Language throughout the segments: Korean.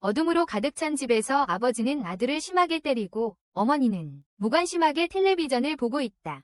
어둠으로 가득 찬 집에서 아버지는 아들을 심하게 때리고 어머니는 무관심하게 텔레비전을 보고 있다.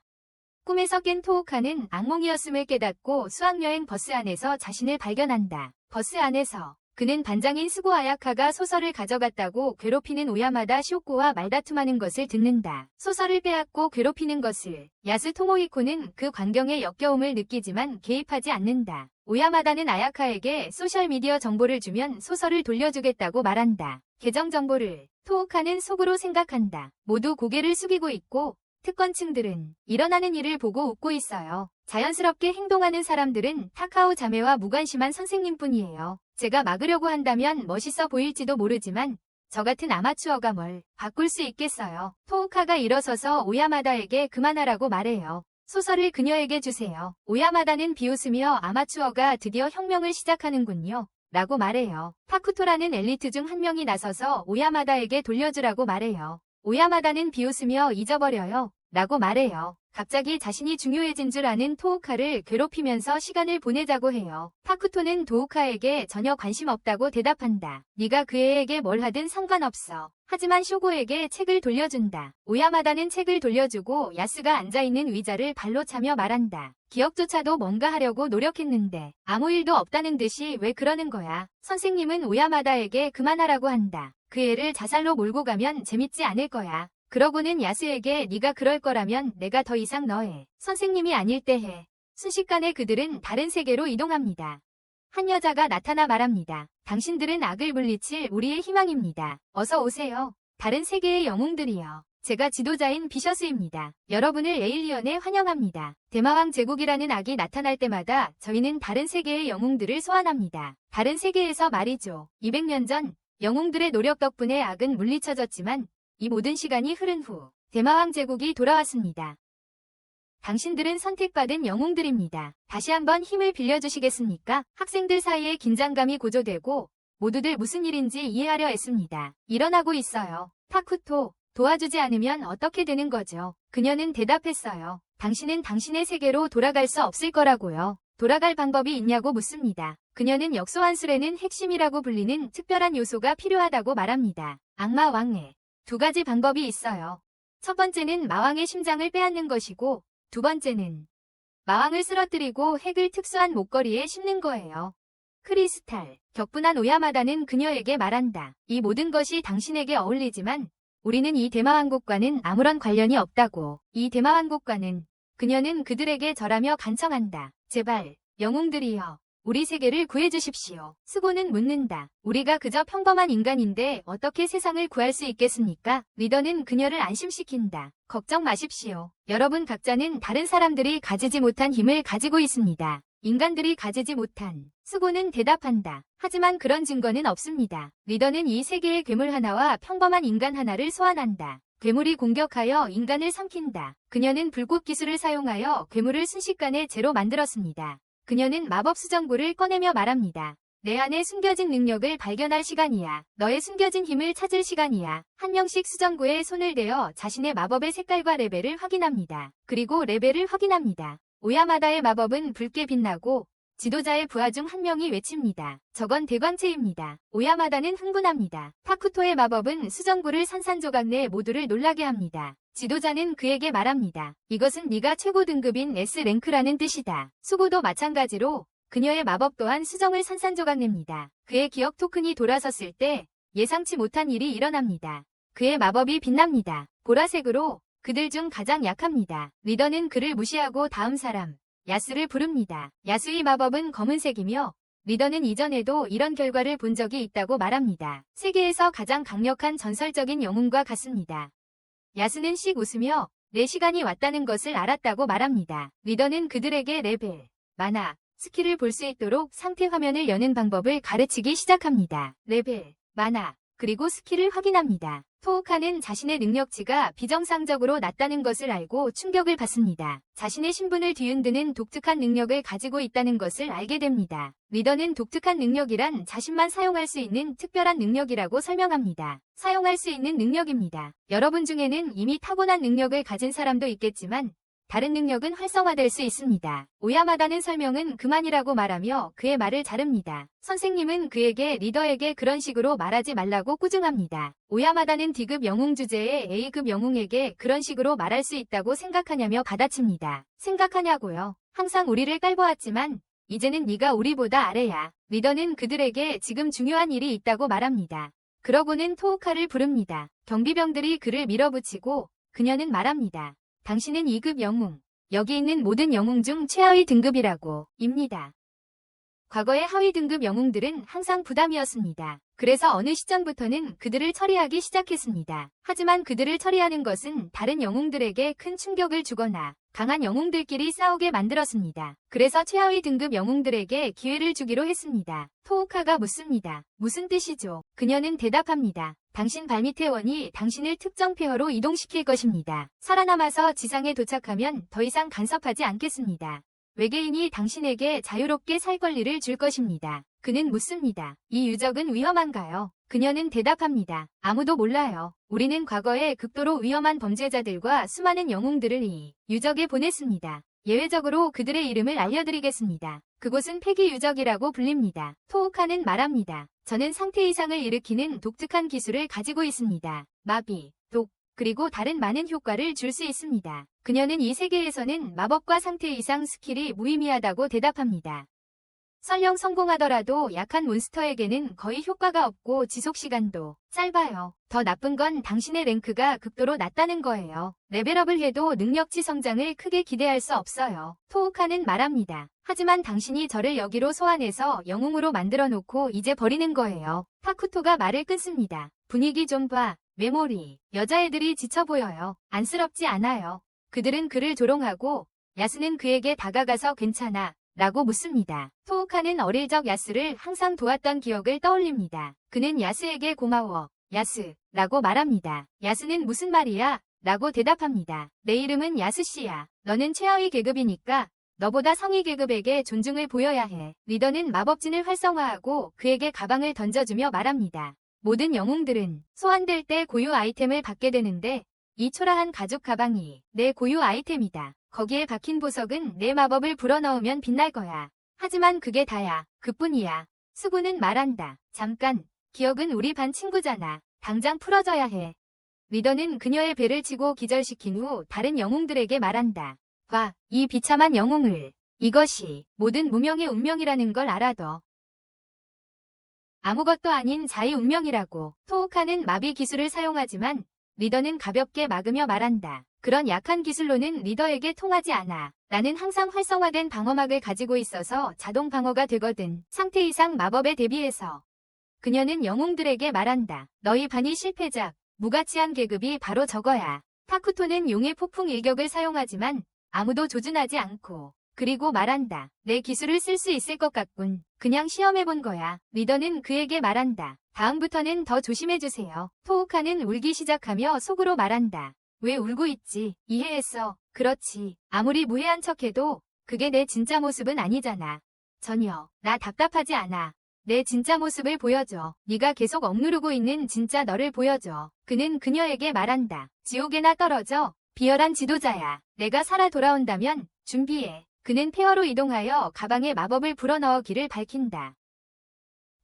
꿈에서 깬 토오카는 악몽이었음을 깨닫고 수학여행 버스 안에서 자신을 발견한다. 버스 안에서 그는 반장인 스고 아야카가 소설을 가져갔다고 괴롭히는 오야마다 쇼코와 말다툼하는 것을 듣는다. 소설을 빼앗고 괴롭히는 것을 야스 토모히코는 그 광경에 역겨움을 느끼지만 개입하지 않는다. 오야마다는 아야카에게 소셜미디어 정보를 주면 소설을 돌려주겠다고 말한다. 계정 정보를 토오카는 속으로 생각한다. 모두 고개를 숙이고 있고 특권층들은 일어나는 일을 보고 웃고 있어요. 자연스럽게 행동하는 사람들은 타카오 자매와 무관심한 선생님뿐이에요. 제가 막으려고 한다면 멋있어 보일지도 모르지만 저 같은 아마추어가 뭘 바꿀 수 있겠어요. 토오카가 일어서서 오야마다에게 그만하라고 말해요. 소설을 그녀에게 주세요. 오야마다는 비웃으며 아마추어가 드디어 혁명을 시작하는군요. 라고 말해요. 파쿠토라는 엘리트 중 한 명이 나서서 오야마다에게 돌려주라고 말해요. 오야마다는 비웃으며 잊어버려요. 라고 말해요. 갑자기 자신이 중요해진 줄 아는 토오카를 괴롭히면서 시간을 보내자고 해요. 파쿠토는 토오카에게 전혀 관심 없다고 대답한다. 네가 그 애에게 뭘 하든 상관없어. 하지만 쇼고에게 책을 돌려준다. 오야마다는 책을 돌려주고 야스가 앉아있는 의자를 발로 차며 말한다. 기억조차도 뭔가 하려고 노력했는데 아무 일도 없다는 듯이 왜 그러는 거야. 선생님은 오야마다에게 그만하라고 한다. 그 애를 자살로 몰고 가면 재밌지 않을 거야. 그러고는 야스에게 네가 그럴 거라면 내가 더 이상 너의 선생님이 아닐 때 해. 순식간에 그들은 다른 세계로 이동합니다. 한 여자가 나타나 말합니다. 당신들은 악을 물리칠 우리의 희망입니다. 어서 오세요. 다른 세계의 영웅들이여. 제가 지도자인 비셔스입니다. 여러분을 에일리언에 환영합니다. 대마왕 제국이라는 악이 나타날 때마다 저희는 다른 세계의 영웅들을 소환합니다. 다른 세계에서 말이죠. 200년 전 영웅들의 노력 덕분에 악은 물리쳐졌지만 이 모든 시간이 흐른 후 대마왕 제국이 돌아왔습니다. 당신들은 선택받은 영웅들입니다. 다시 한번 힘을 빌려주시겠습니까? 학생들 사이에 긴장감이 고조되고 모두들 무슨 일인지 이해하려 했습니다. 일어나고 있어요. 파쿠토, 도와주지 않으면 어떻게 되는 거죠? 그녀는 대답했어요. 당신은 당신의 세계로 돌아갈 수 없을 거라고요. 돌아갈 방법이 있냐고 묻습니다. 그녀는 역소환술에는 핵심이라고 불리는 특별한 요소가 필요하다고 말합니다. 악마 왕의 두 가지 방법이 있어요. 첫 번째는 마왕의 심장을 빼앗는 것이고 두 번째는 마왕을 쓰러뜨리고 핵을 특수한 목걸이에 심는 거예요. 크리스탈, 격분한 오야마다는 그녀에게 말한다. 이 모든 것이 당신에게 어울리지만 우리는 이 대마왕국과는 아무런 관련이 없다고. 이 대마왕국과는 그녀는 그들에게 절하며 간청한다. 제발, 영웅들이여. 우리 세계를 구해주십시오. 스고는 묻는다. 우리가 그저 평범한 인간인데 어떻게 세상을 구할 수 있겠습니까? 리더는 그녀를 안심시킨다. 걱정 마십시오. 여러분 각자는 다른 사람들이 가지지 못한 힘을 가지고 있습니다. 인간들이 가지지 못한. 스고는 대답한다. 하지만 그런 증거는 없습니다. 리더는 이 세계의 괴물 하나와 평범한 인간 하나를 소환한다. 괴물이 공격하여 인간을 삼킨다. 그녀는 불꽃 기술을 사용하여 괴물을 순식간에 제로 만들었습니다. 그녀는 마법 수정구를 꺼내며 말합니다. 내 안에 숨겨진 능력을 발견할 시간이야. 너의 숨겨진 힘을 찾을 시간이야. 한 명씩 수정구에 손을 대어 자신의 마법의 색깔과 레벨을 확인합니다. 그리고 레벨을 확인합니다. 오야마다의 마법은 붉게 빛나고 지도자의 부하 중 한 명이 외칩니다. 저건 대광체입니다. 오야마다는 흥분합니다. 파쿠토의 마법은 수정구를 산산조각 내 모두를 놀라게 합니다. 지도자는 그에게 말합니다. 이것은 네가 최고 등급인 S랭크라는 뜻이다. 수고도 마찬가지로 그녀의 마법 또한 수정을 산산조각 냅니다. 그의 기억 토큰이 돌아섰을 때 예상치 못한 일이 일어납니다. 그의 마법이 빛납니다. 보라색으로 그들 중 가장 약합니다. 리더는 그를 무시하고 다음 사람 야스를 부릅니다. 야스의 마법은 검은색이며 리더는 이전에도 이런 결과를 본 적이 있다고 말합니다. 세계에서 가장 강력한 전설적인 영웅과 같습니다. 야스는 씩 웃으며 내 시간이 왔다는 것을 알았다고 말합니다. 리더는 그들에게 레벨, 만화, 스킬을 볼 수 있도록 상태 화면을 여는 방법을 가르치기 시작합니다. 레벨, 만화, 그리고 스킬을 확인합니다. 토오카는 자신의 능력치가 비정상적으로 낮다는 것을 알고 충격을 받습니다. 자신의 신분을 뒤흔드는 독특한 능력을 가지고 있다는 것을 알게 됩니다. 리더는 독특한 능력이란 자신만 사용할 수 있는 특별한 능력이라고 설명합니다. 사용할 수 있는 능력입니다. 여러분 중에는 이미 타고난 능력을 가진 사람도 있겠지만 다른 능력은 활성화될 수 있습니다. 오야마다는 설명은 그만이라고 말하며 그의 말을 자릅니다. 선생님은 그에게 리더에게 그런 식으로 말하지 말라고 꾸중합니다. 오야마다는 D급 영웅 주제에 A급 영웅에게 그런 식으로 말할 수 있다고 생각하냐며 받아칩니다. 생각하냐고요. 항상 우리를 깔보았지만 이제는 네가 우리보다 아래야. 리더는 그들에게 지금 중요한 일이 있다고 말합니다. 그러고는 토우카를 부릅니다. 경비병들이 그를 밀어붙이고 그녀는 말합니다. 당신은 2급 영웅. 여기 있는 모든 영웅 중 최하위 등급이라고 입니다. 과거의 하위 등급 영웅들은 항상 부담이었습니다. 그래서 어느 시점부터는 그들을 처리하기 시작했습니다. 하지만 그들을 처리하는 것은 다른 영웅들에게 큰 충격을 주거나 강한 영웅들끼리 싸우게 만들었습니다. 그래서 최하위 등급 영웅들에게 기회를 주기로 했습니다. 토우카가 묻습니다. 무슨 뜻이죠? 그녀는 대답합니다. 당신 발밑의 원이 당신을 특정 폐허로 이동시킬 것입니다. 살아남아서 지상에 도착하면 더 이상 간섭하지 않겠습니다. 외계인이 당신에게 자유롭게 살 권리를 줄 것입니다. 그는 묻습니다. 이 유적은 위험한가요? 그녀는 대답합니다. 아무도 몰라요. 우리는 과거에 극도로 위험한 범죄자들과 수많은 영웅들을 이 유적에 보냈습니다. 예외적으로 그들의 이름을 알려드리겠습니다. 그곳은 폐기 유적이라고 불립니다. 토우카는 말합니다. 저는 상태 이상을 일으키는 독특한 기술을 가지고 있습니다. 마비, 독, 그리고 다른 많은 효과를 줄 수 있습니다. 그녀는 이 세계에서는 마법과 상태 이상 스킬이 무의미하다고 대답합니다. 설령 성공하더라도 약한 몬스터에게는 거의 효과가 없고 지속시간도 짧아요. 더 나쁜 건 당신의 랭크가 극도로 낮다는 거예요. 레벨업을 해도 능력치 성장을 크게 기대할 수 없어요. 토우카는 말합니다. 하지만 당신이 저를 여기로 소환해서 영웅으로 만들어 놓고 이제 버리는 거예요. 타쿠토가 말을 끊습니다. 분위기 좀 봐. 메모리. 여자애들이 지쳐 보여요. 안쓰럽지 않아요. 그들은 그를 조롱하고 야스는 그에게 다가가서 괜찮아 라고 묻습니다. 토우카는 어릴 적 야스를 항상 도왔던 기억을 떠올립니다. 그는 야스에게 고마워, 야스 라고 말합니다. 야스는 무슨 말이야? 라고 대답합니다. 내 이름은 야스씨야. 너는 최하위 계급이니까 너보다 상위 계급에게 존중을 보여야 해. 리더는 마법진을 활성화하고 그에게 가방을 던져주며 말합니다. 모든 영웅들은 소환될 때 고유 아이템을 받게 되는데 이 초라한 가죽 가방이 내 고유 아이템이다. 거기에 박힌 보석은 내 마법을 불어넣으면 빛날 거야. 하지만 그게 다야. 그뿐이야. 수구는 말한다. 잠깐, 기억은 우리 반 친구잖아. 당장 풀어줘야 해. 리더는 그녀의 배를 치고 기절시킨 후 다른 영웅들에게 말한다. 봐, 이 비참한 영웅을. 이것이 모든 무명의 운명이라는 걸 알아둬. 아무것도 아닌 자의 운명이라고. 토우카는 마비 기술을 사용하지만 리더는 가볍게 막으며 말한다. 그런 약한 기술로는 리더에게 통하지 않아. 나는 항상 활성화된 방어막을 가지고 있어서 자동 방어가 되거든. 상태 이상 마법에 대비해서. 그녀는 영웅들에게 말한다. 너희 반이 실패작, 무가치한 계급이 바로 저거야. 타쿠토는 용의 폭풍 일격을 사용하지만 아무도 조준하지 않고 그리고 말한다. 내 기술을 쓸 수 있을 것 같군. 그냥 시험해본 거야. 리더는 그에게 말한다. 다음부터는 더 조심해주세요. 토우카는 울기 시작하며 속으로 말한다. 왜 울고 있지? 이해했어. 그렇지. 아무리 무해한 척해도 그게 내 진짜 모습은 아니잖아. 전혀. 나 답답하지 않아. 내 진짜 모습을 보여줘. 네가 계속 억누르고 있는 진짜 너를 보여줘. 그는 그녀에게 말한다. 지옥에나 떨어져. 비열한 지도자야. 내가 살아 돌아온다면 준비해. 그는 폐허로 이동하여 가방에 마법을 불어넣어 길을 밝힌다.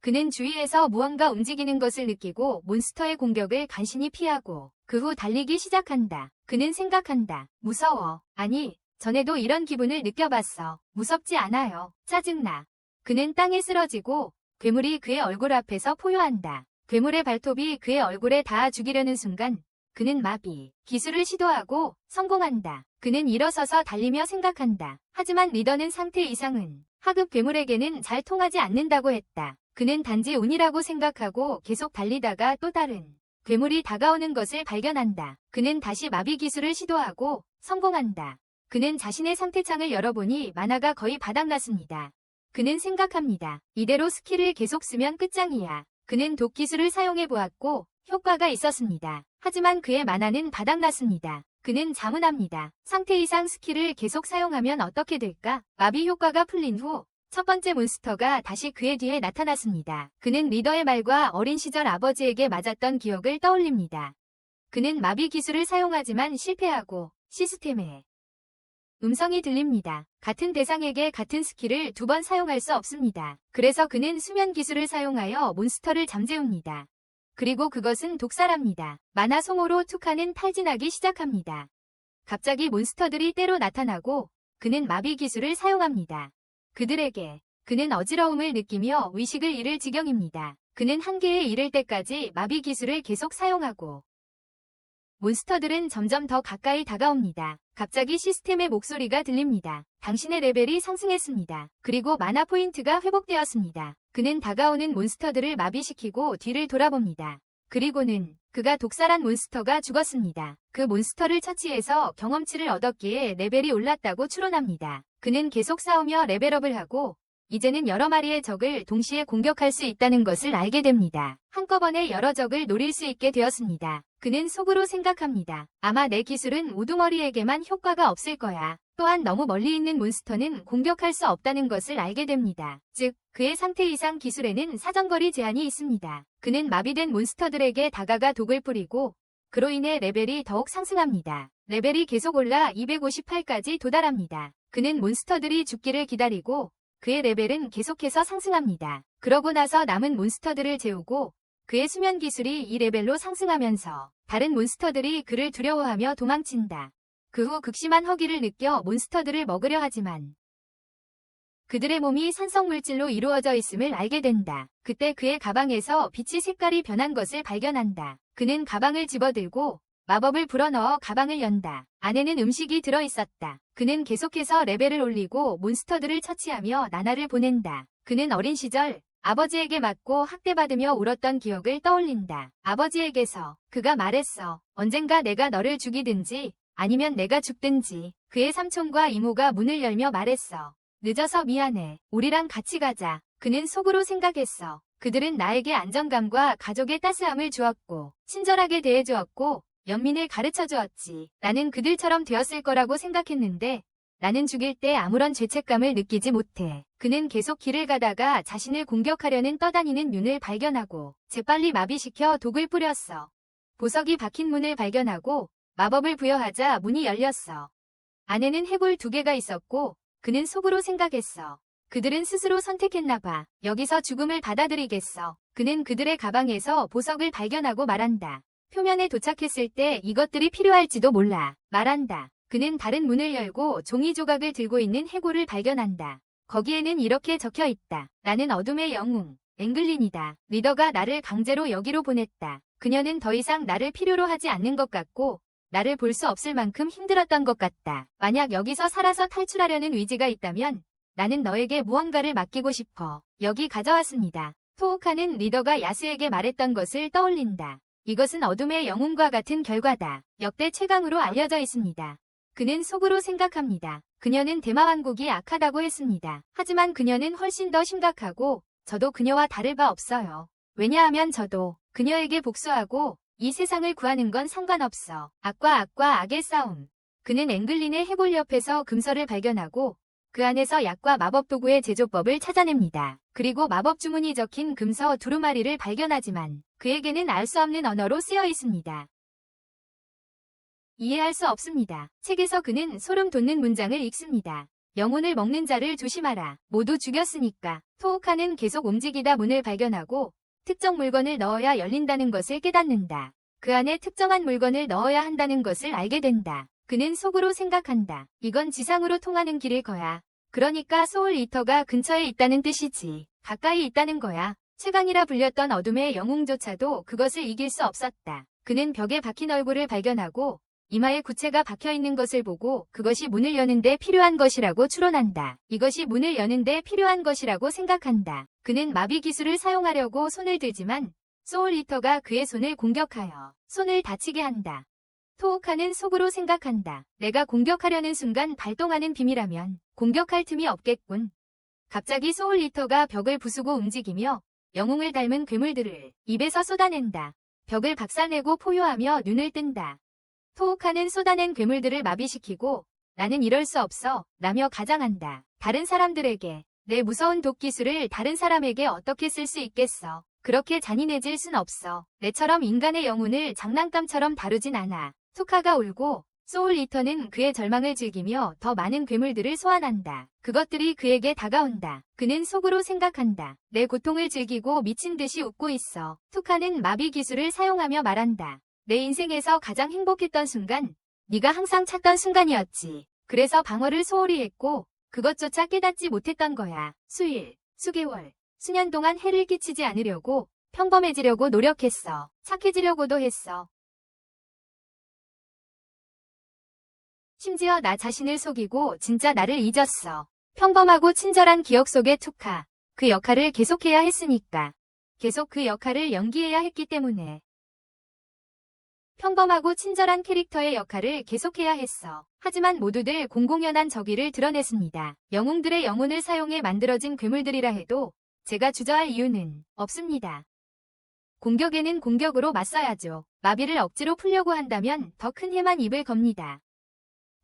그는 주위에서 무언가 움직이는 것을 느끼고 몬스터의 공격을 간신히 피하고 그 후 달리기 시작한다. 그는 생각한다. 무서워. 아니, 전에도 이런 기분을 느껴봤어. 무섭지 않아요. 짜증나. 그는 땅에 쓰러지고 괴물이 그의 얼굴 앞에서 포효한다. 괴물의 발톱이 그의 얼굴에 닿아 죽이려는 순간 그는 마비 기술을 시도하고 성공한다. 그는 일어서서 달리며 생각한다. 하지만 리더는 상태 이상은 하급 괴물에게는 잘 통하지 않는다고 했다. 그는 단지 운이라고 생각하고 계속 달리다가 또 다른 괴물이 다가오는 것을 발견한다. 그는 다시 마비 기술을 시도하고 성공한다. 그는 자신의 상태창을 열어보니 만화가 거의 바닥났습니다. 그는 생각합니다. 이대로 스킬을 계속 쓰면 끝장이야. 그는 독 기술을 사용해보았고 효과가 있었습니다. 하지만 그의 만화는 바닥났습니다. 그는 자문합니다. 상태 이상 스킬을 계속 사용하면 어떻게 될까? 마비 효과가 풀린 후 첫 번째 몬스터가 다시 그의 뒤에 나타났습니다. 그는 리더의 말과 어린 시절 아버지에게 맞았던 기억을 떠올립니다. 그는 마비 기술을 사용하지만 실패하고 시스템에 음성이 들립니다. 같은 대상에게 같은 스킬을 두 번 사용할 수 없습니다. 그래서 그는 수면 기술을 사용하여 몬스터를 잠재웁니다. 그리고 그것은 독살합니다. 만화 소모로 투카는 탈진하기 시작합니다. 갑자기 몬스터들이 때로 나타나고 그는 마비 기술을 사용합니다. 그들에게 그는 어지러움을 느끼며 의식을 잃을 지경입니다. 그는 한계에 이를 때까지 마비 기술을 계속 사용하고 몬스터들은 점점 더 가까이 다가옵니다. 갑자기 시스템의 목소리가 들립니다. 당신의 레벨이 상승했습니다. 그리고 마나 포인트가 회복되었습니다. 그는 다가오는 몬스터들을 마비시키고 뒤를 돌아봅니다. 그리고는 그가 독살한 몬스터가 죽었습니다. 그 몬스터를 처치해서 경험치를 얻었기에 레벨이 올랐다고 추론합니다. 그는 계속 싸우며 레벨업을 하고 이제는 여러 마리의 적을 동시에 공격할 수 있다는 것을 알게 됩니다. 한꺼번에 여러 적을 노릴 수 있게 되었습니다. 그는 속으로 생각합니다. 아마 내 기술은 우두머리에게만 효과가 없을 거야. 또한 너무 멀리 있는 몬스터는 공격할 수 없다는 것을 알게 됩니다. 즉, 그의 상태 이상 기술에는 사정거리 제한이 있습니다. 그는 마비된 몬스터들에게 다가가 독을 뿌리고 그로 인해 레벨이 더욱 상승합니다. 레벨이 계속 올라 258까지 도달합니다. 그는 몬스터들이 죽기를 기다리고 그의 레벨은 계속해서 상승합니다. 그러고 나서 남은 몬스터들을 재우고 그의 수면 기술이 이 레벨로 상승하면서 다른 몬스터들이 그를 두려워하며 도망친다. 그 후 극심한 허기를 느껴 몬스터들을 먹으려 하지만 그들의 몸이 산성물질로 이루어져 있음을 알게 된다. 그때 그의 가방에서 빛의 색깔이 변한 것을 발견한다. 그는 가방을 집어들고 마법을 불어넣어 가방을 연다. 안에는 음식이 들어있었다. 그는 계속해서 레벨을 올리고 몬스터들을 처치하며 나날을 보낸다. 그는 어린 시절 아버지에게 맞고 학대받으며 울었던 기억을 떠올린다. 아버지에게서 그가 말했어. 언젠가 내가 너를 죽이든지 아니면 내가 죽든지. 그의 삼촌과 이모가 문을 열며 말했어. 늦어서 미안해. 우리랑 같이 가자. 그는 속으로 생각했어. 그들은 나에게 안정감과 가족의 따스함을 주었고 친절하게 대해주었고 연민을 가르쳐 주었지. 나는 그들처럼 되었을 거라고 생각했는데 나는 죽일 때 아무런 죄책감을 느끼지 못해. 그는 계속 길을 가다가 자신을 공격하려는 떠다니는 윤을 발견하고 재빨리 마비시켜 독을 뿌렸어. 보석이 박힌 문을 발견하고 마법을 부여하자 문이 열렸어. 안에는 해골 2개가 있었고 그는 속으로 생각했어. 그들은 스스로 선택했나 봐. 여기서 죽음을 받아들이겠어. 그는 그들의 가방에서 보석을 발견하고 말한다. 표면에 도착했을 때 이것들이 필요할지도 몰라. 말한다. 그는 다른 문을 열고 종이 조각을 들고 있는 해골을 발견한다. 거기에는 이렇게 적혀 있다. 나는 어둠의 영웅, 앵글린이다. 리더가 나를 강제로 여기로 보냈다. 그녀는 더 이상 나를 필요로 하지 않는 것 같고 나를 볼 수 없을 만큼 힘들었던 것 같다. 만약 여기서 살아서 탈출하려는 의지가 있다면 나는 너에게 무언가를 맡기고 싶어. 여기 가져왔습니다. 토오카는 리더가 야스에게 말했던 것을 떠올린다. 이것은 어둠의 영웅과 같은 결과다. 역대 최강으로 알려져 있습니다. 그는 속으로 생각합니다. 그녀는 대마 왕국이 악하다고 했습니다. 하지만 그녀는 훨씬 더 심각하고 저도 그녀와 다를 바 없어요. 왜냐하면 저도 그녀에게 복수하고 이 세상을 구하는 건 상관없어. 악과 악의 싸움. 그는 앵글린의 해골 옆에서 금서를 발견하고 그 안에서 약과 마법 도구의 제조법을 찾아냅니다. 그리고 마법 주문이 적힌 금서 두루마리를 발견하지만 그에게는 알 수 없는 언어로 쓰여 있습니다. 이해할 수 없습니다. 책에서 그는 소름 돋는 문장을 읽습니다. 영혼을 먹는 자를 조심하라. 모두 죽였으니까. 토오카는 계속 움직이다 문을 발견하고 특정 물건을 넣어야 열린다는 것을 깨닫는다. 그 안에 특정한 물건을 넣어야 한다는 것을 알게 된다. 그는 속으로 생각한다. 이건 지상으로 통하는 길일 거야. 그러니까 소울 이터가 근처에 있다는 뜻이지. 가까이 있다는 거야. 최강이라 불렸던 어둠의 영웅조차도 그것을 이길 수 없었다. 그는 벽에 박힌 얼굴을 발견하고 이마에 구체가 박혀있는 것을 보고 그것이 문을 여는데 필요한 것이라고 추론한다. 이것이 문을 여는데 필요한 것이라고 생각한다. 그는 마비 기술을 사용하려고 손을 들지만 소울 이터가 그의 손을 공격하여 손을 다치게 한다. 토오카는 속으로 생각한다. 내가 공격하려는 순간 발동하는 빔이라면 공격할 틈이 없겠군. 갑자기 소울 이터가 벽을 부수고 움직이며 영웅을 닮은 괴물들을 입에서 쏟아낸다. 벽을 박살내고 포효하며 눈을 뜬다. 토오카는 쏟아낸 괴물들을 마비시키고 나는 이럴 수 없어 라며 가장한다. 다른 사람들에게 내 무서운 독 기술을 다른 사람에게 어떻게 쓸 수 있겠어. 그렇게 잔인해질 순 없어. 내처럼 인간의 영혼을 장난감처럼 다루진 않아. 투카가 울고 소울 이터는 그의 절망을 즐기며 더 많은 괴물들을 소환한다. 그것들이 그에게 다가온다. 그는 속으로 생각한다. 내 고통을 즐기고 미친 듯이 웃고 있어. 투카는 마비 기술을 사용하며 말한다. 내 인생에서 가장 행복했던 순간, 네가 항상 찾던 순간이었지. 그래서 방어를 소홀히 했고 그것조차 깨닫지 못했던 거야. 수일, 수개월, 수년 동안 해를 끼치지 않으려고 평범해지려고 노력했어. 착해지려고도 했어. 심지어 나 자신을 속이고 진짜 나를 잊었어. 평범하고 친절한 기억 속의 투카. 그 역할을 계속해야 했으니까. 계속 그 역할을 연기해야 했기 때문에. 평범하고 친절한 캐릭터의 역할을 계속해야 했어. 하지만 모두들 공공연한 적의를 드러냈습니다. 영웅들의 영혼을 사용해 만들어진 괴물들이라 해도 제가 주저할 이유는 없습니다. 공격에는 공격으로 맞서야죠. 마비를 억지로 풀려고 한다면 더 큰 해만 입을 겁니다.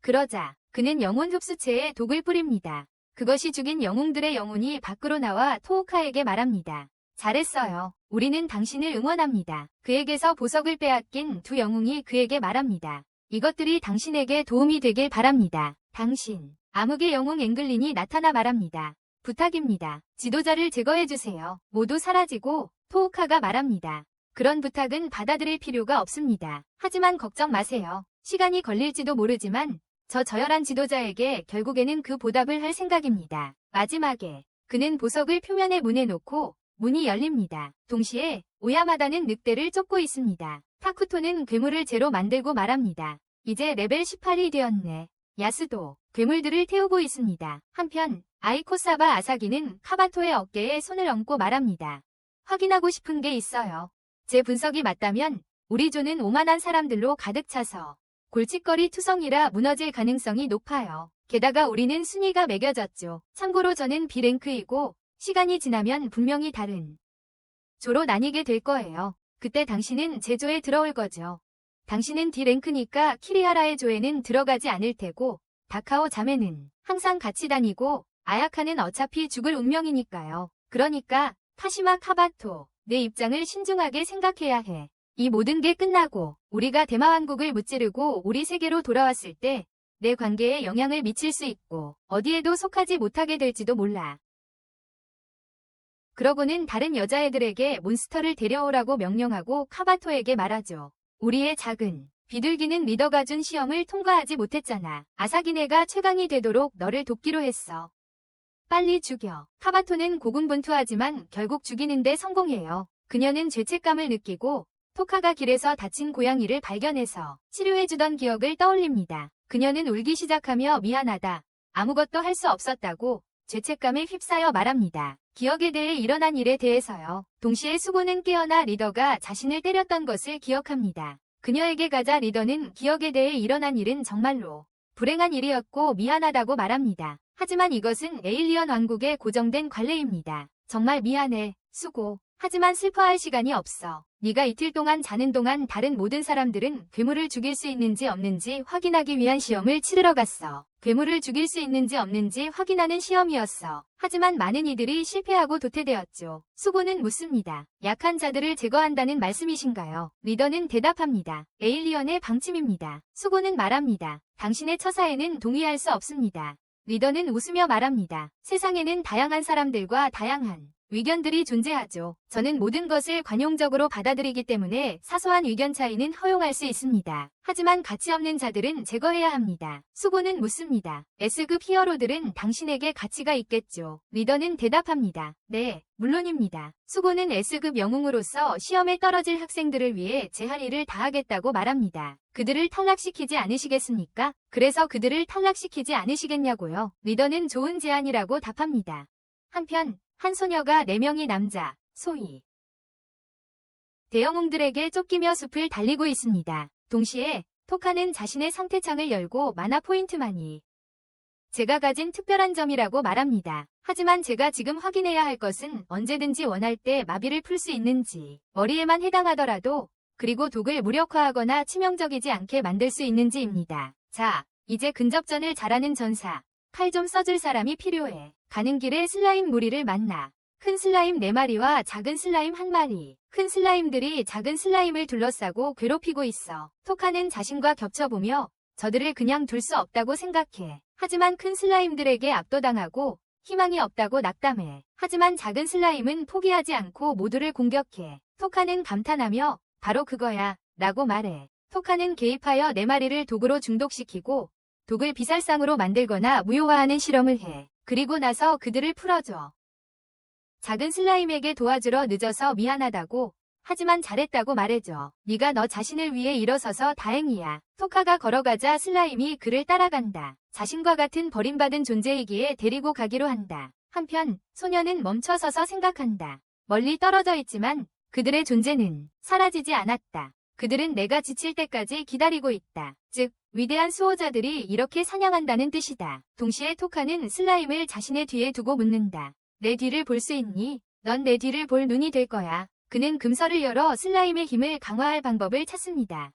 그러자 그는 영혼 흡수체에 독을 뿌립니다. 그것이 죽인 영웅들의 영혼이 밖으로 나와 토우카에게 말합니다. 잘했어요. 우리는 당신을 응원합니다. 그에게서 보석을 빼앗긴 두 영웅이 그에게 말합니다. 이것들이 당신에게 도움이 되길 바랍니다. 당신, 암흑의 영웅 앵글린이 나타나 말합니다. 부탁입니다. 지도자를 제거해주세요. 모두 사라지고 토우카가 말합니다. 그런 부탁은 받아들일 필요가 없습니다. 하지만 걱정 마세요. 시간이 걸릴지도 모르지만 저 저열한 지도자에게 결국에는 그 보답을 할 생각입니다. 마지막에 그는 보석을 표면에 문해놓고 문이 열립니다. 동시에 오야마다는 늑대를 쫓고 있습니다. 타쿠토는 괴물을 제로 만들고 말합니다. 이제 레벨 18이 되었네. 야스도 괴물들을 태우고 있습니다. 한편 아이코사바 아사기는 카바토의 어깨에 손을 얹고 말합니다. 확인하고 싶은 게 있어요. 제 분석이 맞다면 우리 조는 오만한 사람들로 가득 차서 골칫거리 투성이라 무너질 가능성이 높아요. 게다가 우리는 순위가 매겨졌죠. 참고로 저는 B랭크이고 시간이 지나면 분명히 다른 조로 나뉘게 될 거예요. 그때 당신은 제 조에 들어올 거죠. 당신은 D랭크니까 키리하라의 조에는 들어가지 않을 테고 다카오 자매는 항상 같이 다니고 아야카는 어차피 죽을 운명이니까요. 그러니까 카시마 카바토, 내 입장을 신중하게 생각해야 해. 이 모든 게 끝나고 우리가 대마왕국을 무찌르고 우리 세계로 돌아왔을 때 내 관계에 영향을 미칠 수 있고 어디에도 속하지 못하게 될지도 몰라. 그러고는 다른 여자애들에게 몬스터를 데려오라고 명령하고 카바토에게 말하죠. 우리의 작은 비둘기는 리더가 준 시험을 통과하지 못했잖아. 아사기네가 최강이 되도록 너를 돕기로 했어. 빨리 죽여. 카바토는 고군분투하지만 결국 죽이는데 성공해요. 그녀는 죄책감을 느끼고 토카가 길에서 다친 고양이를 발견해서 치료해주던 기억을 떠올립니다. 그녀는 울기 시작하며 미안하다. 아무것도 할 수 없었다고 죄책감에 휩싸여 말합니다. 기억에 대해 일어난 일에 대해서요. 동시에 수고는 깨어나 리더가 자신을 때렸던 것을 기억합니다. 그녀에게 가자 리더는 기억에 대해 일어난 일은 정말로 불행한 일이었고 미안하다고 말합니다. 하지만 이것은 에일리언 왕국의 고정된 관례입니다. 정말 미안해. 수고. 하지만 슬퍼할 시간이 없어. 네가 이틀 동안 자는 동안 다른 모든 사람들은 괴물을 죽일 수 있는지 없는지 확인하기 위한 시험을 치르러 갔어. 괴물을 죽일 수 있는지 없는지 확인하는 시험이었어. 하지만 많은 이들이 실패하고 도태되었죠. 수고는 묻습니다. 약한 자들을 제거한다는 말씀이신가요? 리더는 대답합니다. 에일리언의 방침입니다. 수고는 말합니다. 당신의 처사에는 동의할 수 없습니다. 리더는 웃으며 말합니다. 세상에는 다양한 사람들과 다양한 의견들이 존재하죠. 저는 모든 것을 관용적으로 받아들이기 때문에 사소한 의견 차이는 허용할 수 있습니다. 하지만 가치 없는 자들은 제거해야 합니다. 수고는 묻습니다. S급 히어로들은 당신에게 가치가 있겠죠. 리더는 대답합니다. 네, 물론입니다. 수고는 S급 영웅으로서 시험에 떨어질 학생들을 위해 제 할 일을 다하겠다고 말합니다. 그들을 탈락시키지 않으시겠습니까? 그래서 그들을 탈락시키지 않으시겠냐고요. 리더는 좋은 제안이라고 답합니다. 한편 한 소녀가 4명의 남자, 소위 대영웅들에게 쫓기며 숲을 달리고 있습니다. 동시에 토카는 자신의 상태창을 열고 만화 포인트만이 제가 가진 특별한 점이라고 말합니다. 하지만 제가 지금 확인해야 할 것은 언제든지 원할 때 마비를 풀 수 있는지, 머리에만 해당하더라도, 그리고 독을 무력화하거나 치명적이지 않게 만들 수 있는지입니다. 자, 이제 근접전을 잘하는 전사, 칼 좀 써줄 사람이 필요해. 가는 길에 슬라임 무리를 만나. 큰 슬라임 4마리와 작은 슬라임 1마리. 큰 슬라임들이 작은 슬라임을 둘러싸고 괴롭히고 있어. 토카는 자신과 겹쳐보며 저들을 그냥 둘 수 없다고 생각해. 하지만 큰 슬라임들에게 압도당하고 희망이 없다고 낙담해. 하지만 작은 슬라임은 포기하지 않고 모두를 공격해. 토카는 감탄하며 바로 그거야 라고 말해. 토카는 개입하여 네 마리를 독으로 중독시키고 독을 비살상으로 만들거나 무효화하는 실험을 해. 그리고 나서 그들을 풀어줘. 작은 슬라임에게 도와주러 늦어서 미안하다고, 하지만 잘했다고 말해줘. 네가 너 자신을 위해 일어서서 다행이야. 토카가 걸어가자 슬라임이 그를 따라간다. 자신과 같은 버림받은 존재이기에 데리고 가기로 한다. 한편 소녀는 멈춰서서 생각한다. 멀리 떨어져 있지만 그들의 존재는 사라지지 않았다. 그들은 내가 지칠 때까지 기다리고 있다. 즉, 위대한 수호자들이 이렇게 사냥한다는 뜻이다. 동시에 토카는 슬라임을 자신의 뒤에 두고 묻는다. 내 뒤를 볼 수 있니? 넌 내 뒤를 볼 눈이 될 거야. 그는 금서를 열어 슬라임의 힘을 강화할 방법을 찾습니다.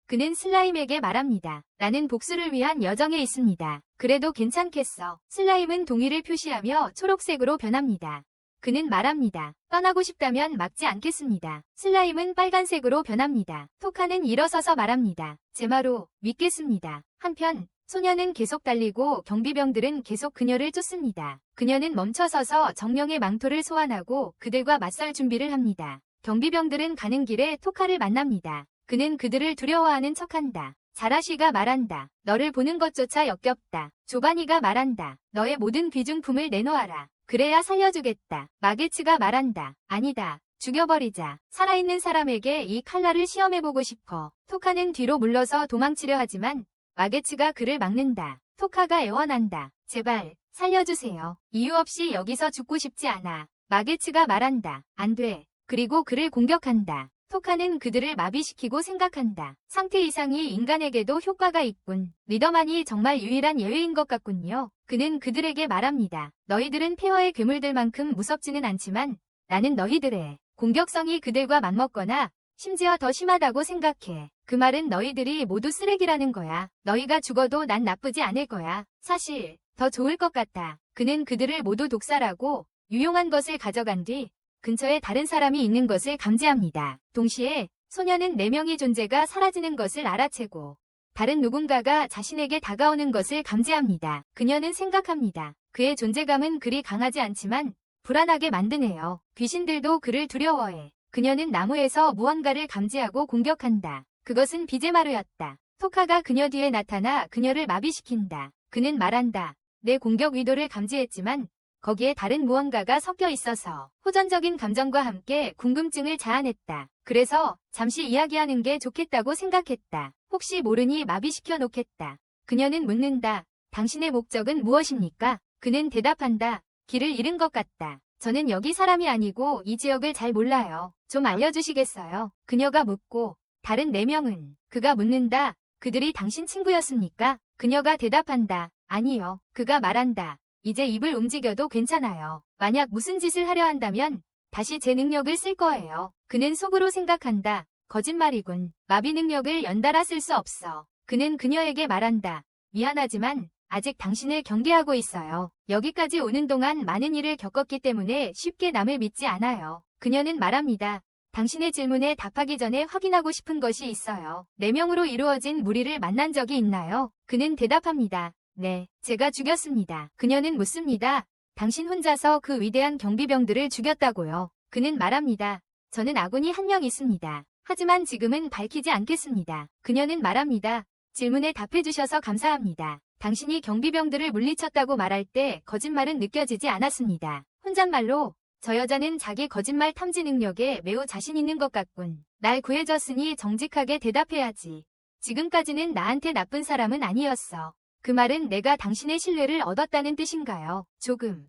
그는 슬라임에게 말합니다. 나는 복수를 위한 여정에 있습니다. 그래도 괜찮겠어. 슬라임은 동의를 표시하며 초록색으로 변합니다. 그는 말합니다. 떠나고 싶다면 막지 않겠습니다. 슬라임은 빨간색으로 변합니다. 토카는 일어서서 말합니다. 제마로 믿겠습니다. 한편 소녀는 계속 달리고 경비병들은 계속 그녀를 쫓습니다. 그녀는 멈춰서서 정령의 망토를 소환하고 그들과 맞설 준비를 합니다. 경비병들은 가는 길에 토카를 만납니다. 그는 그들을 두려워하는 척한다. 자라쉬가 말한다. 너를 보는 것조차 역겹다. 조바니가 말한다. 너의 모든 귀중품을 내놓아라. 그래야 살려주겠다. 마게츠가 말한다. 아니다. 죽여버리자. 살아있는 사람에게 이 칼날을 시험해보고 싶어. 토카는 뒤로 물러서 도망치려 하지만 마게츠가 그를 막는다. 토카가 애원한다. 제발 살려주세요. 이유 없이 여기서 죽고 싶지 않아. 마게츠가 말한다. 안 돼. 그리고 그를 공격한다. 토카는 그들을 마비시키고 생각한다. 상태 이상이 인간에게도 효과가 있군. 리더만이 정말 유일한 예외인 것 같군요. 그는 그들에게 말합니다. 너희들은 폐허의 괴물들만큼 무섭지는 않지만 나는 너희들의 공격성이 그들과 맞먹거나 심지어 더 심하다고 생각해. 그 말은 너희들이 모두 쓰레기라는 거야. 너희가 죽어도 난 나쁘지 않을 거야. 사실 더 좋을 것 같아. 그는 그들을 모두 독살하고 유용한 것을 가져간 뒤 근처에 다른 사람이 있는 것을 감지합니다. 동시에 소녀는 4명의 존재가 사라지는 것을 알아채고 다른 누군가가 자신에게 다가오는 것을 감지합니다. 그녀는 생각합니다. 그의 존재감은 그리 강하지 않지만 불안하게 만드네요. 귀신들도 그를 두려워해. 그녀는 나무에서 무언가를 감지하고 공격한다. 그것은 비제마루였다. 토카가 그녀 뒤에 나타나 그녀를 마비시킨다. 그는 말한다. 내 공격 의도를 감지했지만 거기에 다른 무언가가 섞여 있어서 호전적인 감정과 함께 궁금증을 자아냈다. 그래서 잠시 이야기하는 게 좋겠다고 생각했다. 혹시 모르니 마비시켜 놓겠다. 그녀는 묻는다. 당신의 목적은 무엇입니까? 그는 대답한다. 길을 잃은 것 같다. 저는 여기 사람이 아니고 이 지역을 잘 몰라요. 좀 알려주시겠어요? 그녀가 묻고 다른 4명은 그가 묻는다. 그들이 당신 친구였습니까? 그녀가 대답한다. 아니요. 그가 말한다. 이제 입을 움직여도 괜찮아요. 만약 무슨 짓을 하려 한다면 다시 제 능력을 쓸 거예요. 그는 속으로 생각한다. 거짓말이군. 마비 능력을 연달아 쓸 수 없어. 그는 그녀에게 말한다. 미안하지만 아직 당신을 경계하고 있어요. 여기까지 오는 동안 많은 일을 겪었기 때문에 쉽게 남을 믿지 않아요. 그녀는 말합니다. 당신의 질문에 답하기 전에 확인하고 싶은 것이 있어요. 4명으로 이루어진 무리를 만난 적이 있나요? 그는 대답합니다. 네, 제가 죽였습니다. 그녀는 묻습니다. 당신 혼자서 그 위대한 경비병들을 죽였다고요? 그는 말합니다. 저는 아군이 1명 있습니다. 하지만 지금은 밝히지 않겠습니다. 그녀는 말합니다. 질문에 답해주셔서 감사합니다. 당신이 경비병들을 물리쳤다고 말할 때 거짓말은 느껴지지 않았습니다. 혼잣말로 저 여자는 자기 거짓말 탐지 능력에 매우 자신 있는 것 같군. 날 구해줬으니 정직하게 대답해야지. 지금까지는 나한테 나쁜 사람은 아니었어. 그 말은 내가 당신의 신뢰를 얻었다는 뜻인가요? 조금.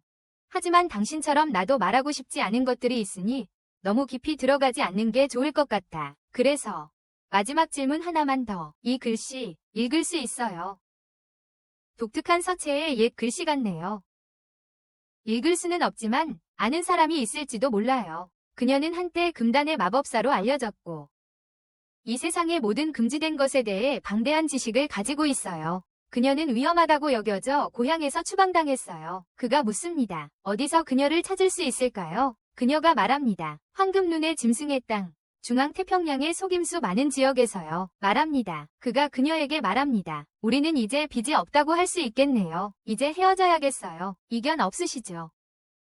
하지만 당신처럼 나도 말하고 싶지 않은 것들이 있으니 너무 깊이 들어가지 않는 게 좋을 것 같아. 그래서 마지막 질문 하나만 더. 이 글씨 읽을 수 있어요. 독특한 서체의 옛 글씨 같네요. 읽을 수는 없지만 아는 사람이 있을지도 몰라요. 그녀는 한때 금단의 마법사로 알려졌고 이 세상의 모든 금지된 것에 대해 방대한 지식을 가지고 있어요. 그녀는 위험하다고 여겨져 고향에서 추방당했어요. 그가 묻습니다. 어디서 그녀를 찾을 수 있을까요? 그녀가 말합니다. 황금눈의 짐승의 땅. 중앙태평양의 속임수 많은 지역에서요. 말합니다. 그가 그녀에게 말합니다. 우리는 이제 빚이 없다고 할 수 있겠네요. 이제 헤어져야겠어요. 이견 없으시죠?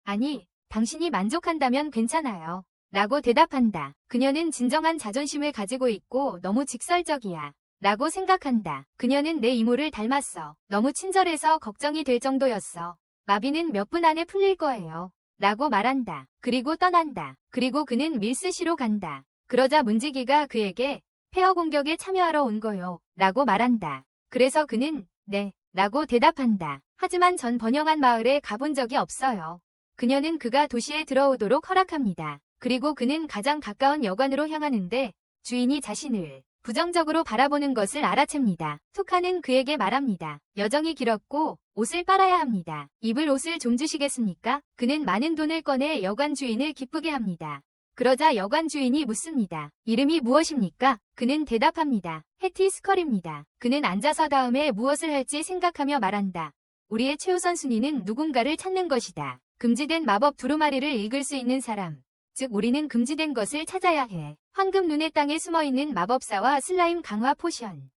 아니, 당신이 만족한다면 괜찮아요. 라고 대답한다. 그녀는 진정한 자존심을 가지고 있고 너무 직설적이야. 라고 생각한다. 그녀는 내 이모를 닮았어. 너무 친절해서 걱정이 될 정도였어. 마비는 몇 분 안에 풀릴 거예요. 라고 말한다. 그리고 떠난다. 그리고 그는 밀스시로 간다. 그러자 문지기가 그에게 페어 공격에 참여하러 온 거요. 라고 말한다. 그래서 그는 네. 라고 대답한다. 하지만 전 번영한 마을에 가본 적이 없어요. 그녀는 그가 도시에 들어오도록 허락합니다. 그리고 그는 가장 가까운 여관으로 향하는데 주인이 자신을 부정적으로 바라보는 것을 알아챕니다. 투카는 그에게 말합니다. 여정이 길었고 옷을 빨아야 합니다. 입을 옷을 좀 주시겠습니까? 그는 많은 돈을 꺼내 여관 주인을 기쁘게 합니다. 그러자 여관 주인이 묻습니다. 이름이 무엇입니까? 그는 대답합니다. 해티 스컬입니다. 그는 앉아서 다음에 무엇을 할지 생각하며 말한다. 우리의 최우선 순위는 누군가를 찾는 것이다. 금지된 마법 두루마리를 읽을 수 있는 사람. 즉 우리는 금지된 것을 찾아야 해. 황금 눈의 땅에 숨어있는 마법사와 슬라임 강화 포션.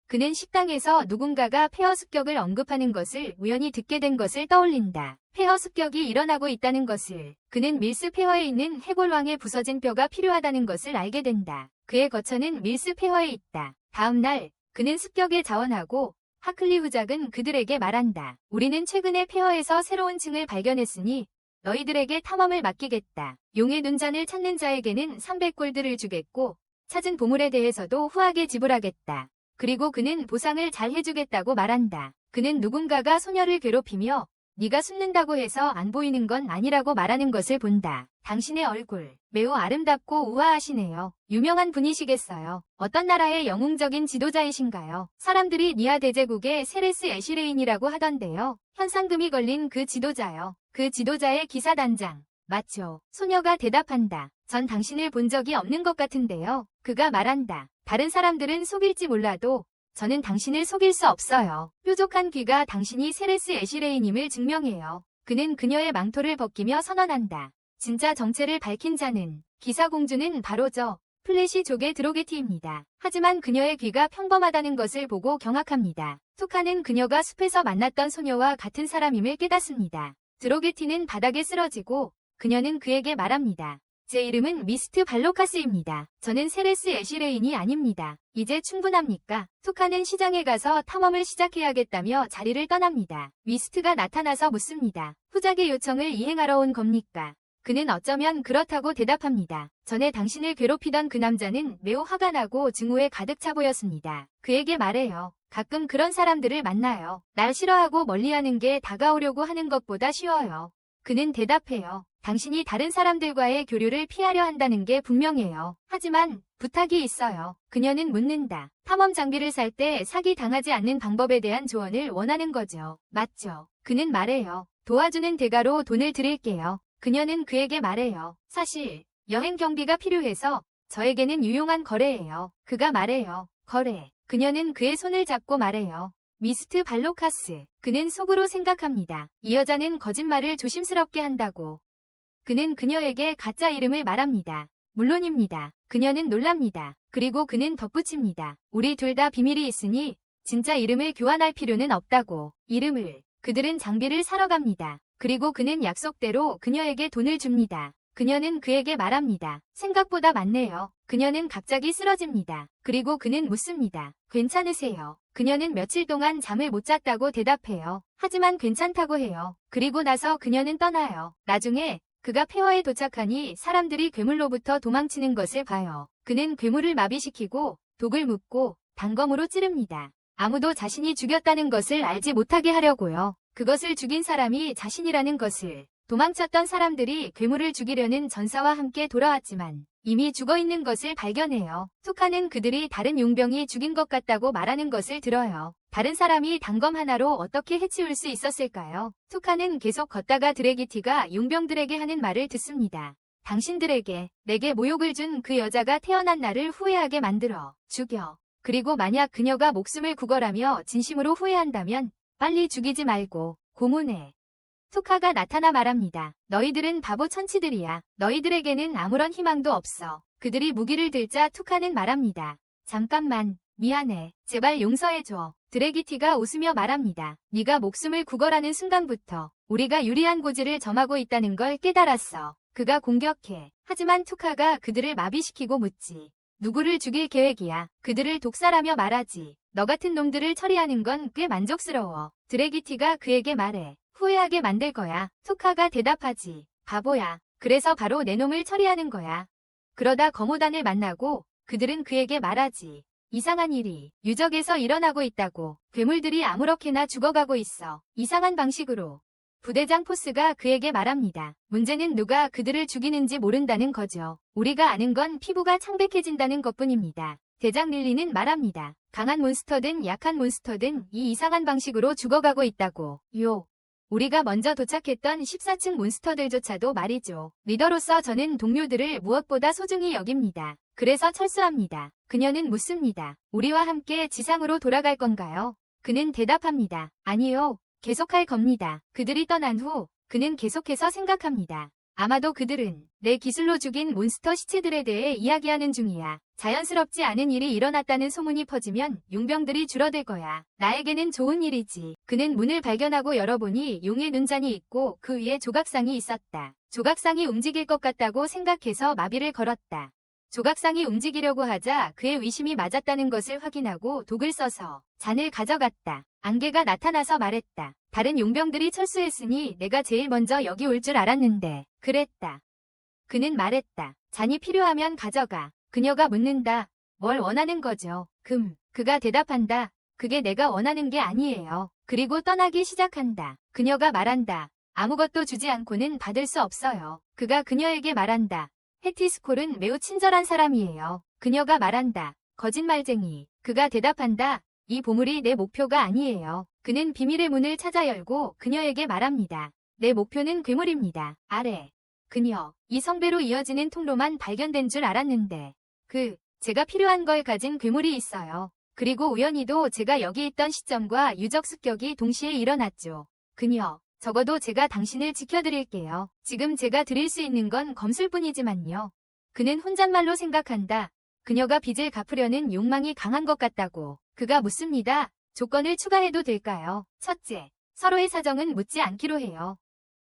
그는 식당에서 누군가가 폐허 습격을 언급하는 것을 우연히 듣게 된 것을 떠올린다. 폐허 습격이 일어나고 있다는 것을. 그는 밀스 폐허에 있는 해골왕의 부서진 뼈가 필요하다는 것을 알게 된다. 그의 거처는 밀스 폐허에 있다. 다음 날 그는 습격에 자원하고 하클리 후작은 그들에게 말한다. 우리는 최근에 폐허에서 새로운 층을 발견했으니 너희들에게 탐험을 맡기겠다. 용의 눈잔을 찾는 자에게는 300골드를 주겠고 찾은 보물에 대해서도 후하게 지불하겠다. 그리고 그는 보상을 잘 해주겠다고 말한다. 그는 누군가가 소녀를 괴롭히며 네가 숨는다고 해서 안 보이는 건 아니라고 말하는 것을 본다. 당신의 얼굴 매우 아름답고 우아하시네요. 유명한 분이시겠어요. 어떤 나라의 영웅적인 지도자이신가요? 사람들이 니아 대제국의 세레스 애시레인이라고 하던데요. 현상금이 걸린 그 지도자요. 그 지도자의 기사단장. 맞죠. 소녀가 대답한다. 전 당신을 본 적이 없는 것 같은데요. 그가 말한다. 다른 사람들은 속일지 몰라도 저는 당신을 속일 수 없어요. 뾰족한 귀가 당신이 세레스 애시레인임을 증명해요. 그는 그녀의 망토를 벗기며 선언한다. 진짜 정체를 밝힌 자는 기사공주는 바로 저 플래시족의 드로게티입니다. 하지만 그녀의 귀가 평범하다는 것을 보고 경악합니다. 투카는 그녀가 숲에서 만났던 소녀와 같은 사람임을 깨닫습니다. 드로게티는 바닥에 쓰러지고 그녀는 그에게 말합니다. 제 이름은 미스트 발로카스입니다. 저는 세레스 애시레인이 아닙니다. 이제 충분합니까? 투카는 시장에 가서 탐험을 시작해야겠다며 자리를 떠납니다. 미스트가 나타나서 묻습니다. 후작의 요청을 이행하러 온 겁니까? 그는 어쩌면 그렇다고 대답합니다. 전에 당신을 괴롭히던 그 남자는 매우 화가 나고 증오에 가득 차 보였습니다. 그에게 말해요. 가끔 그런 사람들을 만나요. 날 싫어하고 멀리하는 게 다가오려고 하는 것보다 쉬워요. 그는 대답해요. 당신이 다른 사람들과의 교류를 피하려 한다는 게 분명해요. 하지만 부탁이 있어요. 그녀는 묻는다. 탐험 장비를 살 때 사기 당하지 않는 방법에 대한 조언을 원하는 거죠. 맞죠? 그는 말해요. 도와주는 대가로 돈을 드릴게요. 그녀는 그에게 말해요. 사실 여행 경비가 필요해서 저에게는 유용한 거래예요. 그가 말해요. 거래. 그녀는 그의 손을 잡고 말해요. 미스트 발로카스. 그는 속으로 생각합니다. 이 여자는 거짓말을 조심스럽게 한다고. 그는 그녀에게 가짜 이름을 말합니다. 물론입니다. 그녀는 놀랍니다. 그리고 그는 덧붙입니다. 우리 둘 다 비밀이 있으니 진짜 이름을 교환할 필요는 없다고. 이름을. 그들은 장비를 사러 갑니다. 그리고 그는 약속대로 그녀에게 돈을 줍니다. 그녀는 그에게 말합니다. 생각보다 많네요. 그녀는 갑자기 쓰러집니다. 그리고 그는 묻습니다. 괜찮으세요? 그녀는 며칠 동안 잠을 못 잤다고 대답해요. 하지만 괜찮다고 해요. 그리고 나서 그녀는 떠나요. 나중에 그가 폐허에 도착하니 사람들이 괴물로부터 도망치는 것을 봐요. 그는 괴물을 마비시키고 독을 묻고 단검으로 찌릅니다. 아무도 자신이 죽였다는 것을 알지 못하게 하려고요. 그것을 죽인 사람이 자신이라는 것을. 도망쳤던 사람들이 괴물을 죽이려는 전사와 함께 돌아왔지만 이미 죽어있는 것을 발견해요. 투카는 그들이 다른 용병이 죽인 것 같다고 말하는 것을 들어요. 다른 사람이 단검 하나로 어떻게 해치울 수 있었을까요? 투카는 계속 걷다가 드래기티가 용병들에게 하는 말을 듣습니다. 당신들에게 내게 모욕을 준 그 여자가 태어난 나를 후회하게 만들어 죽여. 그리고 만약 그녀가 목숨을 구걸하며 진심으로 후회한다면 빨리 죽이지 말고 고문해. 투카가 나타나 말합니다. 너희들은 바보 천치들이야. 너희들에게는 아무런 희망도 없어. 그들이 무기를 들자 투카는 말합니다. 잠깐만, 미안해. 제발 용서해줘. 드래기티가 웃으며 말합니다. 네가 목숨을 구걸하는 순간부터 우리가 유리한 고지를 점하고 있다는 걸 깨달았어. 그가 공격해. 하지만 투카가 그들을 마비시키고 묻지. 누구를 죽일 계획이야. 그들을 독살하며 말하지. 너 같은 놈들을 처리하는 건 꽤 만족스러워. 드래기티가 그에게 말해. 후회하게 만들 거야. 투카가 대답하지. 바보야. 그래서 바로 내 놈을 처리하는 거야. 그러다 거모단을 만나고 그들은 그에게 말하지. 이상한 일이 유적에서 일어나고 있다고. 괴물들이 아무렇게나 죽어가고 있어. 이상한 방식으로. 부대장 포스가 그에게 말합니다. 문제는 누가 그들을 죽이는지 모른다는 거죠. 우리가 아는 건 피부가 창백해진다는 것뿐입니다. 대장 릴리는 말합니다. 강한 몬스터든 약한 몬스터든 이 이상한 방식으로 죽어가고 있다고. 우리가 먼저 도착했던 14층 몬스터들조차도 말이죠. 리더로서 저는 동료들을 무엇보다 소중히 여깁니다. 그래서 철수합니다. 그녀는 묻습니다. 우리와 함께 지상으로 돌아갈 건가요? 그는 대답합니다. 아니요. 계속할 겁니다. 그들이 떠난 후 그는 계속해서 생각합니다. 아마도 그들은 내 기술로 죽인 몬스터 시체들에 대해 이야기하는 중이야. 자연스럽지 않은 일이 일어났다는 소문이 퍼지면 용병들이 줄어들 거야. 나에게는 좋은 일이지. 그는 문을 발견하고 열어보니 용의 눈잔이 있고 그 위에 조각상이 있었다. 조각상이 움직일 것 같다고 생각해서 마비를 걸었다. 조각상이 움직이려고 하자 그의 의심이 맞았다는 것을 확인하고 독을 써서 잔을 가져갔다. 안개가 나타나서 말했다. 다른 용병들이 철수했으니 내가 제일 먼저 여기 올 줄 알았는데. 그랬다. 그는 말했다. 잔이 필요하면 가져가. 그녀가 묻는다. 뭘 원하는 거죠? 그가 대답한다. 그게 내가 원하는 게 아니에요. 그리고 떠나기 시작한다. 그녀가 말한다. 아무것도 주지 않고는 받을 수 없어요. 그가 그녀에게 말한다. 헤티스콜은 매우 친절한 사람이에요. 그녀가 말한다. 거짓말쟁이. 그가 대답한다. 이 보물이 내 목표가 아니에요. 그는 비밀의 문을 찾아 열고 그녀에게 말합니다. 내 목표는 괴물입니다. 아래. 그녀. 이 성배로 이어지는 통로만 발견된 줄 알았는데. 제가 필요한 걸 가진 괴물이 있어요. 그리고 우연히도 제가 여기 있던 시점과 유적 습격이 동시에 일어났죠. 그녀. 적어도 제가 당신을 지켜드릴게요. 지금 제가 드릴 수 있는 건 검술뿐이지만요. 그는 혼잣말로 생각한다. 그녀가 빚을 갚으려는 욕망이 강한 것 같다고. 그가 묻습니다. 조건을 추가해도 될까요? 첫째, 서로의 사정은 묻지 않기로 해요.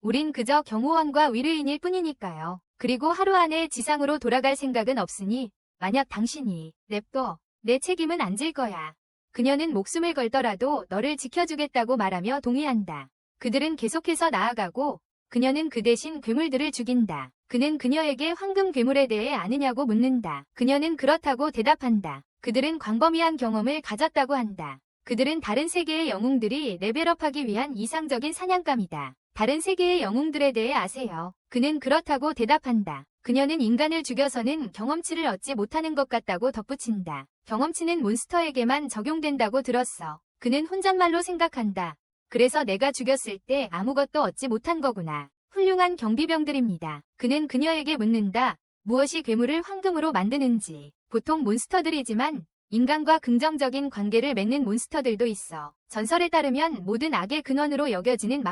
우린 그저 경호원과 위르인일 뿐이니까요. 그리고 하루 안에 지상으로 돌아갈 생각은 없으니 만약 당신이 냅둬, 내 책임은 안 질 거야. 그녀는 목숨을 걸더라도 너를 지켜주겠다고 말하며 동의한다. 그들은 계속해서 나아가고 그녀는 그 대신 괴물들을 죽인다. 그는 그녀에게 황금 괴물에 대해 아느냐고 묻는다. 그녀는 그렇다고 대답한다. 그들은 광범위한 경험을 가졌다고 한다. 그들은 다른 세계의 영웅들이 레벨업하기 위한 이상적인 사냥감이다. 다른 세계의 영웅들에 대해 아세요? 그는 그렇다고 대답한다. 그녀는 인간을 죽여서는 경험치를 얻지 못하는 것 같다고 덧붙인다. 경험치는 몬스터에게만 적용된다고 들었어. 그는 혼잣말로 생각한다. 그래서 내가 죽였을 때 아무것도 얻지 못한 거구나. 훌륭한 경비병들입니다. 그는 그녀에게 묻는다. 무엇이 괴물을 황금으로 만드는지. 보통 몬스터들이지만 인간과 긍정적인 관계를 맺는 몬스터들도 있어. 전설에 따르면 모든 악의 근원으로 여겨지는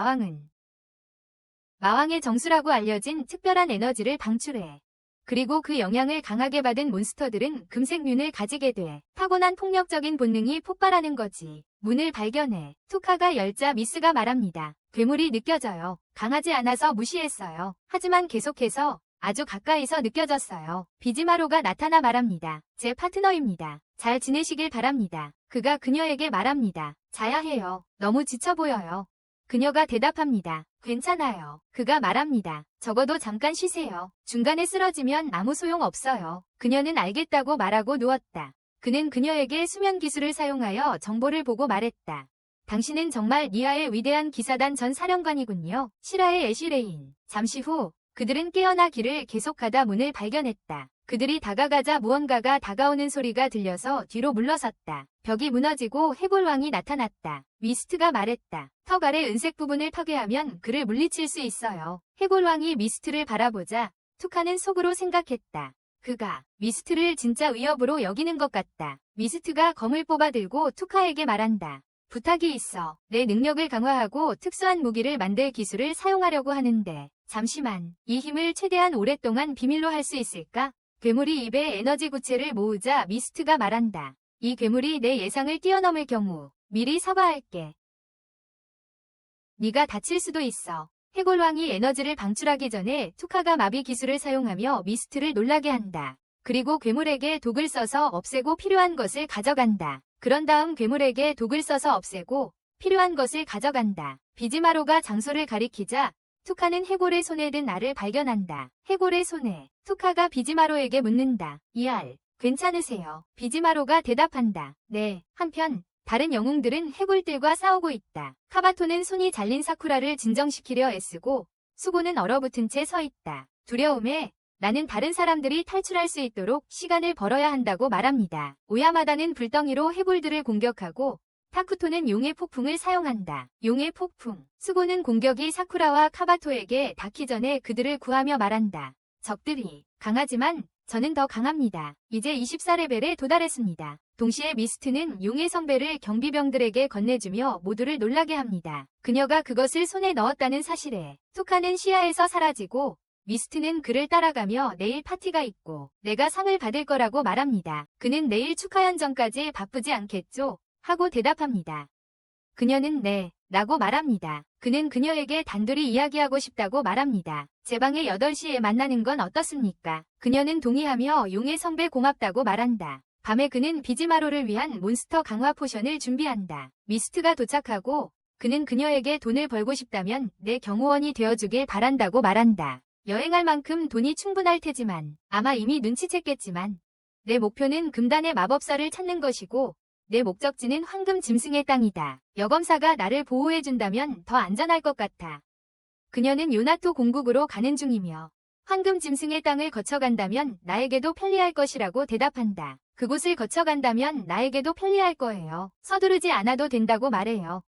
마왕의 정수라고 알려진 특별한 에너지를 방출해. 그리고 그 영향을 강하게 받은 몬스터들은 금색륜을 가지게 돼. 타고난 폭력적인 본능이 폭발하는 거지. 문을 발견해. 투카가 열자 미스가 말합니다. 괴물이 느껴져요. 강하지 않아서 무시했어요. 하지만 계속해서 아주 가까이서 느껴졌어요. 비지마로가 나타나 말합니다. 제 파트너입니다. 잘 지내시길 바랍니다. 그가 그녀에게 말합니다. 자야 해요. 너무 지쳐 보여요. 그녀가 대답합니다. 괜찮아요. 그가 말합니다. 적어도 잠깐 쉬세요. 중간에 쓰러지면 아무 소용 없어요. 그녀는 알겠다고 말하고 누웠다. 그는 그녀에게 수면 기술을 사용하여 정보를 보고 말했다. 당신은 정말 니아의 위대한 기사단 전 사령관이군요. 시라의 애쉬레인. 잠시 후 그들은 깨어나 길을 계속가다 문을 발견했다. 그들이 다가가자 무언가가 다가오는 소리가 들려서 뒤로 물러섰다. 벽이 무너지고 해골왕이 나타났다. 미스트가 말했다. 턱 아래 은색 부분을 파괴하면 그를 물리칠 수 있어요. 해골왕이 미스트를 바라보자 투카는 속으로 생각했다. 그가 미스트를 진짜 위협으로 여기는 것 같다. 미스트가 검을 뽑아들고 투카에게 말한다. 부탁이 있어. 내 능력을 강화하고 특수한 무기를 만들 기술을 사용하려고 하는데 잠시만. 이 힘을 최대한 오랫동안 비밀로 할 수 있을까? 괴물이 입에 에너지 구체를 모으자 미스트가 말한다. 이 괴물이 내 예상을 뛰어넘을 경우 미리 사과할게. 네가 다칠 수도 있어. 해골왕이 에너지를 방출하기 전에 투카가 마비 기술을 사용하며 미스트를 놀라게 한다. 그리고 괴물에게 독을 써서 없애고 필요한 것을 가져간다. 그런 다음 괴물에게 독을 써서 없애고 필요한 것을 가져간다. 비지마로가 장소를 가리키자 투카는 해골의 손에 든 알을 발견한다. 해골의 손에 투카가 비지마로에게 묻는다. 이 알 괜찮으세요? 비지마로가 대답한다. 네. 한편 다른 영웅들은 해골들과 싸우고 있다. 카바토는 손이 잘린 사쿠라를 진정시키려 애쓰고 수고는 얼어붙은 채 서 있다. 두려움에 나는 다른 사람들이 탈출할 수 있도록 시간을 벌어야 한다고 말합니다. 오야마다는 불덩이로 해골들을 공격하고 타쿠토는 용의 폭풍을 사용한다. 용의 폭풍. 수고는 공격이 사쿠라와 카바토에게 닿기 전에 그들을 구하며 말한다. 적들이 강하지만 저는 더 강합니다. 이제 24레벨에 도달했습니다. 동시에 미스트는 용의 성배를 경비병들에게 건네주며 모두를 놀라게 합니다. 그녀가 그것을 손에 넣었다는 사실에 투카는 시야에서 사라지고 미스트는 그를 따라가며 내일 파티가 있고 내가 상을 받을 거라고 말합니다. 그는 내일 축하연전까지 바쁘지 않겠죠? 하고 대답합니다. 그녀는 네, 라고 말합니다. 그는 그녀에게 단둘이 이야기하고 싶다고 말합니다. 제 방에 8시에 만나는 건 어떻습니까? 그녀는 동의하며 용의 성배 고맙다고 말한다. 밤에 그는 비지마로를 위한 몬스터 강화 포션을 준비한다. 미스트가 도착하고 그는 그녀에게 돈을 벌고 싶다면 내 경호원이 되어주길 바란다고 말한다. 여행할 만큼 돈이 충분할 테지만 아마 이미 눈치챘겠지만 내 목표는 금단의 마법사를 찾는 것이고 내 목적지는 황금 짐승의 땅이다. 여검사가 나를 보호해준다면 더 안전할 것 같아. 그녀는 요나토 공국으로 가는 중이며 황금 짐승의 땅을 거쳐간다면 나에게도 편리할 것이라고 대답한다. 그곳을 거쳐간다면 나에게도 편리할 거예요. 서두르지 않아도 된다고 말해요.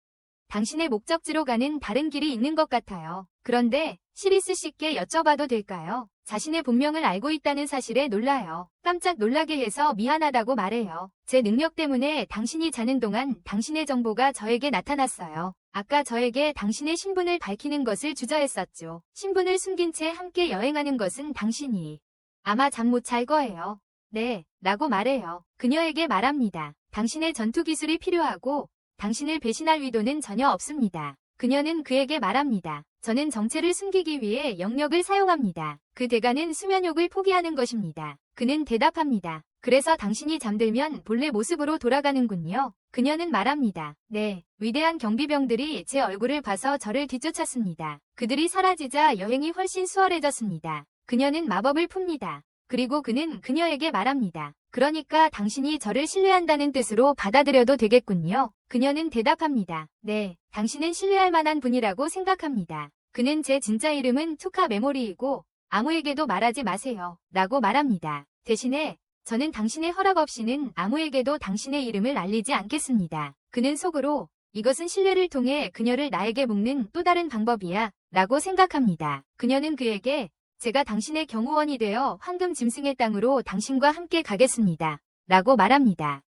당신의 목적지로 가는 다른 길이 있는 것 같아요. 그런데 시리스 씨께 여쭤봐도 될까요? 자신의 본명을 알고 있다는 사실에 놀라요. 깜짝 놀라게 해서 미안하다고 말해요. 제 능력 때문에 당신이 자는 동안 당신의 정보가 저에게 나타났어요. 아까 저에게 당신의 신분을 밝히는 것을 주저했었죠. 신분을 숨긴 채 함께 여행하는 것은 당신이 아마 잠 못 잘 거예요. 네, 라고 말해요. 그녀에게 말합니다. 당신의 전투 기술이 필요하고 당신을 배신할 의도는 전혀 없습니다. 그녀는 그에게 말합니다. 저는 정체를 숨기기 위해 영역을 사용합니다. 그 대가는 수면욕을 포기하는 것입니다. 그는 대답합니다. 그래서 당신이 잠들면 본래 모습으로 돌아가는군요. 그녀는 말합니다. 네, 위대한 경비병들이 제 얼굴을 봐서 저를 뒤쫓았습니다. 그들이 사라지자 여행이 훨씬 수월해졌습니다. 그녀는 마법을 풉니다. 그리고 그는 그녀에게 말합니다. 그러니까 당신이 저를 신뢰한다는 뜻으로 받아들여도 되겠군요. 그녀는 대답합니다. 네, 당신은 신뢰할 만한 분이라고 생각합니다. 그는 제 진짜 이름은 투카 메모리이고 아무에게도 말하지 마세요. 라고 말합니다. 대신에 저는 당신의 허락 없이는 아무에게도 당신의 이름을 알리지 않겠습니다. 그는 속으로 이것은 신뢰를 통해 그녀를 나에게 묶는 또 다른 방법이야 라고 생각합니다. 그녀는 그에게 제가 당신의 경호원이 되어 황금 짐승의 땅으로 당신과 함께 가겠습니다. 라고 말합니다.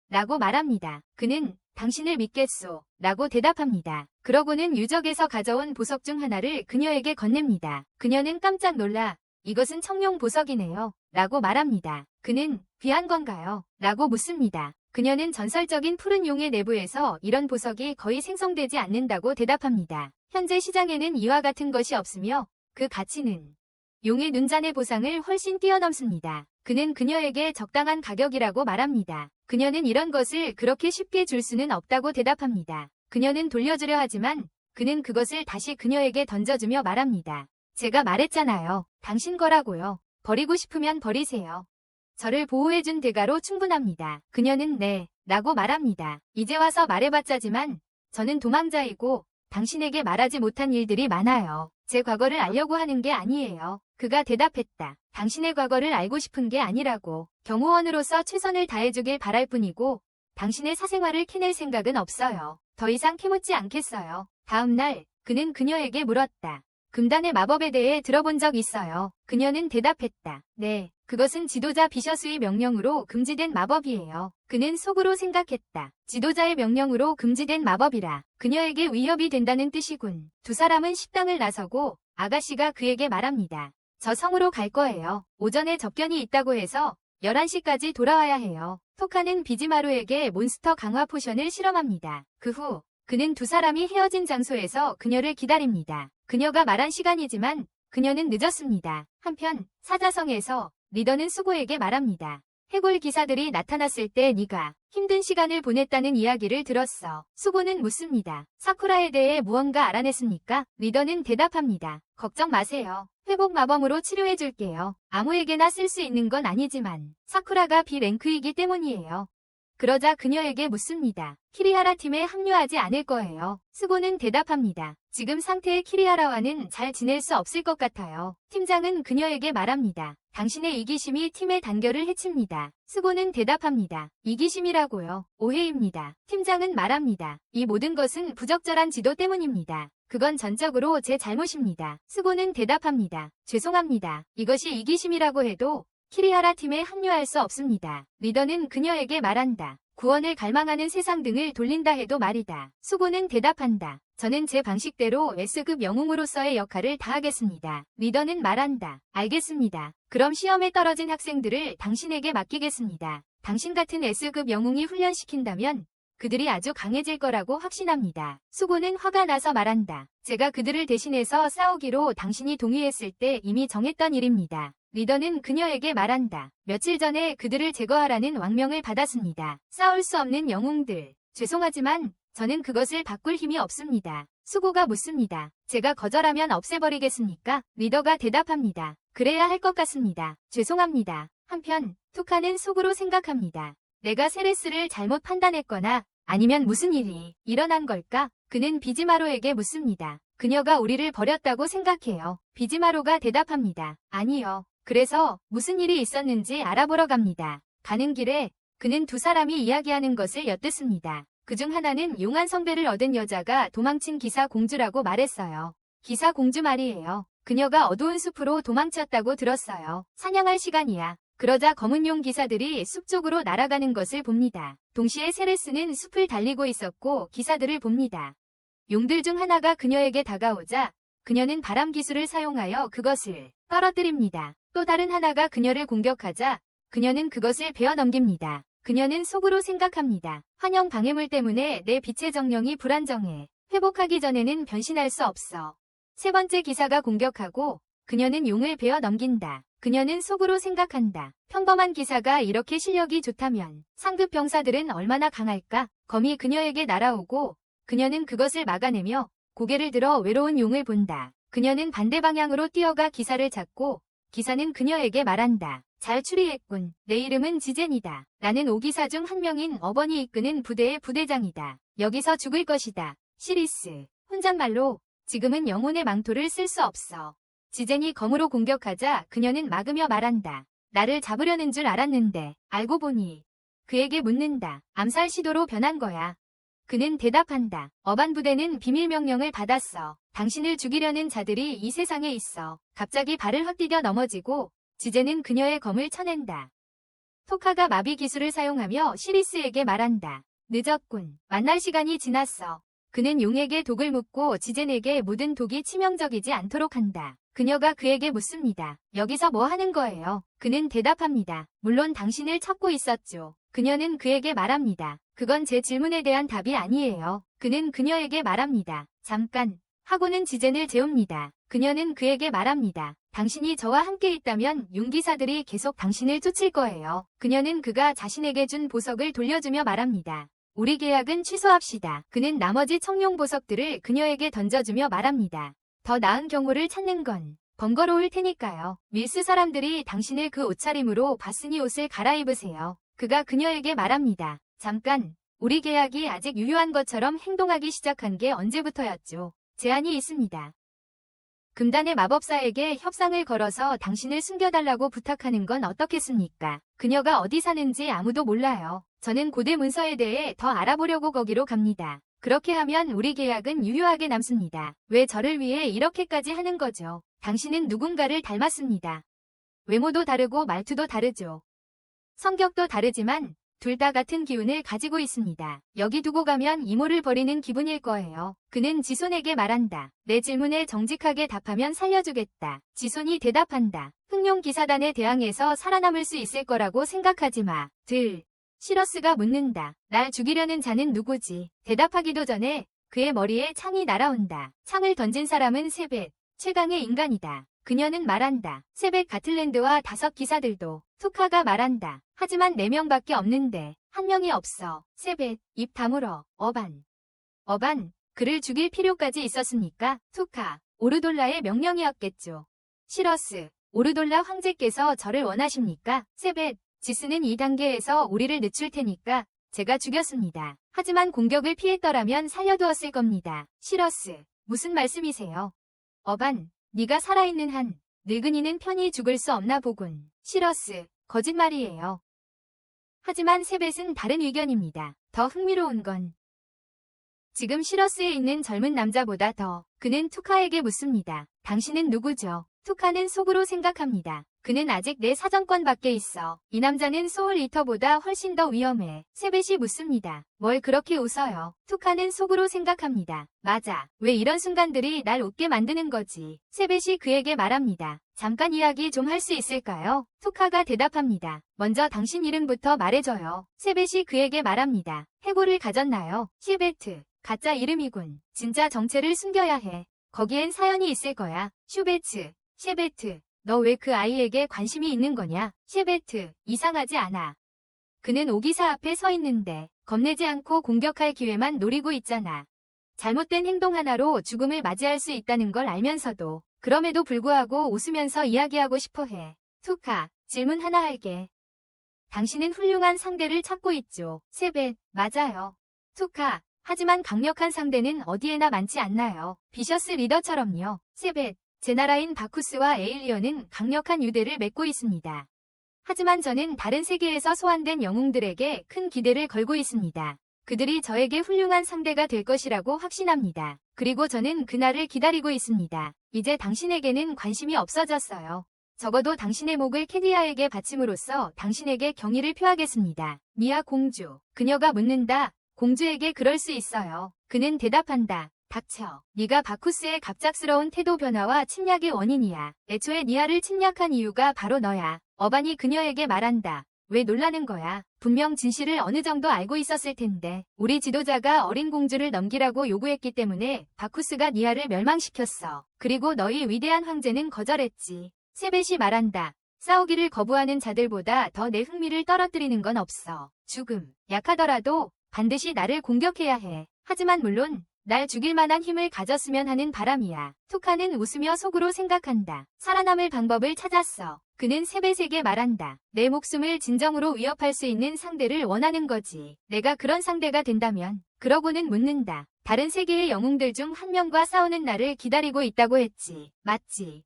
그는 당신을 믿겠소. 라고 대답합니다. 그러고는 유적에서 가져온 보석 중 하나를 그녀에게 건넵니다. 그녀는 깜짝 놀라 이것은 청룡 보석이네요. 라고 말합니다. 그는 귀한 건가요? 라고 묻습니다. 그녀는 전설적인 푸른 용의 내부에서 이런 보석이 거의 생성되지 않는다고 대답합니다. 현재 시장에는 이와 같은 것이 없으며 그 가치는 용의 눈잔의 보상을 훨씬 뛰어넘습니다. 그는 그녀에게 적당한 가격이라고 말합니다. 그녀는 이런 것을 그렇게 쉽게 줄 수는 없다고 대답합니다. 그녀는 돌려주려 하지만 그는 그것을 다시 그녀에게 던져주며 말합니다. 제가 말했잖아요. 당신 거라고요. 버리고 싶으면 버리세요. 저를 보호해준 대가로 충분합니다. 그녀는 네, 라고 말합니다. 이제 와서 말해봤자지만 저는 도망자이고 당신에게 말하지 못한 일들이 많아요. 제 과거를 알려고 하는 게 아니에요. 그가 대답했다. 당신의 과거를 알고 싶은 게 아니라고. 경호원으로서 최선을 다해주길 바랄 뿐이고 당신의 사생활을 캐낼 생각은 없어요. 더 이상 캐묻지 않겠어요. 다음 날 그는 그녀에게 물었다. 금단의 마법에 대해 들어본 적 있어요. 그녀는 대답했다. 네, 그것은 지도자 비셔스의 명령으로 금지된 마법이에요. 그는 속으로 생각했다. 지도자의 명령으로 금지된 마법이라 그녀에게 위협이 된다는 뜻이군. 두 사람은 식당을 나서고 아가씨가 그에게 말합니다. 저 성으로 갈 거예요. 오전에 접견이 있다고 해서 11시까지 돌아와야 해요. 토카는 비지마루에게 몬스터 강화 포션을 실험합니다. 그 후 그는 두 사람이 헤어진 장소에서 그녀를 기다립니다. 그녀가 말한 시간이지만 그녀는 늦었습니다. 한편 사자성에서 리더는 수고에게 말합니다. 해골 기사들이 나타났을 때 네가 힘든 시간을 보냈다는 이야기를 들었어. 수고는 묻습니다. 사쿠라에 대해 무언가 알아냈습니까? 리더는 대답합니다. 걱정 마세요. 회복 마법으로 치료해줄게요. 아무에게나 쓸 수 있는 건 아니지만 사쿠라가 B랭크이기 때문이에요. 그러자 그녀에게 묻습니다. 키리하라 팀에 합류하지 않을 거예요. 스고는 대답합니다. 지금 상태의 키리하라와는 잘 지낼 수 없을 것 같아요. 팀장은 그녀에게 말합니다. 당신의 이기심이 팀의 단결을 해칩니다. 스고는 대답합니다. 이기심이라고요? 오해입니다. 팀장은 말합니다. 이 모든 것은 부적절한 지도 때문입니다. 그건 전적으로 제 잘못입니다. 스고는 대답합니다. 죄송합니다. 이것이 이기심이라고 해도 키리하라 팀에 합류할 수 없습니다. 리더는 그녀에게 말한다. 구원을 갈망하는 세상 등을 돌린다 해도 말이다. 수고는 대답한다. 저는 제 방식대로 S급 영웅으로서의 역할을 다하겠습니다. 리더는 말한다. 알겠습니다. 그럼 시험에 떨어진 학생들을 당신에게 맡기겠습니다. 당신 같은 S급 영웅이 훈련시킨다면 그들이 아주 강해질 거라고 확신합니다. 수고는 화가 나서 말한다. 제가 그들을 대신해서 싸우기로 당신이 동의했을 때 이미 정했던 일입니다. 리더는 그녀에게 말한다. 며칠 전에 그들을 제거하라는 왕명을 받았습니다. 싸울 수 없는 영웅들. 죄송하지만 저는 그것을 바꿀 힘이 없습니다. 수고가 묻습니다. 제가 거절하면 없애버리겠습니까? 리더가 대답합니다. 그래야 할 것 같습니다. 죄송합니다. 한편 투카는 속으로 생각합니다. 내가 세레스를 잘못 판단했거나 아니면 무슨 일이 일어난 걸까? 그는 비지마로에게 묻습니다. 그녀가 우리를 버렸다고 생각해요. 비지마로가 대답합니다. 아니요. 그래서 무슨 일이 있었는지 알아보러 갑니다. 가는 길에 그는 두 사람이 이야기하는 것을 엿듣습니다. 그중 하나는 용한 성배를 얻은 여자가 도망친 기사 공주라고 말했어요. 기사 공주 말이에요. 그녀가 어두운 숲으로 도망쳤다고 들었어요. 사냥할 시간이야. 그러자 검은 용 기사들이 숲 쪽으로 날아가는 것을 봅니다. 동시에 세레스는 숲을 달리고 있었고 기사들을 봅니다. 용들 중 하나가 그녀에게 다가오자 그녀는 바람 기술을 사용하여 그것을 떨어뜨립니다. 또 다른 하나가 그녀를 공격하자 그녀는 그것을 베어 넘깁니다. 그녀는 속으로 생각합니다. 환영 방해물 때문에 내 빛의 정령이 불안정해. 회복하기 전에는 변신할 수 없어. 세 번째 기사가 공격하고 그녀는 용을 베어 넘긴다. 그녀는 속으로 생각한다. 평범한 기사가 이렇게 실력이 좋다면 상급 병사들은 얼마나 강할까? 검이 그녀에게 날아오고 그녀는 그것을 막아내며 고개를 들어 외로운 용을 본다. 그녀는 반대 방향으로 뛰어가 기사를 잡고 기사는 그녀에게 말한다. 잘 추리했군. 내 이름은 지젠이다. 나는 5기사 중 한 명인 어번이 이끄는 부대의 부대장이다. 여기서 죽을 것이다. 시리스. 혼잣말로 지금은 영혼의 망토를 쓸 수 없어. 지젠이 검으로 공격하자 그녀는 막으며 말한다. 나를 잡으려는 줄 알았는데 알고 보니 그에게 묻는다. 암살 시도로 변한 거야. 그는 대답한다. 어반 부대는 비밀 명령을 받았어. 당신을 죽이려는 자들이 이 세상에 있어. 갑자기 발을 헛디뎌 넘어지고 지젠은 그녀의 검을 쳐낸다. 토카가 마비 기술을 사용하며 시리스에게 말한다. 늦었군. 만날 시간이 지났어. 그는 용에게 독을 묻고 지젠에게 묻은 독이 치명적이지 않도록 한다. 그녀가 그에게 묻습니다. 여기서 뭐 하는 거예요? 그는 대답합니다. 물론 당신을 찾고 있었죠. 그녀는 그에게 말합니다. 그건 제 질문에 대한 답이 아니에요. 그는 그녀에게 말합니다. 잠깐. 하고는 지젠을 재웁니다. 그녀는 그에게 말합니다. 당신이 저와 함께 있다면 용기사들이 계속 당신을 쫓을 거예요. 그녀는 그가 자신에게 준 보석을 돌려주며 말합니다. 우리 계약은 취소합시다. 그는 나머지 청룡 보석들을 그녀에게 던져주며 말합니다. 더 나은 경우를 찾는 건 번거로울 테니까요. 밀스 사람들이 당신을 그 옷차림으로 봤으니 옷을 갈아입으세요. 그가 그녀에게 말합니다. 잠깐, 우리 계약이 아직 유효한 것처럼 행동하기 시작한 게 언제부터였죠? 제한이 있습니다. 금단의 마법사에게 협상을 걸어서 당신을 숨겨달라고 부탁하는 건 어떻겠습니까? 그녀가 어디 사는지 아무도 몰라요. 저는 고대 문서에 대해 더 알아보려고 거기로 갑니다. 그렇게 하면 우리 계약은 유효하게 남습니다. 왜 저를 위해 이렇게까지 하는 거죠? 당신은 누군가를 닮았습니다. 외모도 다르고 말투도 다르죠. 성격도 다르지만 둘 다 같은 기운을 가지고 있습니다. 여기 두고 가면 이모를 버리는 기분일 거예요. 그는 지손에게 말한다. 내 질문에 정직하게 답하면 살려주겠다. 지손이 대답한다. 흑룡기사단에 대항해서 살아남을 수 있을 거라고 생각하지 마. 시러스가 묻는다. 날 죽이려는 자는 누구지? 대답하기도 전에 그의 머리에 창이 날아온다. 창을 던진 사람은 세벳, 최강의 인간이다. 그녀는 말한다. 세벳 가틀랜드와 5 기사들도. 투카가 말한다. 하지만 4명밖에 없는데 1명이 없어. 세벳, 입 다물어. 어반, 그를 죽일 필요까지 있었습니까? 투카, 오르돌라의 명령이었겠죠. 시러스, 오르돌라 황제께서 저를 원하십니까? 세벳, 지스는 2단계에서 우리를 늦출 테니까 제가 죽였습니다. 하지만 공격을 피했더라면 살려두었을 겁니다. 시러스, 무슨 말씀이세요? 어반, 네가 살아있는 한 늙은이는 편히 죽을 수 없나 보군. 시러스, 거짓말이에요. 하지만 세벳은 다른 의견입니다. 더 흥미로운 건 지금 시러스에 있는 젊은 남자보다 더. 그는 투카에게 묻습니다. 당신은 누구죠? 투카는 속으로 생각합니다. 그는 아직 내 사정권밖에 있어. 이 남자는 소울 이터보다 훨씬 더 위험해. 세벳이 묻습니다. 뭘 그렇게 웃어요? 투카는 속으로 생각합니다. 맞아. 왜 이런 순간들이 날 웃게 만드는 거지? 세벳이 그에게 말합니다. 잠깐 이야기 좀 할 수 있을까요? 투카가 대답합니다. 먼저 당신 이름부터 말해줘요. 세벳이 그에게 말합니다. 해골을 가졌나요? 시베트. 가짜 이름이군. 진짜 정체를 숨겨야 해. 거기엔 사연이 있을 거야. 셰베트. 너 왜 그 아이에게 관심이 있는 거냐? 셰베트, 이상하지 않아. 그는 오기사 앞에 서 있는데 겁내지 않고 공격할 기회만 노리고 있잖아. 잘못된 행동 하나로 죽음을 맞이할 수 있다는 걸 알면서도 그럼에도 불구하고 웃으면서 이야기하고 싶어 해. 투카, 질문 하나 할게. 당신은 훌륭한 상대를 찾고 있죠. 세벳, 맞아요. 투카, 하지만 강력한 상대는 어디에나 많지 않나요? 비셔스 리더처럼요. 세벳, 제 나라인 바쿠스와 에일리언은 강력한 유대를 맺고 있습니다. 하지만 저는 다른 세계에서 소환된 영웅들에게 큰 기대를 걸고 있습니다. 그들이 저에게 훌륭한 상대가 될 것이라고 확신합니다. 그리고 저는 그날을 기다리고 있습니다. 이제 당신에게는 관심이 없어졌어요. 적어도 당신의 목을 캐디아에게 바침으로써 당신에게 경의를 표하겠습니다. 미아 공주. 그녀가 묻는다. 공주에게 그럴 수 있어요. 그는 대답한다. 닥쳐. 네가 바쿠스의 갑작스러운 태도 변화와 침략의 원인이야. 애초에 니아를 침략한 이유가 바로 너야. 어반이 그녀에게 말한다. 왜 놀라는 거야? 분명 진실을 어느 정도 알고 있었을 텐데. 우리 지도자가 어린 공주를 넘기라고 요구했기 때문에 바쿠스가 니아를 멸망시켰어. 그리고 너희 위대한 황제는 거절했지. 세벳이 말한다. 싸우기를 거부하는 자들보다 더 내 흥미를 떨어뜨리는 건 없어. 죽음. 약하더라도 반드시 나를 공격해야 해. 하지만 물론 날 죽일 만한 힘을 가졌으면 하는 바람이야. 투카는 웃으며 속으로 생각한다. 살아남을 방법을 찾았어. 그는 세벳에게 말한다. 내 목숨을 진정으로 위협할 수 있는 상대를 원하는 거지. 내가 그런 상대가 된다면. 그러고는 묻는다. 다른 세계의 영웅들 중 한 명과 싸우는 날을 기다리고 있다고 했지. 맞지?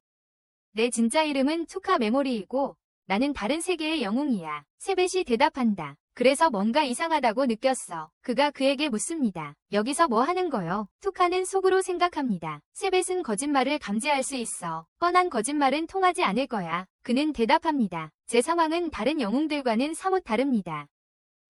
내 진짜 이름은 투카 메모리이고 나는 다른 세계의 영웅이야. 세벳이 대답한다. 그래서 뭔가 이상하다고 느꼈어. 그가 그에게 묻습니다. 여기서 뭐 하는 거요? 투카는 속으로 생각합니다. 세벳은 거짓말을 감지할 수 있어. 뻔한 거짓말은 통하지 않을 거야. 그는 대답합니다. 제 상황은 다른 영웅들과는 사뭇 다릅니다.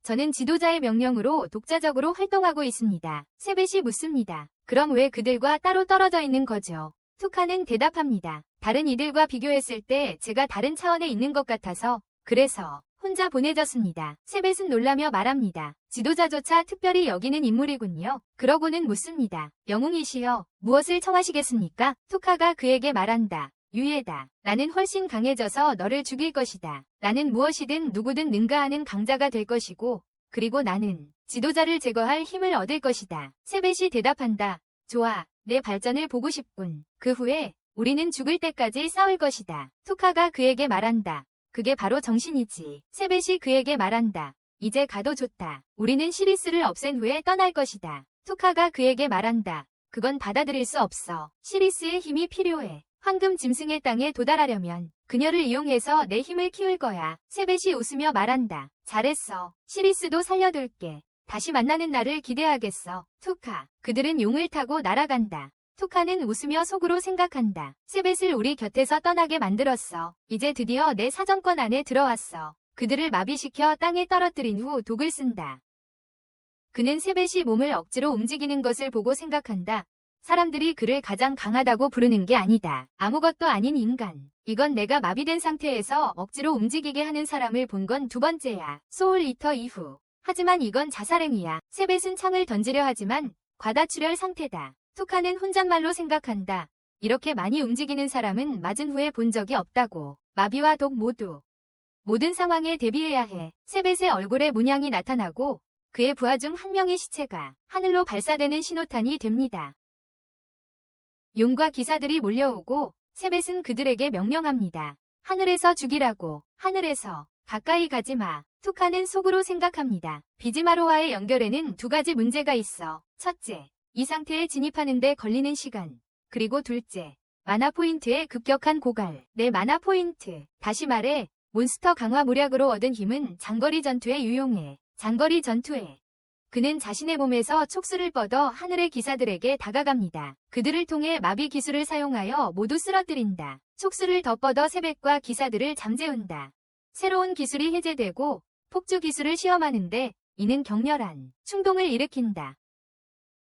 저는 지도자의 명령으로 독자적으로 활동하고 있습니다. 세벳이 묻습니다. 그럼 왜 그들과 따로 떨어져 있는 거죠? 투카는 대답합니다. 다른 이들과 비교했을 때 제가 다른 차원에 있는 것 같아서 그래서 혼자 보내졌습니다. 세벳은 놀라며 말합니다. 지도자조차 특별히 여기는 인물이군요. 그러고는 묻습니다. 영웅이시여, 무엇을 청하시겠습니까? 투카가 그에게 말한다. 유예다. 나는 훨씬 강해져서 너를 죽일 것이다. 나는 무엇이든 누구든 능가하는 강자가 될 것이고, 그리고 나는 지도자를 제거할 힘을 얻을 것이다. 세벳이 대답한다. 좋아, 내 발전을 보고 싶군. 그 후에 우리는 죽을 때까지 싸울 것이다. 투카가 그에게 말한다. 그게 바로 정신이지. 세벳이 그에게 말한다. 이제 가도 좋다. 우리는 시리스를 없앤 후에 떠날 것이다. 투카가 그에게 말한다. 그건 받아들일 수 없어. 시리스의 힘이 필요해. 황금 짐승의 땅에 도달하려면 그녀를 이용해서 내 힘을 키울 거야. 세벳이 웃으며 말한다. 잘했어. 시리스도 살려둘게. 다시 만나는 날을 기대하겠어. 투카. 그들은 용을 타고 날아간다. 투카는 웃으며 속으로 생각한다. 세벳을 우리 곁에서 떠나게 만들었어. 이제 드디어 내 사정권 안에 들어왔어. 그들을 마비시켜 땅에 떨어뜨린 후 독을 쓴다. 그는 세벳이 몸을 억지로 움직이는 것을 보고 생각한다. 사람들이 그를 가장 강하다고 부르는 게 아니다. 아무것도 아닌 인간. 이건 내가 마비된 상태에서 억지로 움직이게 하는 사람을 본 건 두 번째야. 소울 이터 이후. 하지만 이건 자살행위야. 세벳은 창을 던지려 하지만 과다출혈 상태다. 투카는 혼잣말로 생각한다. 이렇게 많이 움직이는 사람은 맞은 후에 본 적이 없다고. 마비와 독 모두. 모든 상황에 대비해야 해. 세벳의 얼굴에 문양이 나타나고 그의 부하 중 한 명의 시체가 하늘로 발사되는 신호탄이 됩니다. 용과 기사들이 몰려오고 세벳은 그들에게 명령합니다. 하늘에서 죽이라고. 하늘에서. 가까이 가지 마. 투카는 속으로 생각합니다. 비지마로와의 연결에는 두 가지 문제가 있어. 첫째, 이 상태에 진입하는 데 걸리는 시간. 그리고 둘째, 마나 포인트의 급격한 고갈. 내 마나 포인트. 다시 말해, 몬스터 강화 모략으로 얻은 힘은 장거리 전투에 유용해. 장거리 전투에. 그는 자신의 몸에서 촉수를 뻗어 하늘의 기사들에게 다가갑니다. 그들을 통해 마비 기술을 사용하여 모두 쓰러뜨린다. 촉수를 더 뻗어 세벳과 기사들을 잠재운다. 새로운 기술이 해제되고 폭주 기술을 시험하는데 이는 격렬한 충동을 일으킨다.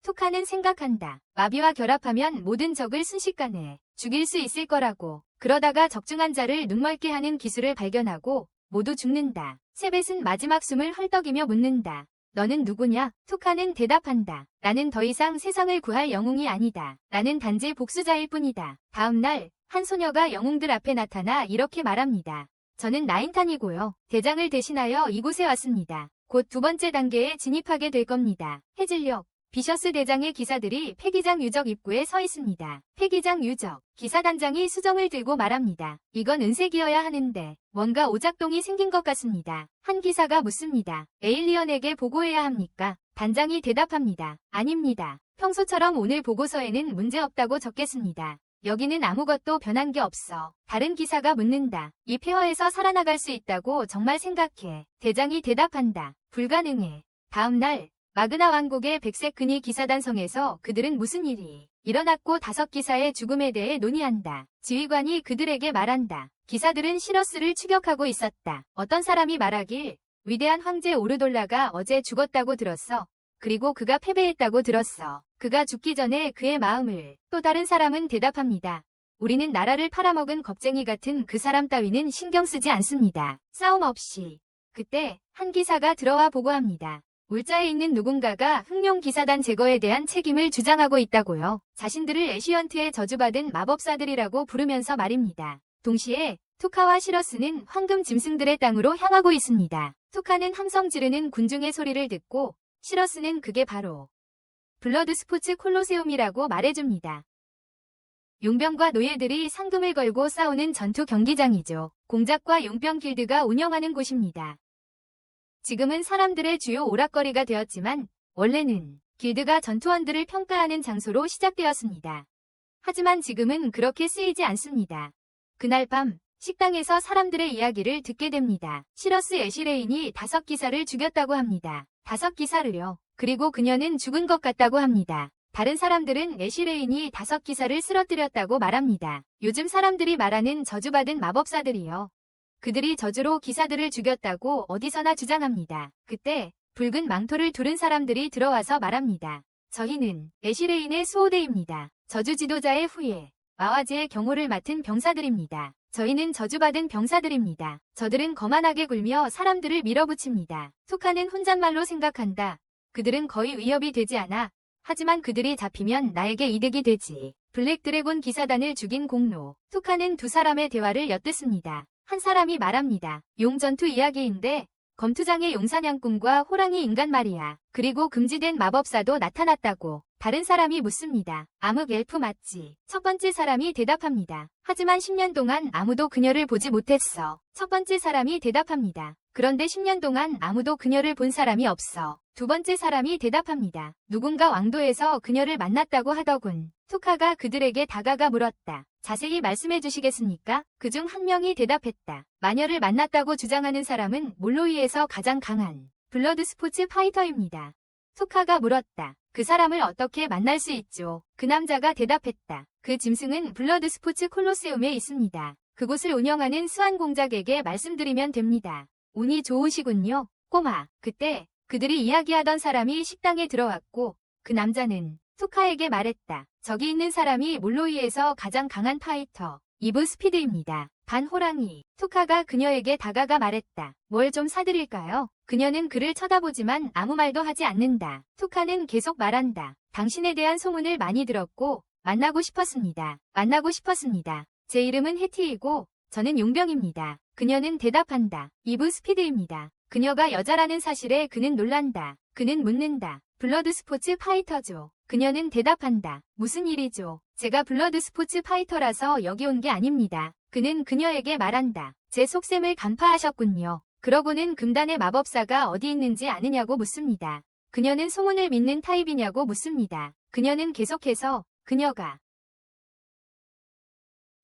투카는 생각한다. 마비와 결합하면 모든 적을 순식간에 죽일 수 있을 거라고. 그러다가 적중한 자를 눈멀게 하는 기술을 발견하고 모두 죽는다. 세벳은 마지막 숨을 헐떡이며 묻는다. 너는 누구냐? 투카는 대답한다. 나는 더 이상 세상을 구할 영웅이 아니다. 나는 단지 복수자일 뿐이다. 다음 날 한 소녀가 영웅들 앞에 나타나 이렇게 말합니다. 저는 나인탄이고요. 대장을 대신하여 이곳에 왔습니다. 곧 두 번째 단계에 진입하게 될 겁니다. 해질녘. 비셔스 대장의 기사들이 폐기장 유적 입구에 서 있습니다. 폐기장 유적. 기사단장이 수정을 들고 말합니다. 이건 은색이어야 하는데 뭔가 오작동이 생긴 것 같습니다. 한 기사가 묻습니다. 에일리언에게 보고해야 합니까? 단장이 대답합니다. 아닙니다. 평소처럼 오늘 보고서에는 문제없다고 적겠습니다. 여기는 아무것도 변한 게 없어. 다른 기사가 묻는다. 이 폐허에서 살아나갈 수 있다고 정말 생각해? 대장이 대답한다. 불가능해. 다음 날 마그나 왕국의 백색 근위 기사단성에서 그들은 무슨 일이 일어났고 5기사의 죽음에 대해 논의한다. 지휘관이 그들에게 말한다. 기사들은 시러스를 추격하고 있었다. 어떤 사람이 말하길 위대한 황제 오르돌라가 어제 죽었다고 들었어. 그리고 그가 패배했다고 들었어. 그가 죽기 전에 그의 마음을. 또 다른 사람은 대답합니다. 우리는 나라를 팔아먹은 겁쟁이 같은 그 사람 따위는 신경 쓰지 않습니다. 싸움 없이. 그때 한 기사가 들어와 보고합니다. 울자에 있는 누군가가 흑룡 기사단 제거에 대한 책임을 주장하고 있다고요. 자신들을 애쉬언트의 저주받은 마법사들이라고 부르면서 말입니다. 동시에 투카와 시러스는 황금 짐승들의 땅으로 향하고 있습니다. 투카는 함성 지르는 군중의 소리를 듣고 시러스는 그게 바로 블러드 스포츠 콜로세움이라고 말해줍니다. 용병과 노예들이 상금을 걸고 싸우는 전투 경기장이죠. 공작과 용병 길드가 운영하는 곳입니다. 지금은 사람들의 주요 오락거리가 되었지만 원래는 길드가 전투원들을 평가하는 장소로 시작되었습니다. 하지만 지금은 그렇게 쓰이지 않습니다. 그날 밤 식당에서 사람들의 이야기를 듣게 됩니다. 시러스 애시레인이 5기사를 죽였다고 합니다. 5기사를요. 그리고 그녀는 죽은 것 같다고 합니다. 다른 사람들은 애시레인이 5기사를 쓰러뜨렸다고 말합니다. 요즘 사람들이 말하는 저주받은 마법사들이요. 그들이 저주로 기사들을 죽였다고 어디서나 주장합니다. 그때 붉은 망토를 두른 사람들이 들어와서 말합니다. 저희는 애시레인의 수호대입니다. 저주 지도자의 후예, 마와지의 경호를 맡은 병사들입니다. 저희는 저주받은 병사들입니다. 저들은 거만하게 굴며 사람들을 밀어붙입니다. 투카는 혼잣말로 생각한다. 그들은 거의 위협이 되지 않아. 하지만 그들이 잡히면 나에게 이득이 되지. 블랙 드래곤 기사단을 죽인 공로. 투카는 두 사람의 대화를 엿듣습니다. 한 사람이 말합니다. 용 전투 이야기인데 검투장의 용사냥꾼과 호랑이 인간 말이야. 그리고 금지된 마법사도 나타났다고. 다른 사람이 묻습니다. 암흑 엘프 맞지? 첫 번째 사람이 대답합니다. 하지만 10년 동안 아무도 그녀를 보지 못했어. 첫 번째 사람이 대답합니다. 그런데 10년 동안 아무도 그녀를 본 사람이 없어. 두 번째 사람이 대답합니다. 누군가 왕도에서 그녀를 만났다고 하더군. 투카가 그들에게 다가가 물었다. 자세히 말씀해 주시겠습니까? 그중 한 명이 대답했다. 마녀를 만났다고 주장하는 사람은 몰로이에서 가장 강한 블러드 스포츠 파이터입니다. 투카가 물었다. 그 사람을 어떻게 만날 수 있죠? 그 남자가 대답했다. 그 짐승은 블러드 스포츠 콜로세움에 있습니다. 그곳을 운영하는 스완 공작에게 말씀드리면 됩니다. 운이 좋으시군요, 꼬마. 그때 그들이 이야기하던 사람이 식당에 들어왔고 그 남자는 투카에게 말했다. 저기 있는 사람이 몰로이에서 가장 강한 파이터, 이브 스피드입니다. 반 호랑이. 투카가 그녀에게 다가가 말했다. 뭘 좀 사드릴까요? 그녀는 그를 쳐다보지만 아무 말도 하지 않는다. 투카는 계속 말한다. 당신에 대한 소문을 많이 들었고 만나고 싶었습니다. 만나고 싶었습니다. 제 이름은 해티이고 저는 용병입니다. 그녀는 대답한다. 이브 스피드입니다. 그녀가 여자라는 사실에 그는 놀란다. 그는 묻는다. 블러드 스포츠 파이터죠. 그녀는 대답한다. 무슨 일이죠? 제가 블러드 스포츠 파이터라서 여기 온 게 아닙니다. 그는 그녀에게 말한다. 제 속셈을 간파하셨군요. 그러고는 금단의 마법사가 어디 있는지 아느냐고 묻습니다. 그녀는 소문을 믿는 타입이냐고 묻습니다. 그녀는 계속해서 그녀가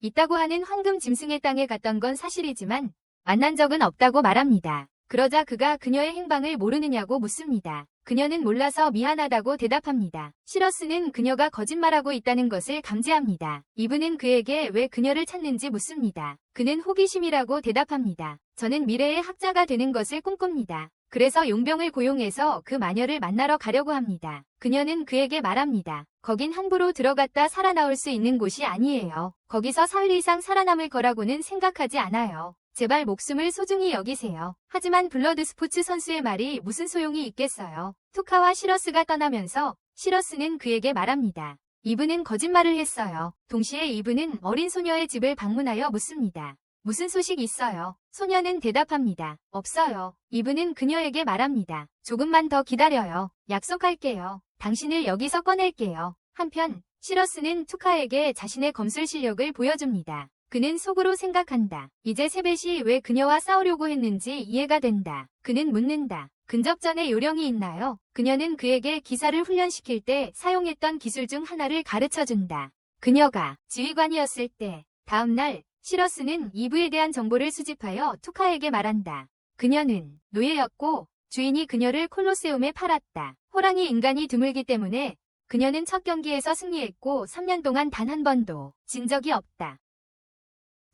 있다고 하는 황금 짐승의 땅에 갔던 건 사실이지만 만난 적은 없다고 말합니다. 그러자 그가 그녀의 행방을 모르느냐고 묻습니다. 그녀는 몰라서 미안하다고 대답합니다. 시러스는 그녀가 거짓말하고 있다는 것을 감지합니다. 이브는 그에게 왜 그녀를 찾는지 묻습니다. 그는 호기심이라고 대답합니다. 저는 미래의 학자가 되는 것을 꿈꿉니다. 그래서 용병을 고용해서 그 마녀를 만나러 가려고 합니다. 그녀는 그에게 말합니다. 거긴 함부로 들어갔다 살아나올 수 있는 곳이 아니에요. 거기서 사흘 이상 살아남을 거라고는 생각하지 않아요. 제발 목숨을 소중히 여기세요. 하지만 블러드 스포츠 선수의 말이 무슨 소용이 있겠어요. 투카와 시러스가 떠나면서 시러스는 그에게 말합니다. 이브는 거짓말을 했어요. 동시에 이브는 어린 소녀의 집을 방문하여 묻습니다. 무슨 소식 있어요? 소녀는 대답합니다. 없어요. 이브는 그녀에게 말합니다. 조금만 더 기다려요. 약속할게요. 당신을 여기서 꺼낼게요. 한편 시러스는 투카에게 자신의 검술 실력을 보여줍니다. 그는 속으로 생각한다. 이제 세벳이 왜 그녀와 싸우려고 했는지 이해가 된다. 그는 묻는다. 근접전에 요령이 있나요? 그녀는 그에게 기사를 훈련시킬 때 사용했던 기술 중 하나를 가르쳐준다. 그녀가 지휘관이었을 때 다음날 시러스는 이브에 대한 정보를 수집하여 투카에게 말한다. 그녀는 노예였고 주인이 그녀를 콜로세움에 팔았다. 호랑이 인간이 드물기 때문에 그녀는 첫 경기에서 승리했고 3년 동안 단 한 번도 진 적이 없다.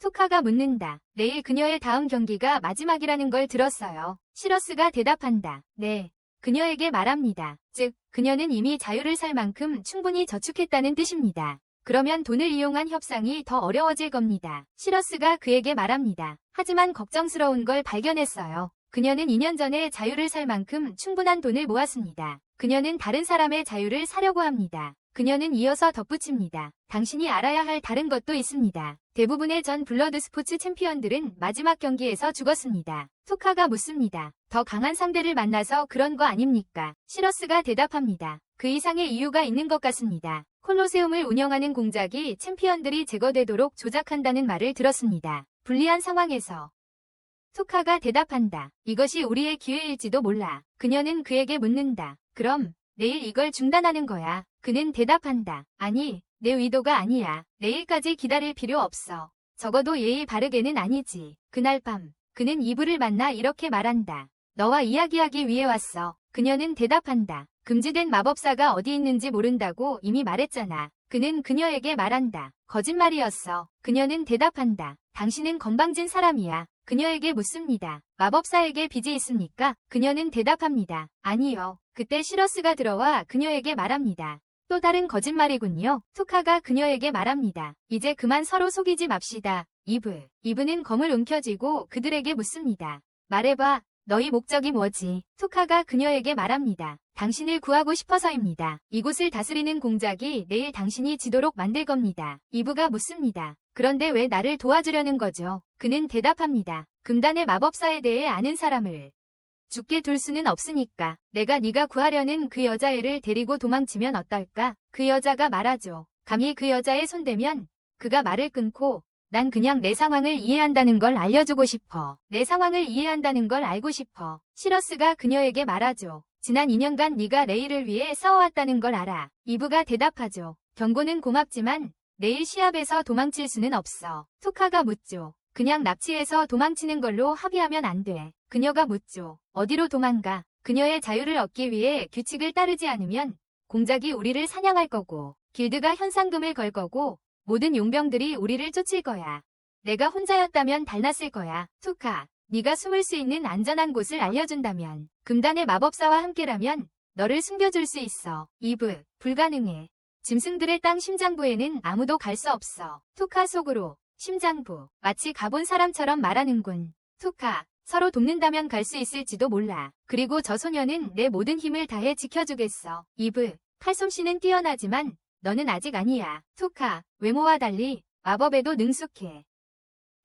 투카가 묻는다. 내일 그녀의 다음 경기가 마지막이라는 걸 들었어요. 시러스가 대답한다. 네. 그녀에게 말합니다. 즉, 그녀는 이미 자유를 살 만큼 충분히 저축했다는 뜻입니다. 그러면 돈을 이용한 협상이 더 어려워질 겁니다. 시러스가 그에게 말합니다. 하지만 걱정스러운 걸 발견했어요. 그녀는 2년 전에 자유를 살 만큼 충분한 돈을 모았습니다. 그녀는 다른 사람의 자유를 사려고 합니다. 그녀는 이어서 덧붙입니다. 당신이 알아야 할 다른 것도 있습니다. 대부분의 전 블러드 스포츠 챔피언들은 마지막 경기에서 죽었습니다. 투카가 묻습니다. 더 강한 상대를 만나서 그런 거 아닙니까? 시러스가 대답합니다. 그 이상의 이유가 있는 것 같습니다. 콜로세움을 운영하는 공작이 챔피언들이 제거되도록 조작한다는 말을 들었습니다. 불리한 상황에서 투카가 대답한다. 이것이 우리의 기회일지도 몰라. 그녀는 그에게 묻는다. 그럼 내일 이걸 중단하는 거야. 그는 대답한다. 아니, 내 의도가 아니야. 내일까지 기다릴 필요 없어. 적어도 예의 바르게는 아니지. 그날 밤, 그는 이브를 만나 이렇게 말한다. 너와 이야기하기 위해 왔어. 그녀는 대답한다. 금지된 마법사가 어디 있는지 모른다고 이미 말했잖아. 그는 그녀에게 말한다. 거짓말이었어. 그녀는 대답한다. 당신은 건방진 사람이야. 그녀에게 묻습니다. 마법사에게 빚이 있습니까? 그녀는 대답합니다. 아니요. 그때 시러스가 들어와 그녀에게 말합니다. 또 다른 거짓말이군요. 투카가 그녀에게 말합니다. 이제 그만 서로 속이지 맙시다. 이브는 검을 움켜쥐고 그들에게 묻습니다. 말해봐. 너희 목적이 뭐지? 투카가 그녀에게 말합니다. 당신을 구하고 싶어서입니다. 이곳을 다스리는 공작이 내일 당신이 지도록 만들 겁니다. 이브가 묻습니다. 그런데 왜 나를 도와주려는 거죠? 그는 대답합니다. 금단의 마법사에 대해 아는 사람을 죽게 둘 수는 없으니까. 내가 네가 구하려는 그 여자애를 데리고 도망치면 어떨까? 그 여자가 말하죠. 감히 그 여자에 손대면 그가 말을 끊고 난 그냥 내 상황을 이해한다는 걸 알려주고 싶어. 내 상황을 이해한다는 걸 알고 싶어. 시러스가 그녀에게 말하죠. 지난 2년간 네가 레이를 위해 싸워왔다는 걸 알아. 이브가 대답하죠. 경고는 고맙지만 내일 시합에서 도망칠 수는 없어. 투카가 묻죠. 그냥 납치해서 도망치는 걸로 합의하면 안 돼. 그녀가 묻죠. 어디로 도망가? 그녀의 자유를 얻기 위해 규칙을 따르지 않으면 공작이 우리를 사냥할 거고 길드가 현상금을 걸 거고 모든 용병들이 우리를 쫓을 거야. 내가 혼자였다면 달났을 거야. 투카, 네가 숨을 수 있는 안전한 곳을 알려준다면 금단의 마법사와 함께라면 너를 숨겨줄 수 있어. 이브, 불가능해. 짐승들의 땅 심장부에는 아무도 갈 수 없어. 투카 속으로, 심장부, 마치 가본 사람처럼 말하는군. 투카, 서로 돕는다면 갈 수 있을지도 몰라. 그리고 저 소녀는 내 모든 힘을 다해 지켜주겠어. 이브, 칼솜씨는 뛰어나지만 너는 아직 아니야. 투카, 외모와 달리 마법에도 능숙해.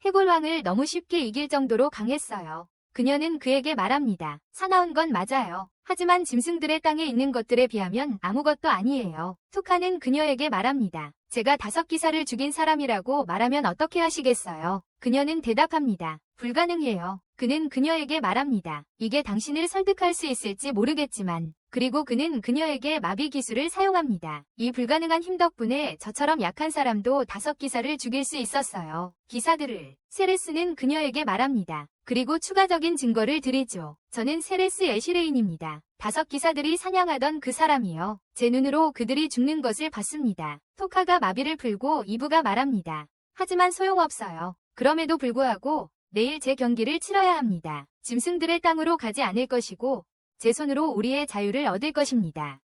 해골왕을 너무 쉽게 이길 정도로 강했어요. 그녀는 그에게 말합니다. 사나운 건 맞아요. 하지만 짐승들의 땅에 있는 것들에 비하면 아무것도 아니에요. 투카는 그녀에게 말합니다. 제가 5기사를 죽인 사람이라고 말하면 어떻게 하시겠어요? 그녀는 대답합니다. 불가능해요. 그는 그녀에게 말합니다. 이게 당신을 설득할 수 있을지 모르겠지만 그리고 그는 그녀에게 마비 기술을 사용합니다. 이 불가능한 힘 덕분에 저처럼 약한 사람도 5기사를 죽일 수 있었어요. 기사들을. 세레스는 그녀에게 말합니다. 그리고 추가적인 증거를 드리죠. 저는 세레스 애시레인입니다. 5기사들이 사냥하던 그 사람이요. 제 눈으로 그들이 죽는 것을 봤습니다. 토카가 마비를 풀고 이브가 말합니다. 하지만 소용없어요. 그럼에도 불구하고 내일 제 경기를 치러야 합니다. 짐승들의 땅으로 가지 않을 것이고 제 손으로 우리의 자유를 얻을 것입니다.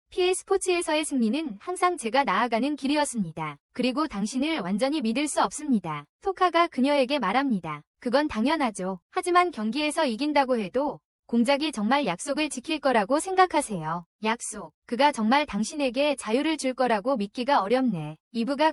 PA 스포츠에서의 승리는 항상 제가 나아가는 길이었습니다. 그리고 당신을 완전히 믿을 수 없습니다. 토카가 그녀에게 말합니다. 그건 당연하죠. 하지만 경기에서 이긴다고 해도 공작이 정말 약속을 지킬 거라고 생각하세요. 약속. 그가 정말 당신에게 자유를 줄 거라고 믿기가 어렵네. 이브가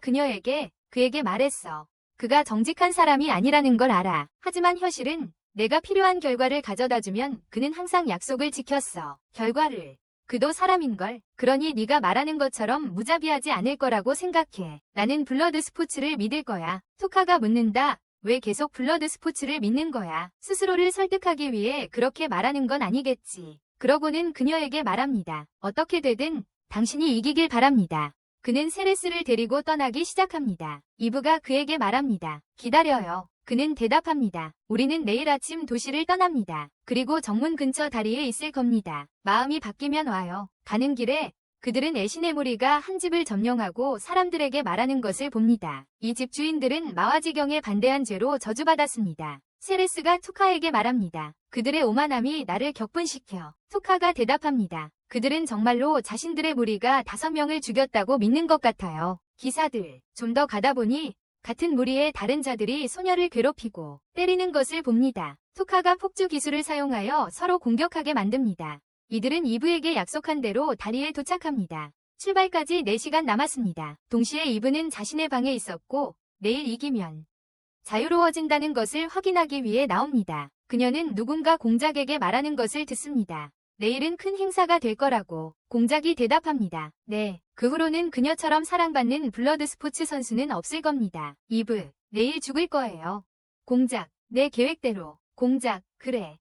그에게 말했어. 그가 정직한 사람이 아니라는 걸 알아. 하지만 현실은 내가 필요한 결과를 가져다주면 그는 항상 약속을 지켰어. 결과를. 그도 사람인걸. 그러니 네가 말하는 것처럼 무자비하지 않을 거라고 생각해. 나는 블러드 스포츠를 믿을 거야. 토카가 묻는다. 왜 계속 블러드 스포츠를 믿는 거야? 스스로를 설득하기 위해 그렇게 말하는 건 아니겠지. 그러고는 그녀에게 말합니다. 어떻게 되든 당신이 이기길 바랍니다. 그는 세레스를 데리고 떠나기 시작합니다. 이브가 그에게 말합니다. 기다려요. 그는 대답합니다. 우리는 내일 아침 도시를 떠납니다. 그리고 정문 근처 다리에 있을 겁니다. 마음이 바뀌면 와요. 가는 길에 그들은 애신의 무리가 한 집을 점령하고 사람들에게 말하는 것을 봅니다. 이 집 주인들은 마와지경에 반대한 죄로 저주받았습니다. 세레스가 투카에게 말합니다. 그들의 오만함이 나를 격분시켜. 투카가 대답합니다. 그들은 정말로 자신들의 무리가 5명을 죽였다고 믿는 것 같아요. 기사들. 좀 더 가다 보니 같은 무리의 다른 자들이 소녀를 괴롭히고 때리는 것을 봅니다. 투카가 폭주 기술을 사용하여 서로 공격하게 만듭니다. 이들은 이브에게 약속한 대로 다리에 도착합니다. 출발까지 4시간 남았습니다. 동시에 이브는 자신의 방에 있었고 내일 이기면 자유로워진다는 것을 확인하기 위해 나옵니다. 그녀는 누군가 공작에게 말하는 것을 듣습니다. 내일은 큰 행사가 될 거라고. 공작이 대답합니다. 네. 그 후로는 그녀처럼 사랑받는 블러드 스포츠 선수는 없을 겁니다. 이브, 내일 죽을 거예요. 공작, 내 계획대로. 공작, 그래.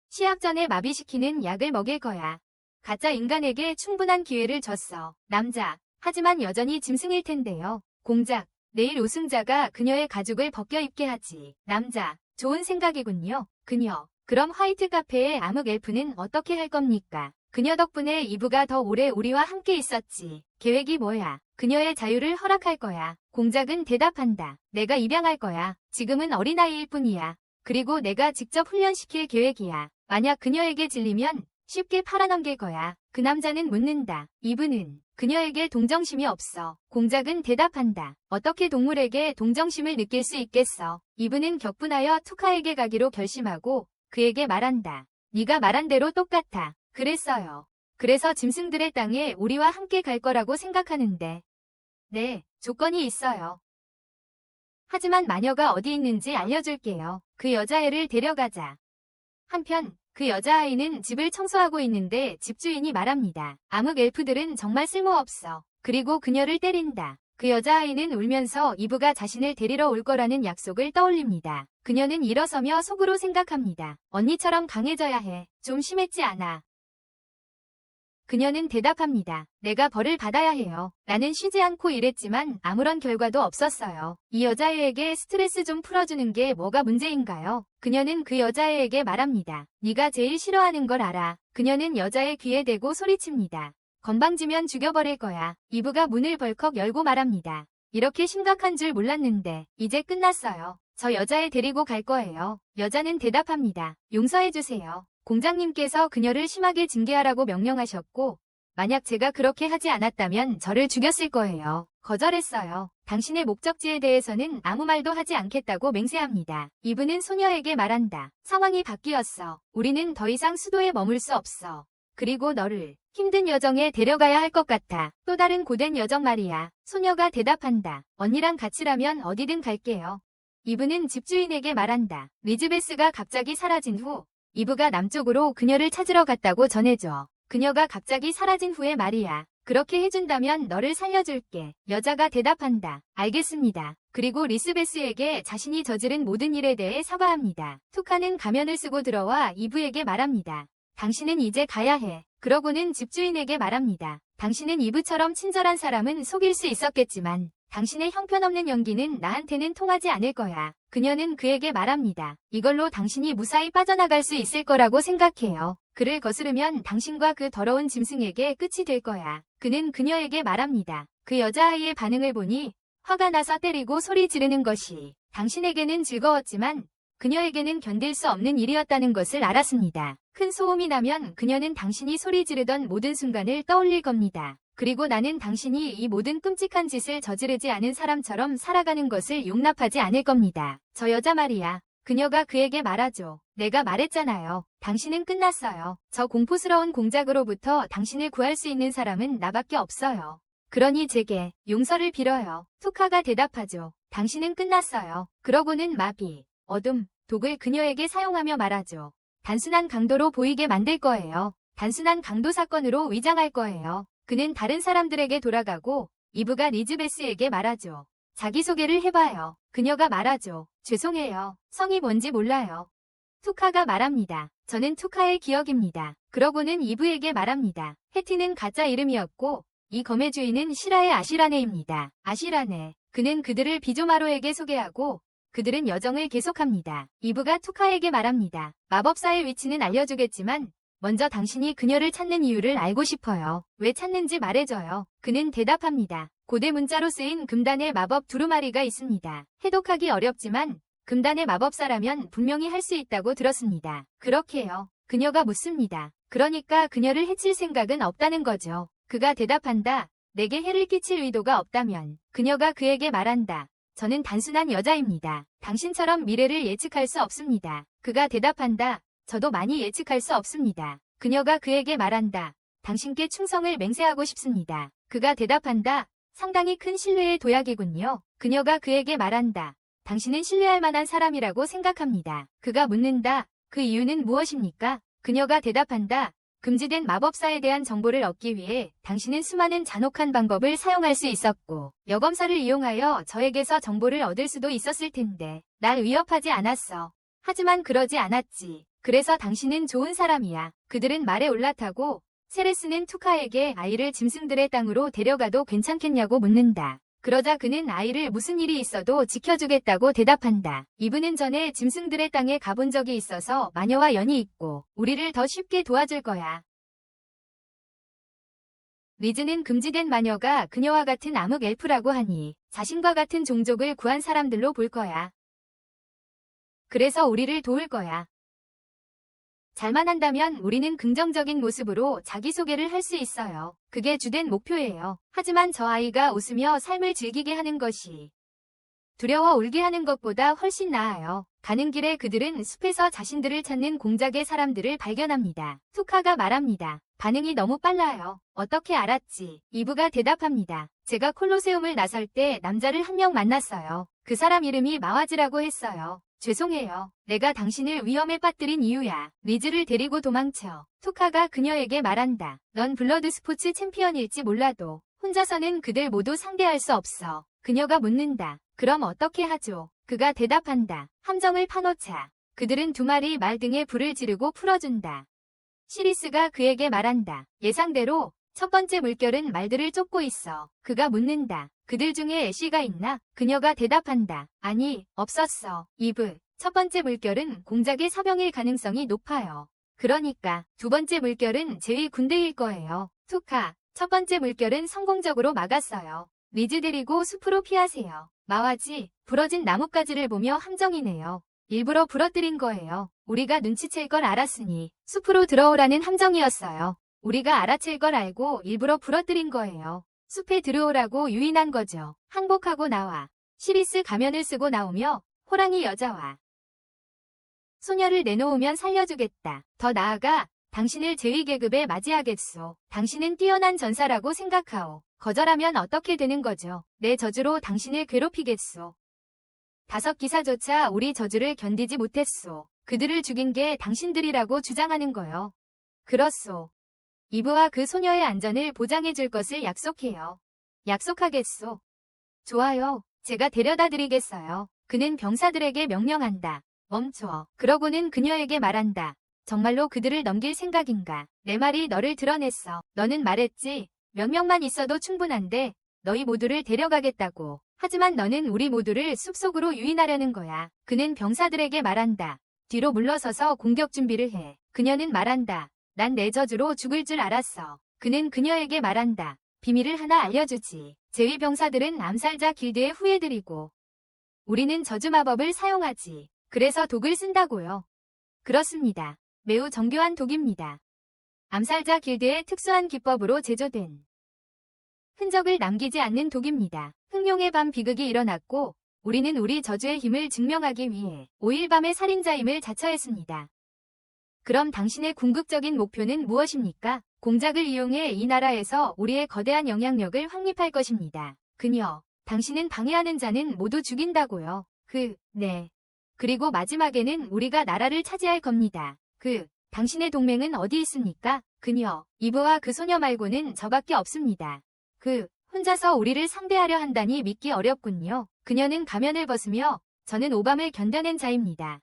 시합 전에 마비시키는 약을 먹일 거야. 가짜 인간에게 충분한 기회를 줬어. 남자, 하지만 여전히 짐승일 텐데요. 공작, 내일 우승자가 그녀의 가죽을 벗겨 입게 하지. 남자, 좋은 생각이군요. 그녀, 그럼 화이트 카페의 암흑 엘프는 어떻게 할 겁니까? 그녀 덕분에 이브가 더 오래 우리와 함께 있었지. 계획이 뭐야? 그녀의 자유를 허락할 거야. 공작은 대답한다. 내가 입양할 거야. 지금은 어린아이일 뿐이야. 그리고 내가 직접 훈련시킬 계획이야. 만약 그녀에게 질리면 쉽게 팔아넘길 거야. 그 남자는 묻는다. 이브는 그녀에게 동정심이 없어. 공작은 대답한다. 어떻게 동물에게 동정심을 느낄 수 있겠어? 이브는 격분하여 투카에게 가기로 결심하고 그에게 말한다. 네가 말한 대로 똑같아. 그랬어요. 그래서 짐승들의 땅에 우리와 함께 갈 거라고 생각하는데. 네, 조건이 있어요. 하지만 마녀가 어디 있는지 알려줄게요. 그 여자애를 데려가자. 한편 그 여자아이는 집을 청소하고 있는데 집주인이 말합니다. 암흑 엘프들은 정말 쓸모없어. 그리고 그녀를 때린다. 그 여자아이는 울면서 이브가 자신을 데리러 올 거라는 약속을 떠올립니다. 그녀는 일어서며 속으로 생각합니다. 언니처럼 강해져야 해. 좀 심했지 않아. 그녀는 대답합니다. 내가 벌을 받아야 해요. 나는 쉬지 않고 일했지만 아무런 결과도 없었어요. 이 여자애에게 스트레스 좀 풀어주는 게 뭐가 문제인가요? 그녀는 그 여자애에게 말합니다. 네가 제일 싫어하는 걸 알아. 그녀는 여자의 귀에 대고 소리칩니다. 건방지면 죽여버릴 거야. 이브가 문을 벌컥 열고 말합니다. 이렇게 심각한 줄 몰랐는데 이제 끝났어요. 저 여자애 데리고 갈 거예요. 여자는 대답합니다. 용서해주세요. 공장님께서 그녀를 심하게 징계하라고 명령하셨고 만약 제가 그렇게 하지 않았다면 저를 죽였을 거예요. 거절했어요. 당신의 목적지에 대해서는 아무 말도 하지 않겠다고 맹세합니다. 이브는 소녀에게 말한다. 상황이 바뀌었어. 우리는 더 이상 수도에 머물 수 없어. 그리고 너를 힘든 여정에 데려가야 할 것 같아. 또 다른 고된 여정 말이야. 소녀가 대답한다. 언니랑 같이라면 어디든 갈게요. 이브는 집주인에게 말한다. 리즈베스가 갑자기 사라진 후 이브가 남쪽으로 그녀를 찾으러 갔다고 전해줘. 그녀가 갑자기 사라진 후에 말이야. 그렇게 해준다면 너를 살려줄게. 여자가 대답한다. 알겠습니다. 그리고 리스베스에게 자신이 저지른 모든 일에 대해 사과합니다. 투카는 가면을 쓰고 들어와 이브에게 말합니다. 당신은 이제 가야 해. 그러고는 집주인에게 말합니다. 당신은 이브처럼 친절한 사람은 속일 수 있었겠지만 당신의 형편없는 연기는 나한테는 통하지 않을 거야. 그녀는 그에게 말합니다. 이걸로 당신이 무사히 빠져나갈 수 있을 거라고 생각해요. 그를 거스르면 당신과 그 더러운 짐승에게 끝이 될 거야. 그는 그녀에게 말합니다. 그 여자아이의 반응을 보니 화가 나서 때리고 소리 지르는 것이 당신에게는 즐거웠지만 그녀에게는 견딜 수 없는 일이었다는 것을 알았습니다. 큰 소음이 나면 그녀는 당신이 소리 지르던 모든 순간을 떠올릴 겁니다. 그리고 나는 당신이 이 모든 끔찍한 짓을 저지르지 않은 사람처럼 살아가는 것을 용납하지 않을 겁니다. 저 여자 말이야. 그녀가 그에게 말하죠. 내가 말했잖아요. 당신은 끝났어요. 저 공포스러운 공작으로부터 당신을 구할 수 있는 사람은 나밖에 없어요. 그러니 제게 용서를 빌어요. 투카가 대답하죠. 당신은 끝났어요. 그러고는 마비, 어둠, 독을 그녀에게 사용하며 말하죠. 단순한 강도로 보이게 만들 거예요. 단순한 강도 사건으로 위장할 거예요. 그는 다른 사람들에게 돌아가고 이브가 리즈베스에게 말하죠. 자기소개를 해봐요. 그녀가 말하죠. 죄송해요. 성이 뭔지 몰라요. 투카가 말합니다. 저는 투카의 기억입니다. 그러고는 이브에게 말합니다. 해티는 가짜 이름이었고 이 검의 주인은 시라의 아시라네입니다. 아시라네. 그는 그들을 비조마로에게 소개하고 그들은 여정을 계속합니다. 이브가 투카에게 말합니다. 마법사의 위치는 알려주겠지만 먼저 당신이 그녀를 찾는 이유를 알고 싶어요. 왜 찾는지 말해줘요. 그는 대답합니다. 고대 문자로 쓰인 금단의 마법 두루마리가 있습니다. 해독하기 어렵지만 금단의 마법사라면 분명히 할 수 있다고 들었습니다. 그렇게요. 그녀가 묻습니다. 그러니까 그녀를 해칠 생각은 없다는 거죠. 그가 대답한다. 내게 해를 끼칠 의도가 없다면. 그녀가 그에게 말한다. 저는 단순한 여자입니다. 당신처럼 미래를 예측할 수 없습니다. 그가 대답한다. 저도 많이 예측할 수 없습니다. 그녀가 그에게 말한다. 당신께 충성을 맹세하고 싶습니다. 그가 대답한다. 상당히 큰 신뢰의 도약이군요. 그녀가 그에게 말한다. 당신은 신뢰할 만한 사람이라고 생각합니다. 그가 묻는다. 그 이유는 무엇입니까? 그녀가 대답한다. 금지된 마법사에 대한 정보를 얻기 위해 당신은 수많은 잔혹한 방법을 사용할 수 있었고 여검사를 이용하여 저에게서 정보를 얻을 수도 있었을 텐데 날 위협하지 않았어. 하지만 그러지 않았지. 그래서 당신은 좋은 사람이야. 그들은 말에 올라타고 세레스는 투카에게 아이를 짐승들의 땅으로 데려가도 괜찮겠냐고 묻는다. 그러자 그는 아이를 무슨 일이 있어도 지켜주겠다고 대답한다. 이브는 전에 짐승들의 땅에 가본 적이 있어서 마녀와 연이 있고 우리를 더 쉽게 도와줄 거야. 리즈는 금지된 마녀가 그녀와 같은 암흑 엘프라고 하니 자신과 같은 종족을 구한 사람들로 볼 거야. 그래서 우리를 도울 거야. 잘만 한다면 우리는 긍정적인 모습으로 자기소개를 할 수 있어요. 그게 주된 목표예요. 하지만 저 아이가 웃으며 삶을 즐기게 하는 것이 두려워 울게 하는 것보다 훨씬 나아요. 가는 길에 그들은 숲에서 자신들을 찾는 공작의 사람들을 발견합니다. 투카가 말합니다. 반응이 너무 빨라요. 어떻게 알았지? 이브가 대답합니다. 제가 콜로세움을 나설 때 남자를 한 명 만났어요. 그 사람 이름이 마와즈라고 했어요. 죄송해요. 내가 당신을 위험에 빠뜨린 이유야. 리즈를 데리고 도망쳐. 투카가 그녀에게 말한다. 넌 블러드 스포츠 챔피언일지 몰라도 혼자서는 그들 모두 상대할 수 없어. 그녀가 묻는다. 그럼 어떻게 하죠? 그가 대답한다. 함정을 파놓자. 그들은 두 마리 말 등에 불을 지르고 풀어준다. 시리스가 그에게 말한다. 예상대로 첫 번째 물결은 말들을 쫓고 있어. 그가 묻는다. 그들 중에 애쉬가 있나? 그녀가 대답한다. 아니, 없었어. 이브, 첫 번째 물결은 공작의 사병일 가능성이 높아요. 그러니까 두 번째 물결은 제위 군대일 거예요. 투카, 첫 번째 물결은 성공적으로 막았어요. 리즈 데리고 숲으로 피하세요. 마와지, 부러진 나뭇가지를 보며 함정이네요. 일부러 부러뜨린 거예요. 우리가 눈치챌 걸 알았으니 숲으로 들어오라는 함정이었어요. 우리가 알아챌 걸 알고 일부러 부러뜨린 거예요. 숲에 들어오라고 유인한 거죠. 항복하고 나와. 시리스 가면을 쓰고 나오며 호랑이 여자와 소녀를 내놓으면 살려주겠다. 더 나아가 당신을 제위계급에 맞이하겠소. 당신은 뛰어난 전사라고 생각하오. 거절하면 어떻게 되는 거죠? 내 저주로 당신을 괴롭히겠소. 5기사조차 우리 저주를 견디지 못했소. 그들을 죽인 게 당신들이라고 주장하는 거요. 그렇소. 이브와 그 소녀의 안전을 보장해 줄 것을 약속해요. 약속하겠소. 좋아요. 제가 데려다 드리겠어요. 그는 병사들에게 명령한다. 멈춰. 그러고는 그녀에게 말한다. 정말로 그들을 넘길 생각인가? 내 말이 너를 드러냈어. 너는 말했지. 몇 명만 있어도 충분한데 너희 모두를 데려가겠다고. 하지만 너는 우리 모두를 숲속으로 유인하려는 거야. 그는 병사들에게 말한다. 뒤로 물러서서 공격 준비를 해. 그녀는 말한다. 난 내 저주로 죽을 줄 알았어. 그는 그녀에게 말한다. 비밀을 하나 알려주지. 제위병사들은 암살자 길드의 후예들이고 우리는 저주 마법을 사용하지. 그래서 독을 쓴다고요. 그렇습니다. 매우 정교한 독입니다. 암살자 길드의 특수한 기법으로 제조된 흔적을 남기지 않는 독입니다. 흑룡의 밤 비극이 일어났고 우리는 우리 저주의 힘을 증명하기 위해 5일 밤의 살인자임을 자처했습니다. 그럼 당신의 궁극적인 목표는 무엇입니까? 공작을 이용해 이 나라에서 우리의 거대한 영향력을 확립할 것입니다. 그녀, 당신은 방해하는 자는 모두 죽인다고요. 네. 그리고 마지막에는 우리가 나라를 차지할 겁니다. 당신의 동맹은 어디 있습니까? 그녀, 이브와 그 소녀 말고는 저밖에 없습니다. 혼자서 우리를 상대하려 한다니 믿기 어렵군요. 그녀는 가면을 벗으며 저는 오밤을 견뎌낸 자입니다.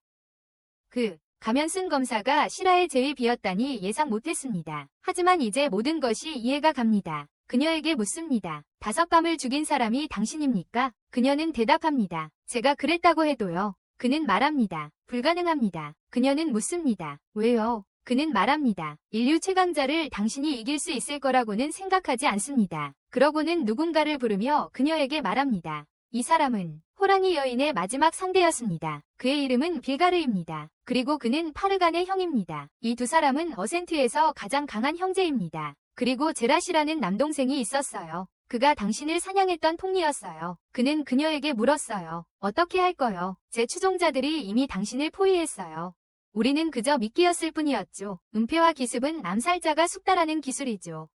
가면 쓴 검사가 실화의 제위 비었다니 예상 못했습니다. 하지만 이제 모든 것이 이해가 갑니다. 그녀에게 묻습니다. 5밤을 죽인 사람이 당신입니까? 그녀는 대답합니다. 제가 그랬다고 해도요. 그는 말합니다. 불가능합니다. 그녀는 묻습니다. 왜요? 그는 말합니다. 인류 최강자를 당신이 이길 수 있을 거라고는 생각하지 않습니다. 그러고는 누군가를 부르며 그녀에게 말합니다. 이 사람은 호랑이 여인의 마지막 상대였습니다. 그의 이름은 빌가르입니다. 그리고 그는 파르간의 형입니다. 이 두 사람은 어센트에서 가장 강한 형제입니다. 그리고 제라시라는 남동생이 있었어요. 그가 당신을 사냥했던 통리였어요. 그는 그녀에게 물었어요. 어떻게 할 거요? 제 추종자들이 이미 당신을 포위했어요. 우리는 그저 미끼였을 뿐이었죠. 은폐와 기습은 암살자가 숙달하는 기술이죠.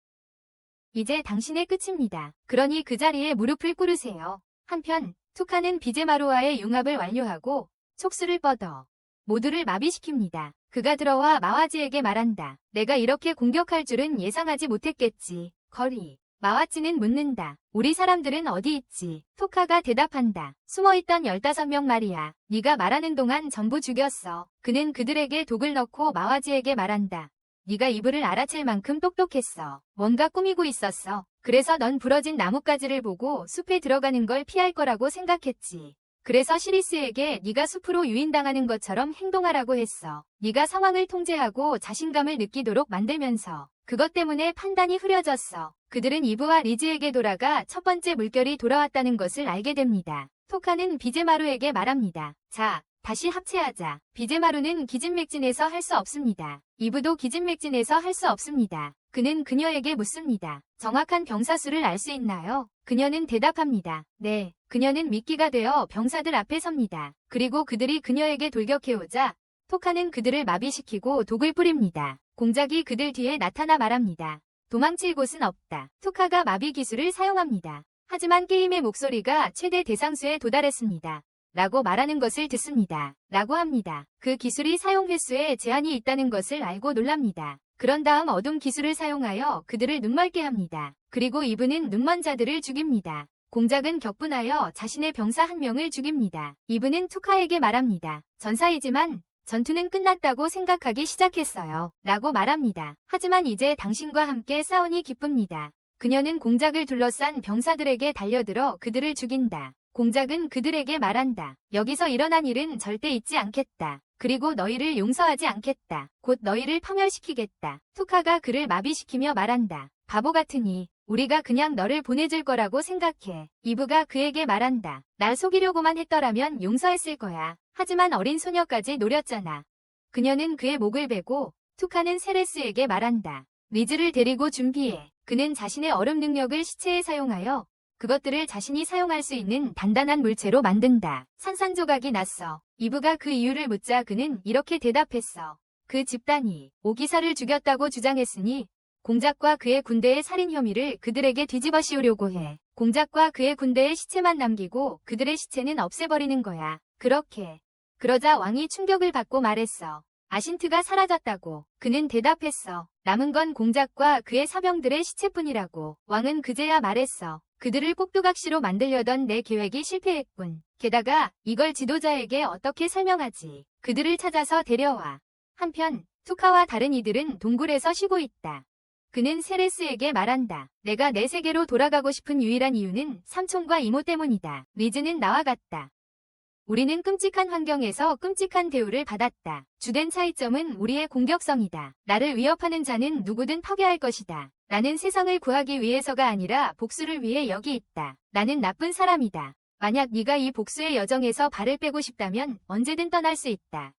이제 당신의 끝입니다. 그러니 그 자리에 무릎을 꿇으세요. 한편 투카는 비제마루와의 융합을 완료하고 촉수를 뻗어 모두를 마비시킵니다. 그가 들어와 마와지에게 말한다. 내가 이렇게 공격할 줄은 예상하지 못했겠지. 거리. 마와지는 묻는다. 우리 사람들은 어디 있지? 토카가 대답한다. 숨어있던 15명 말이야. 네가 말하는 동안 전부 죽였어. 그는 그들에게 독을 넣고 마와지에게 말한다. 네가 이불을 알아챌 만큼 똑똑했어. 뭔가 꾸미고 있었어. 그래서 넌 부러진 나뭇가지를 보고 숲에 들어가는 걸 피할 거라고 생각했지. 그래서 시리스에게 네가 숲으로 유인당하는 것처럼 행동하라고 했어. 네가 상황을 통제하고 자신감을 느끼도록 만들면서 그것 때문에 판단이 흐려졌어. 그들은 이브와 리즈에게 돌아가 첫 번째 물결이 돌아왔다는 것을 알게 됩니다. 토카는 비제마루에게 말합니다. 자, 다시 합체하자. 비제마루는 기진맥진에서 할 수 없습니다. 이브도 기진맥진에서 할 수 없습니다. 그는 그녀에게 묻습니다. 정확한 병사 수를 알 수 있나요? 그녀는 대답합니다. 네. 그녀는 미끼가 되어 병사들 앞에 섭니다. 그리고 그들이 그녀에게 돌격해오자 토카는 그들을 마비시키고 독을 뿌립니다. 공작이 그들 뒤에 나타나 말합니다. 도망칠 곳은 없다. 토카가 마비 기술을 사용합니다. 하지만 게임의 목소리가 최대 대상수에 도달했습니다. 라고 말하는 것을 듣습니다. 라고 합니다. 그 기술이 사용 횟수에 제한이 있다는 것을 알고 놀랍니다. 그런 다음 어둠 기술을 사용하여 그들을 눈멀게 합니다. 그리고 이브는 눈먼 자들을 죽입니다. 공작은 격분하여 자신의 병사 1명을 죽입니다. 이브는 투카에게 말합니다. 전사이지만 전투는 끝났다고 생각하기 시작했어요. 라고 말합니다. 하지만 이제 당신과 함께 싸우니 기쁩니다. 그녀는 공작을 둘러싼 병사들에게 달려들어 그들을 죽인다. 공작은 그들에게 말한다. 여기서 일어난 일은 절대 잊지 않겠다. 그리고 너희를 용서하지 않겠다. 곧 너희를 파멸시키겠다. 투카가 그를 마비시키며 말한다. 바보 같으니 우리가 그냥 너를 보내줄 거라고 생각해. 이브가 그에게 말한다. 날 속이려고만 했더라면 용서했을 거야. 하지만 어린 소녀까지 노렸잖아. 그녀는 그의 목을 베고 투카는 세레스에게 말한다. 리즈를 데리고 준비해. 그는 자신의 얼음 능력을 시체에 사용하여 그것들을 자신이 사용할 수 있는 단단한 물체로 만든다. 산산조각이 났어. 이브가 그 이유를 묻자 그는 이렇게 대답했어. 그 집단이 오기사를 죽였다고 주장했으니 공작과 그의 군대의 살인 혐의를 그들에게 뒤집어 씌우려고 해. 공작과 그의 군대의 시체만 남기고 그들의 시체는 없애버리는 거야. 그렇게. 그러자 왕이 충격을 받고 말했어. 아신트가 사라졌다고. 그는 대답했어. 남은 건 공작과 그의 사병들의 시체뿐이라고. 왕은 그제야 말했어. 그들을 꼭두각시로 만들려던 내 계획이 실패했군. 게다가 이걸 지도자에게 어떻게 설명하지. 그들을 찾아서 데려와. 한편 투카와 다른 이들은 동굴에서 쉬고 있다. 그는 세레스에게 말한다. 내가 내 세계로 돌아가고 싶은 유일한 이유는 삼촌과 이모 때문이다. 리즈는 나와 같다. 우리는 끔찍한 환경에서 끔찍한 대우를 받았다. 주된 차이점은 우리의 공격성이다. 나를 위협하는 자는 누구든 파괴할 것이다. 나는 세상을 구하기 위해서가 아니라 복수를 위해 여기 있다. 나는 나쁜 사람이다. 만약 네가 이 복수의 여정에서 발을 빼고 싶다면 언제든 떠날 수 있다.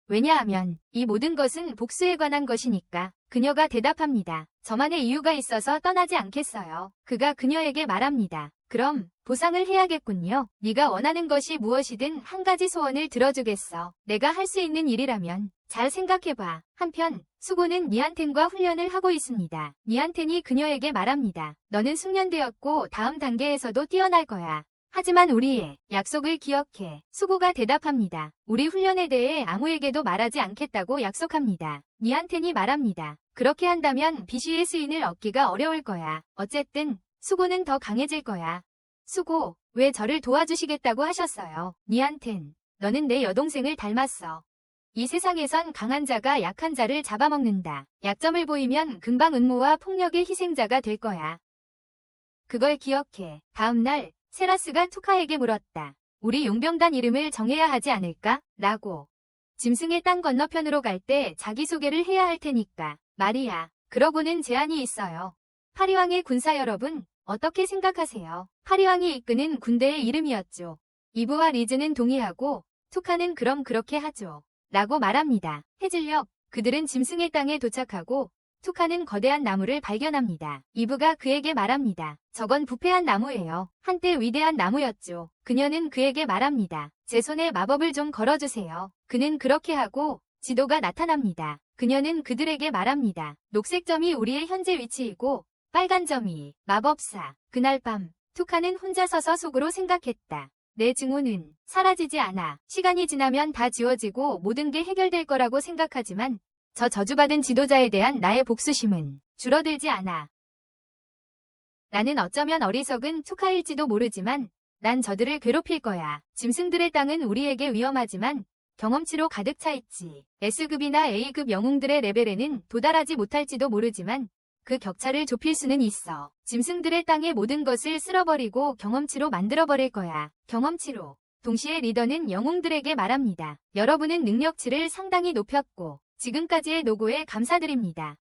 왜냐하면 이 모든 것은 복수에 관한 것이니까. 그녀가 대답합니다. 저만의 이유가 있어서 떠나지 않겠어요. 그가 그녀에게 말합니다. 그럼 보상을 해야겠군요. 네가 원하는 것이 무엇이든 한 가지 소원을 들어주겠어. 내가 할 수 있는 일이라면 잘 생각해봐. 한편 수고는 니안텐과 훈련을 하고 있습니다. 니안텐이 그녀에게 말합니다. 너는 숙련되었고 다음 단계에서도 뛰어날 거야. 하지만 우리의 약속을 기억해. 수고가 대답합니다. 우리 훈련에 대해 아무에게도 말하지 않겠다고 약속합니다. 니안텐이 말합니다. 그렇게 한다면 비쉬의 수인을 얻기가 어려울 거야. 어쨌든 수고는 더 강해질 거야. 수고, 왜 저를 도와주시겠다고 하셨어요? 니안텐, 너는 내 여동생을 닮았어. 이 세상에선 강한 자가 약한 자를 잡아먹는다. 약점을 보이면 금방 음모와 폭력의 희생자가 될 거야. 그걸 기억해. 다음 날 세라스가 투카에게 물었다. 우리 용병단 이름을 정해야 하지 않을까? 라고. 짐승의 땅 건너편으로 갈 때 자기소개를 해야 할 테니까. 말이야. 그러고는 제안이 있어요. 파리왕의 군사 여러분, 어떻게 생각하세요? 파리왕이 이끄는 군대의 이름이었죠. 이브와 리즈는 동의하고 투카는 그럼 그렇게 하죠. 라고 말합니다. 해질녘 그들은 짐승의 땅에 도착하고 투카는 거대한 나무를 발견합니다. 이브가 그에게 말합니다. 저건 부패한 나무예요. 한때 위대한 나무였죠. 그녀는 그에게 말합니다. 제 손에 마법을 좀 걸어주세요. 그는 그렇게 하고 지도가 나타납니다. 그녀는 그들에게 말합니다. 녹색 점이 우리의 현재 위치이고 빨간 점이 마법사. 그날 밤 투카는 혼자 서서 속으로 생각했다. 내 증오는 사라지지 않아. 시간이 지나면 다 지워지고 모든 게 해결될 거라고 생각하지만 저 저주받은 지도자에 대한 나의 복수심은 줄어들지 않아. 나는 어쩌면 어리석은 투카일지도 모르지만 난 저들을 괴롭힐 거야. 짐승들의 땅은 우리에게 위험하지만 경험치로 가득 차 있지. S급이나 A급 영웅들의 레벨에는 도달하지 못할지도 모르지만 그 격차를 좁힐 수는 있어. 짐승들의 땅의 모든 것을 쓸어버리고 경험치로 만들어버릴 거야. 경험치로. 동시에 리더는 영웅들에게 말합니다. 여러분은 능력치를 상당히 높였고 지금까지의 노고에 감사드립니다.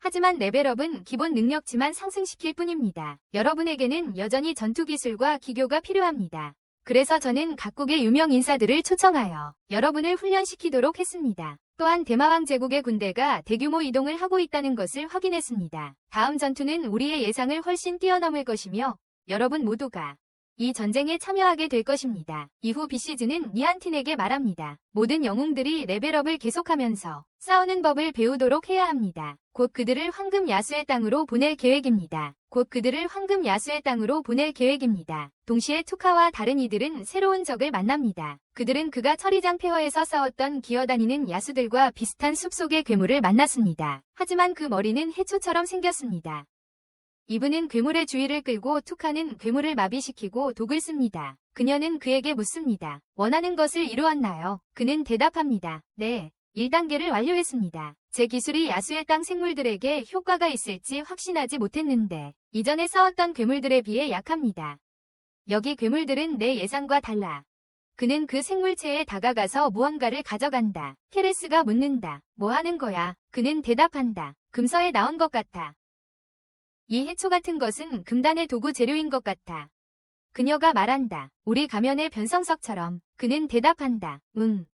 하지만 레벨업은 기본 능력치만 상승시킬 뿐입니다. 여러분에게는 여전히 전투기술과 기교가 필요합니다. 그래서 저는 각국의 유명 인사들을 초청하여 여러분을 훈련시키도록 했습니다. 또한 대마왕 제국의 군대가 대규모 이동을 하고 있다는 것을 확인했습니다. 다음 전투는 우리의 예상을 훨씬 뛰어넘을 것이며 여러분 모두가 이 전쟁에 참여하게 될 것입니다. 이후 비시즈는 니안틴에게 말합니다. 모든 영웅들이 레벨업을 계속하면서 싸우는 법을 배우도록 해야 합니다. 곧 그들을 황금 야수의 땅으로 보낼 계획입니다. 동시에 투카와 다른 이들은 새로운 적을 만납니다. 그들은 그가 처리장 폐허에서 싸웠던 기어다니는 야수들과 비슷한 숲속의 괴물을 만났습니다. 하지만 그 머리는 해초처럼 생겼습니다. 이브는 괴물의 주의를 끌고 투카는 괴물을 마비시키고 독을 씁니다. 그녀는 그에게 묻습니다. 원하는 것을 이루었나요? 그는 대답합니다. 네. 1단계를 완료했습니다. 제 기술이 야수의 땅 생물들에게 효과가 있을지 확신하지 못했는데 이전에 싸웠던 괴물들에 비해 약합니다. 여기 괴물들은 내 예상과 달라. 그는 그 생물체에 다가가서 무언가를 가져간다. 케레스가 묻는다. 뭐 하는 거야? 그는 대답한다. 금서에 나온 것 같아. 이 해초 같은 것은 금단의 도구 재료인 것 같아. 그녀가 말한다. 우리 가면의 변성석처럼. 그는 대답한다.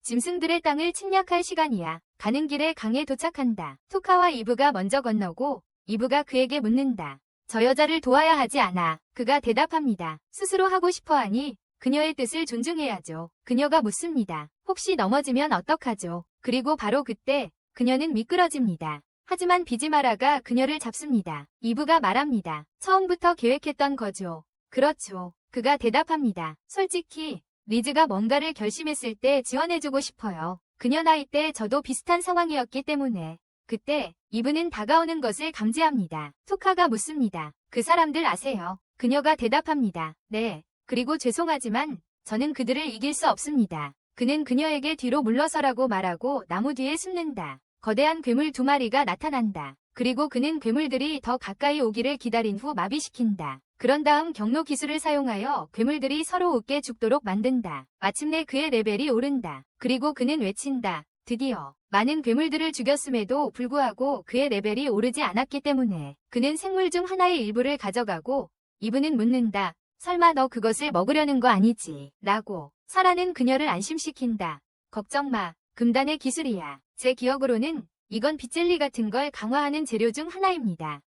짐승들의 땅을 침략할 시간이야. 가는 길에 강에 도착한다. 투카와 이브가 먼저 건너고 이브가 그에게 묻는다. 저 여자를 도와야 하지 않아. 그가 대답합니다. 스스로 하고 싶어하니 그녀의 뜻을 존중해야죠. 그녀가 묻습니다. 혹시 넘어지면 어떡하죠? 그리고 바로 그때 그녀는 미끄러집니다. 하지만 비지마라가 그녀를 잡습니다. 이브가 말합니다. 처음부터 계획했던 거죠. 그렇죠. 그가 대답합니다. 솔직히 리즈가 뭔가를 결심했을 때 지원해주고 싶어요. 그녀 나이 때 저도 비슷한 상황이었기 때문에. 그때 이브는 다가오는 것을 감지합니다. 투카가 묻습니다. 그 사람들 아세요? 그녀가 대답합니다. 네. 그리고 죄송하지만 저는 그들을 이길 수 없습니다. 그는 그녀에게 뒤로 물러서라고 말하고 나무 뒤에 숨는다. 거대한 괴물 2마리가 나타난다. 그리고 그는 괴물들이 더 가까이 오기를 기다린 후 마비시킨다. 그런 다음 경로 기술을 사용하여 괴물들이 서로 웃게 죽도록 만든다. 마침내 그의 레벨이 오른다. 그리고 그는 외친다. 드디어 많은 괴물들을 죽였음에도 불구하고 그의 레벨이 오르지 않았기 때문에 그는 생물 중 하나의 일부를 가져가고 이브는 묻는다. 설마 너 그것을 먹으려는 거 아니지? 라고. 사라는 그녀를 안심시킨다. 걱정 마. 금단의 기술이야. 제 기억으로는 이건 빗젤리 같은 걸 강화하는 재료 중 하나입니다.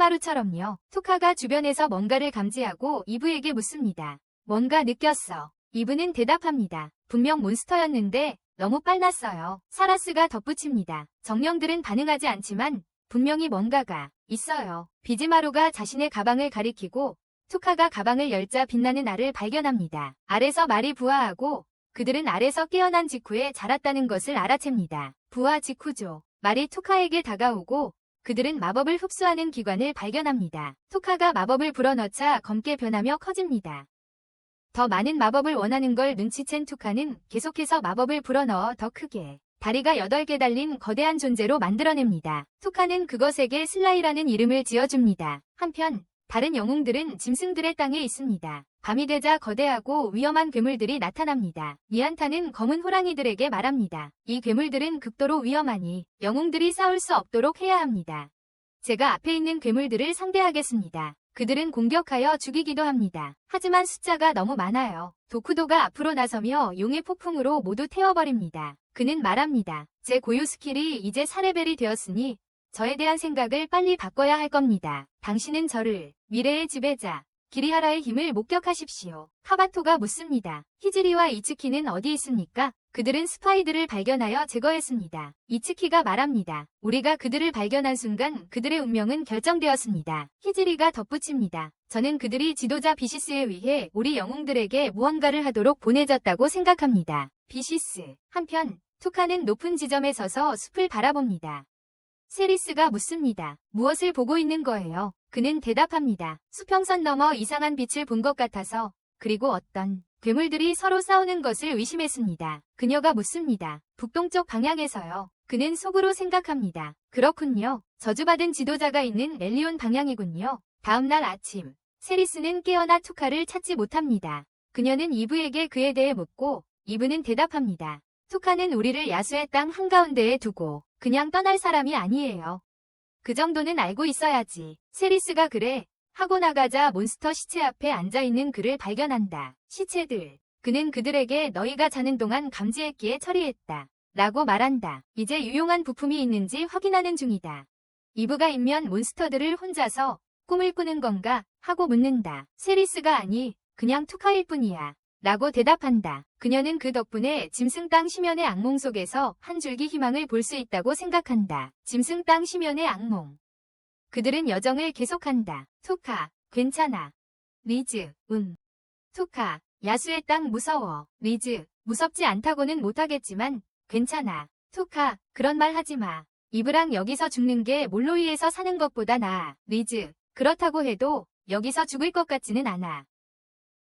비지마루처럼요. 투카가 주변에서 뭔가를 감지하고 이브에게 묻습니다. 뭔가 느꼈어. 이브는 대답합니다. 분명 몬스터였는데 너무 빨랐어요. 사라스가 덧붙입니다. 정령들은 반응하지 않지만 분명히 뭔가가 있어요. 비지마루가 자신의 가방을 가리키고 투카가 가방을 열자 빛나는 알을 발견합니다. 알에서 말이 부화하고 그들은 알에서 깨어난 직후에 자랐다는 것을 알아챕니다. 부화 직후죠. 말이 투카에게 다가오고 그들은 마법을 흡수하는 기관을 발견합니다. 투카가 마법을 불어넣자 검게 변하며 커집니다. 더 많은 마법을 원하는 걸 눈치챈 투카는 계속해서 마법을 불어넣어 더 크게 다리가 8개 달린 거대한 존재로 만들어냅니다. 투카는 그것에게 슬라이라는 이름을 지어줍니다. 한편 다른 영웅들은 짐승들의 땅에 있습니다. 밤이 되자 거대하고 위험한 괴물들이 나타납니다. 니안타는 검은 호랑이들에게 말합니다. 이 괴물들은 극도로 위험하니 영웅들이 싸울 수 없도록 해야 합니다. 제가 앞에 있는 괴물들을 상대하겠습니다. 그들은 공격하여 죽이기도 합니다. 하지만 숫자가 너무 많아요. 도쿠도가 앞으로 나서며 용의 폭풍으로 모두 태워버립니다. 그는 말합니다. 제 고유 스킬이 이제 4레벨이 되었으니 저에 대한 생각을 빨리 바꿔야 할 겁니다. 당신은 저를 미래의 지배자 기리하라의 힘을 목격하십시오. 카바토가 묻습니다. 히즈리와 이츠키는 어디 있습니까? 그들은 스파이들을 발견하여 제거했습니다. 이츠키가 말합니다. 우리가 그들을 발견한 순간 그들의 운명은 결정되었습니다. 히즈리가 덧붙입니다. 저는 그들이 지도자 비시스에 의해 우리 영웅들에게 무언가를 하도록 보내졌다고 생각합니다. 비시스. 한편 투카는 높은 지점에 서서 숲을 바라봅니다. 세리스가 묻습니다. 무엇을 보고 있는 거예요? 그는 대답합니다. 수평선 너머 이상한 빛을 본 것 같아서. 그리고 어떤 괴물들이 서로 싸우는 것을 의심했습니다. 그녀가 묻습니다. 북동쪽 방향에서요. 그는 속으로 생각합니다. 그렇군요. 저주받은 지도자가 있는 엘리온 방향이군요. 다음날 아침 세리스는 깨어나 투카를 찾지 못합니다. 그녀는 이브에게 그에 대해 묻고 이브는 대답합니다. 투카는 우리를 야수의 땅 한가운데에 두고 그냥 떠날 사람이 아니에요. 그 정도는 알고 있어야지. 세리스가 그래 하고 나가자 몬스터 시체 앞에 앉아있는 그를 발견한다. 시체들. 그는 그들에게 너희가 자는 동안 감지했기에 처리했다. 라고 말한다. 이제 유용한 부품이 있는지 확인하는 중이다. 이브가 인면 몬스터들을 혼자서 꿈을 꾸는 건가 하고 묻는다. 세리스가 아니 그냥 투카일 뿐이야. 라고 대답한다. 그녀는 그 덕분에 짐승 땅 심연의 악몽 속에서 한 줄기 희망을 볼 수 있다고 생각한다. 짐승 땅 심연의 악몽. 그들은 여정을 계속한다. 투카, 괜찮아. 리즈, 투카, 야수의 땅 무서워. 리즈, 무섭지 않다고는 못하겠지만 괜찮아. 투카, 그런 말 하지 마. 이브랑 여기서 죽는 게 몰로이에서 사는 것보다 나아. 리즈, 그렇다고 해도 여기서 죽을 것 같지는 않아.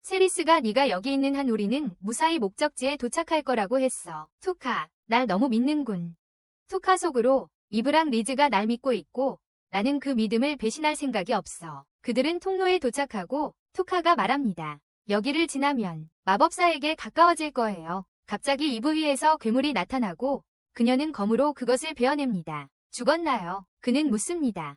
세리스가 네가 여기 있는 한 우리는 무사히 목적지에 도착할 거라고 했어. 투카, 날 너무 믿는군. 투카 속으로 이브랑 리즈가 날 믿고 있고 나는 그 믿음을 배신할 생각이 없어. 그들은 통로에 도착하고 투카가 말합니다. 여기를 지나면 마법사에게 가까워질 거예요. 갑자기 이브 위에서 괴물이 나타나고 그녀는 검으로 그것을 베어냅니다. 죽었나요? 그는 묻습니다.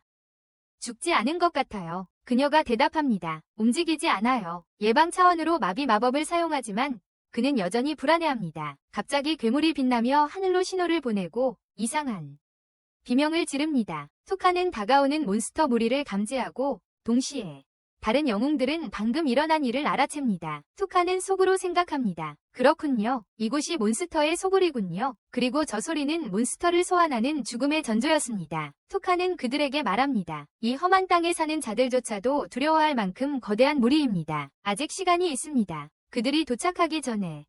죽지 않은 것 같아요. 그녀가 대답합니다. 움직이지 않아요. 예방 차원으로 마비 마법을 사용하지만 그는 여전히 불안해합니다. 갑자기 괴물이 빛나며 하늘로 신호를 보내고 이상한 비명을 지릅니다. 투카는 다가오는 몬스터 무리를 감지하고 동시에 다른 영웅들은 방금 일어난 일을 알아챕니다. 투카는 속으로 생각합니다. 그렇군요. 이곳이 몬스터의 소굴이군요. 그리고 저 소리는 몬스터를 소환하는 죽음의 전조였습니다. 투카는 그들에게 말합니다. 이 험한 땅에 사는 자들조차도 두려워할 만큼 거대한 무리입니다. 아직 시간이 있습니다. 그들이 도착하기 전에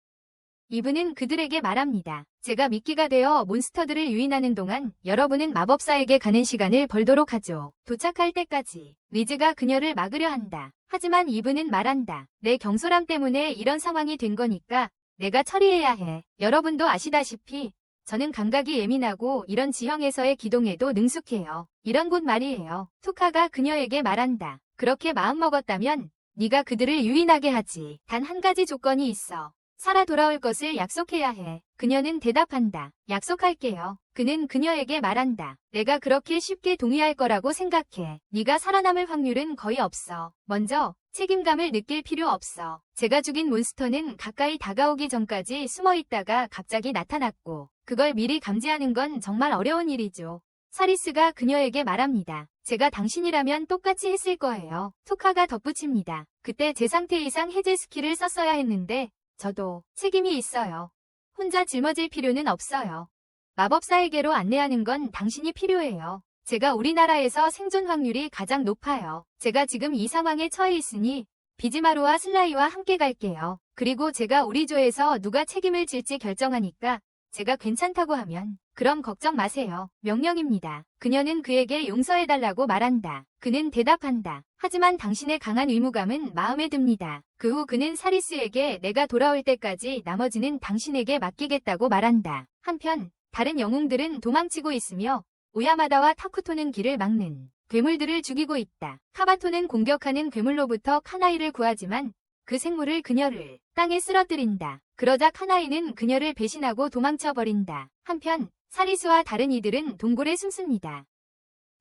이브는 그들에게 말합니다. 제가 미끼가 되어 몬스터들을 유인하는 동안 여러분은 마법사에게 가는 시간을 벌도록 하죠. 도착할 때까지 리즈가 그녀를 막으려 한다. 하지만 이브는 말한다. 내 경솔함 때문에 이런 상황이 된 거니까 내가 처리해야 해. 여러분도 아시다시피 저는 감각이 예민하고 이런 지형에서의 기동에도 능숙해요. 이런 곳 말이에요. 투카가 그녀에게 말한다. 그렇게 마음먹었다면 네가 그들을 유인하게 하지. 단 한 가지 조건이 있어. 살아 돌아올 것을 약속해야 해. 그녀는 대답한다. 약속할게요. 그는 그녀에게 말한다. 내가 그렇게 쉽게 동의할 거라고 생각해. 네가 살아남을 확률은 거의 없어. 먼저 책임감을 느낄 필요 없어. 제가 죽인 몬스터는 가까이 다가오기 전까지 숨어 있다가 갑자기 나타났고 그걸 미리 감지하는 건 정말 어려운 일이죠. 사리스가 그녀에게 말합니다. 제가 당신이라면 똑같이 했을 거예요. 투카가 덧붙입니다. 그때 제 상태 이상 해제 스킬을 썼어야 했는데 저도 책임이 있어요. 혼자 짊어질 필요는 없어요. 마법사에게로 안내하는 건 당신이 필요해요. 제가 우리나라에서 생존 확률이 가장 높아요. 제가 지금 이 상황에 처해 있으니 비지마루와 슬라이와 함께 갈게요. 그리고 제가 우리 조에서 누가 책임을 질지 결정하니까 제가 괜찮다고 하면 그럼 걱정 마세요. 명령입니다. 그녀는 그에게 용서해달라고 말한다. 그는 대답한다. 하지만 당신의 강한 의무감은 마음에 듭니다. 그 후 그는 사리스에게 내가 돌아올 때까지 나머지는 당신에게 맡기겠다고 말한다. 한편 다른 영웅들은 도망치고 있으며 오야마다와 타쿠토는 길을 막는 괴물들을 죽이고 있다. 카바토는 공격하는 괴물로부터 카나이를 구하지만 그 생물을 그녀를 땅에 쓰러뜨린다. 그러자 카나이는 그녀를 배신하고 도망쳐버린다. 한편 사리스와 다른 이들은 동굴에 숨습니다.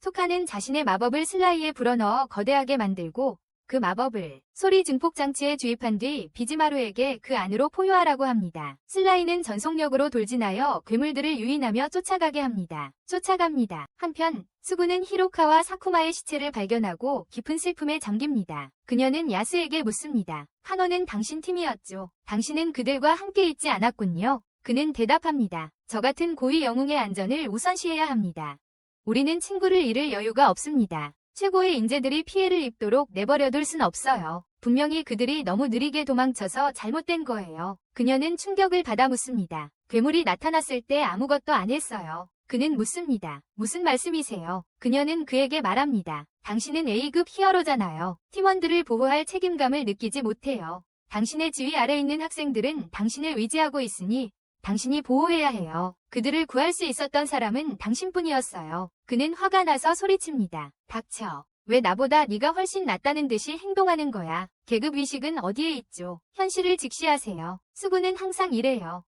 투카는 자신의 마법을 슬라이에 불어넣어 거대하게 만들고 그 마법을 소리 증폭 장치에 주입한 뒤 비지마루에게 그 안으로 포효하라고 합니다. 슬라이는 전속력으로 돌진하여 괴물들을 유인하며 쫓아가게 합니다. 쫓아갑니다. 한편 수구는 히로카와 사쿠마의 시체를 발견하고 깊은 슬픔에 잠깁니다. 그녀는 야스에게 묻습니다. 카노는 당신 팀이었죠. 당신은 그들과 함께 있지 않았군요. 그는 대답합니다. 저 같은 고위 영웅의 안전을 우선시해야 합니다. 우리는 친구를 잃을 여유가 없습니다. 최고의 인재들이 피해를 입도록 내버려둘 순 없어요. 분명히 그들이 너무 느리게 도망쳐서 잘못된 거예요. 그녀는 충격을 받아 묻습니다. 괴물이 나타났을 때 아무것도 안 했어요. 그는 묻습니다. 무슨 말씀이세요? 그녀는 그에게 말합니다. 당신은 A급 히어로잖아요. 팀원들을 보호할 책임감을 느끼지 못해요. 당신의 지휘 아래 있는 학생들은 당신을 의지하고 있으니 당신이 보호해야 해요. 그들을 구할 수 있었던 사람은 당신뿐이었어요. 그는 화가 나서 소리칩니다. 닥쳐. 왜 나보다 네가 훨씬 낫다는 듯이 행동하는 거야. 계급 의식은 어디에 있죠? 현실을 직시하세요. 수구는 항상 이래요.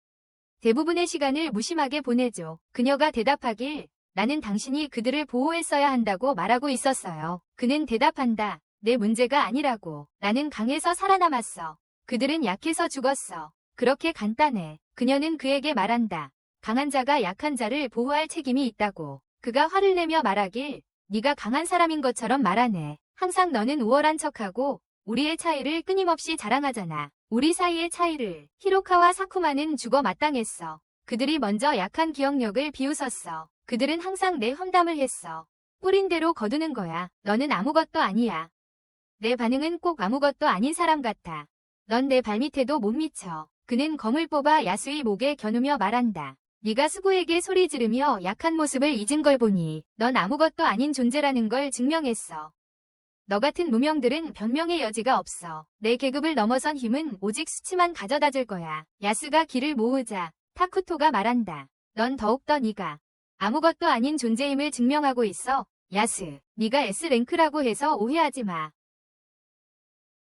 대부분의 시간을 무심하게 보내죠. 그녀가 대답하길 나는 당신이 그들을 보호했어야 한다고 말하고 있었어요. 그는 대답한다. 내 문제가 아니라고. 나는 강해서 살아남았어. 그들은 약해서 죽었어. 그렇게 간단해. 그녀는 그에게 말한다. 강한 자가 약한 자를 보호할 책임이 있다고. 그가 화를 내며 말하길 네가 강한 사람인 것처럼 말하네. 항상 너는 우월한 척하고 우리의 차이를 끊임없이 자랑하잖아. 우리 사이의 차이를. 히로카와 사쿠마는 죽어 마땅했어. 그들이 먼저 약한 기억력을 비웃었어. 그들은 항상 내 험담을 했어. 뿌린 대로 거두는 거야. 너는 아무것도 아니야. 내 반응은 꼭 아무것도 아닌 사람 같아. 넌 내 발밑에도 못 미쳐. 그는 검을 뽑아 야수의 목에 겨누며 말한다. 네가 수구에게 소리 지르며 약한 모습을 잊은 걸 보니 넌 아무것도 아닌 존재라는 걸 증명했어. 너 같은 무명들은 변명의 여지가 없어. 내 계급을 넘어선 힘은 오직 수치만 가져다 줄 거야. 야스가 기를 모으자 타쿠토가 말한다. 넌 더욱더 네가 아무것도 아닌 존재임을 증명하고 있어. 야스, 네가 S랭크라고 해서 오해하지 마.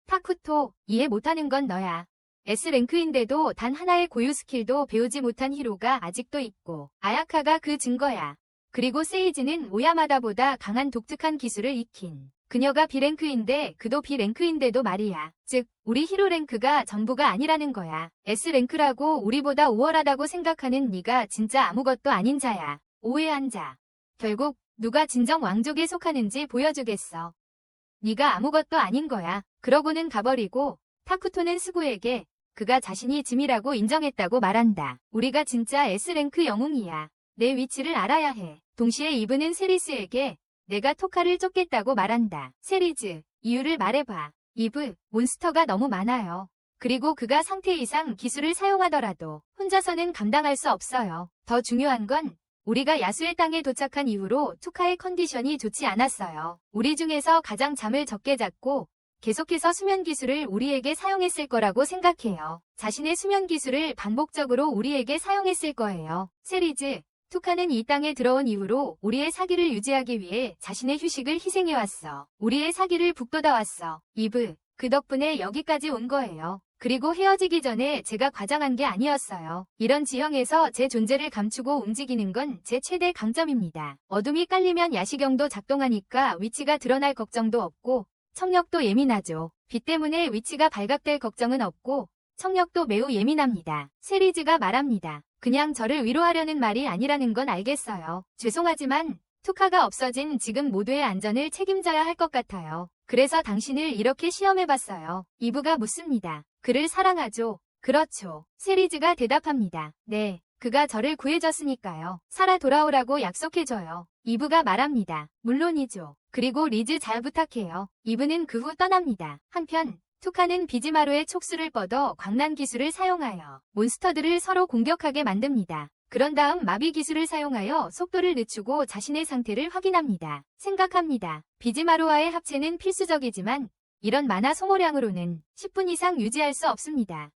타쿠토, 이해 못하는 건 너야. S랭크인데도 단 하나의 고유 스킬도 배우지 못한 히로가 아직도 있고 아야카가 그 증거야. 그리고 세이지는 오야마다보다 강한 독특한 기술을 익힌 그녀가 B랭크인데 그도 B랭크인데도 말이야. 즉 우리 히로 랭크가 전부가 아니라는 거야. S랭크라고 우리보다 우월하다고 생각하는 네가 진짜 아무것도 아닌 자야. 오해한 자. 결국 누가 진정 왕족에 속하는지 보여주겠어. 네가 아무것도 아닌 거야. 그러고는 가버리고 타쿠토는 스구에게 그가 자신이 짐이라고 인정했다고 말한다. 우리가 진짜 S랭크 영웅이야. 내 위치를 알아야 해. 동시에 이브는 세리스에게 내가 토카를 쫓겠다고 말한다. 세리즈, 이유를 말해봐. 이브, 몬스터가 너무 많아요. 그리고 그가 상태 이상 기술을 사용하더라도 혼자서는 감당할 수 없어요. 더 중요한 건 우리가 야수의 땅에 도착한 이후로 토카의 컨디션이 좋지 않았어요. 우리 중에서 가장 잠을 적게 잤고 계속해서 수면 기술을 우리에게 사용했을 거라고 생각해요. 자신의 수면 기술을 반복적으로 우리에게 사용했을 거예요. 세리즈, 투카는 이 땅에 들어온 이후로 우리의 사기를 유지하기 위해 자신의 휴식을 희생해왔어. 우리의 사기를 북돋아왔어. 이브, 그 덕분에 여기까지 온 거예요. 그리고 헤어지기 전에 제가 과장한 게 아니었어요. 이런 지형에서 제 존재를 감추고 움직이는 건 제 최대 강점입니다. 어둠이 깔리면 야시경도 작동하니까 위치가 드러날 걱정도 없고 청력도 예민하죠. 빛 때문에 위치가 발각될 걱정은 없고 청력도 매우 예민합니다. 세리즈가 말합니다. 그냥 저를 위로하려는 말이 아니라는 건 알겠어요. 죄송하지만 투카가 없어진 지금 모두의 안전을 책임져야 할 것 같아요. 그래서 당신을 이렇게 시험해봤어요. 이브가 묻습니다. 그를 사랑하죠? 그렇죠. 세리즈가 대답합니다. 네, 그가 저를 구해줬으니까요. 살아 돌아오라고 약속해줘요. 이브가 말합니다. 물론이죠. 그리고 리즈 잘 부탁해요. 이브는 그 후 떠납니다. 한편 투카는 비지마루의 촉수를 뻗어 광란 기술을 사용하여 몬스터들을 서로 공격하게 만듭니다. 그런 다음 마비 기술을 사용하여 속도를 늦추고 자신의 상태를 확인합니다. 생각합니다. 비지마루와의 합체는 필수적이지만 이런 만화 소모량으로는 10분 이상 유지할 수 없습니다.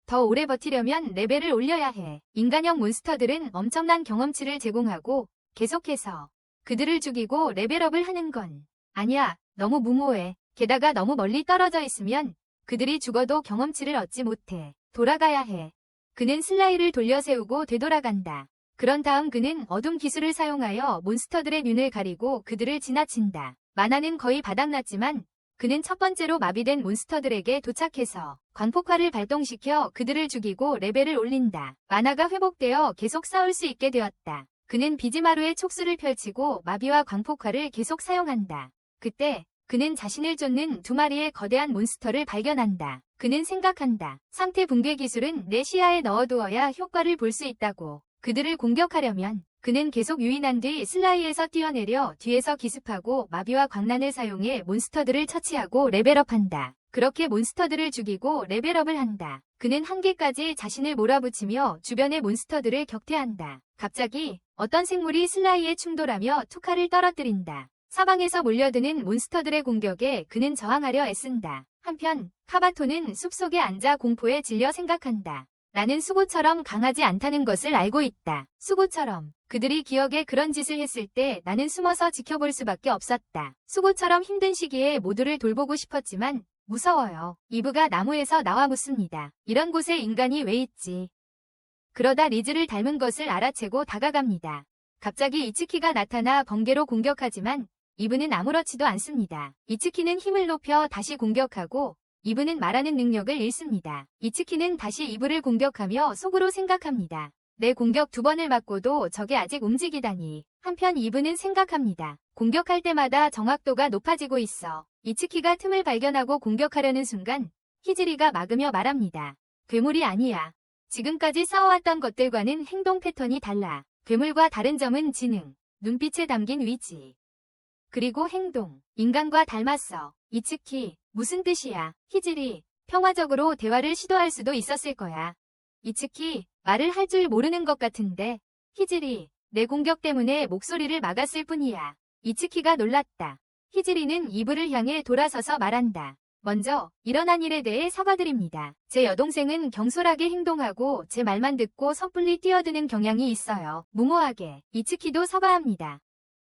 더 오래 버티려면 레벨을 올려야 해. 인간형 몬스터들은 엄청난 경험치를 제공하고 계속해서 그들을 죽이고 레벨업을 하는 건 아니야. 너무 무모해. 게다가 너무 멀리 떨어져 있으면 그들이 죽어도 경험치를 얻지 못해. 돌아가야 해. 그는 슬라이를 돌려 세우고 되돌아간다. 그런 다음 그는 어둠 기술을 사용하여 몬스터들의 눈을 가리고 그들을 지나친다. 만화는 거의 바닥났지만 그는 첫 번째로 마비된 몬스터들에게 도착해서 광폭화를 발동시켜 그들을 죽이고 레벨을 올린다. 만화가 회복되어 계속 싸울 수 있게 되었다. 그는 비지마루의 촉수를 펼치고 마비와 광폭화를 계속 사용한다. 그때 그는 자신을 쫓는 두 마리의 거대한 몬스터를 발견한다. 그는 생각한다. 상태 붕괴 기술은 내 시야에 넣어두어야 효과를 볼 수 있다고. 그들을 공격하려면 그는 계속 유인한 뒤 슬라이에서 뛰어내려 뒤에서 기습하고 마비와 광란을 사용해 몬스터들을 처치하고 레벨업한다. 그렇게 몬스터들을 죽이고 레벨업을 한다. 그는 한계까지 자신을 몰아붙이며 주변의 몬스터들을 격퇴한다. 갑자기 어떤 생물이 슬라이에 충돌하며 투카를 떨어뜨린다. 사방에서 몰려드는 몬스터들의 공격에 그는 저항하려 애쓴다. 한편 카바토는 숲속에 앉아 공포에 질려 생각한다. 나는 수고처럼 강하지 않다는 것을 알고 있다. 수고처럼. 그들이 기억에 그런 짓을 했을 때 나는 숨어서 지켜볼 수밖에 없었다. 수고처럼 힘든 시기에 모두를 돌보고 싶었지만 무서워요. 이브가 나무에서 나와 묻습니다. 이런 곳에 인간이 왜 있지? 그러다 리즈를 닮은 것을 알아채고 다가갑니다. 갑자기 이츠키가 나타나 번개로 공격하지만 이브는 아무렇지도 않습니다. 이츠키는 힘을 높여 다시 공격하고 이브는 말하는 능력을 잃습니다. 이츠키는 다시 이브를 공격하며 속으로 생각합니다. 내 공격 2번을 맞고도 적이 아직 움직이다니. 한편 이브는 생각합니다. 공격할 때마다 정확도가 높아지고 있어. 이츠키가 틈을 발견하고 공격하려는 순간 히즈리가 막으며 말합니다. 괴물이 아니야. 지금까지 싸워왔던 것들과는 행동 패턴이 달라. 괴물과 다른 점은 지능, 눈빛에 담긴 위치, 그리고 행동. 인간과 닮았어. 이츠키, 무슨 뜻이야? 히즈리, 평화적으로 대화를 시도할 수도 있었을 거야. 이츠키, 말을 할 줄 모르는 것 같은데. 히즈리, 내 공격 때문에 목소리를 막았을 뿐이야. 이츠키가 놀랐다. 희질이는 이브를 향해 돌아서서 말한다. 먼저 일어난 일에 대해 사과드립니다. 제 여동생은 경솔하게 행동하고 제 말만 듣고 섣불리 뛰어드는 경향이 있어요. 무모하게. 이츠키도 사과합니다.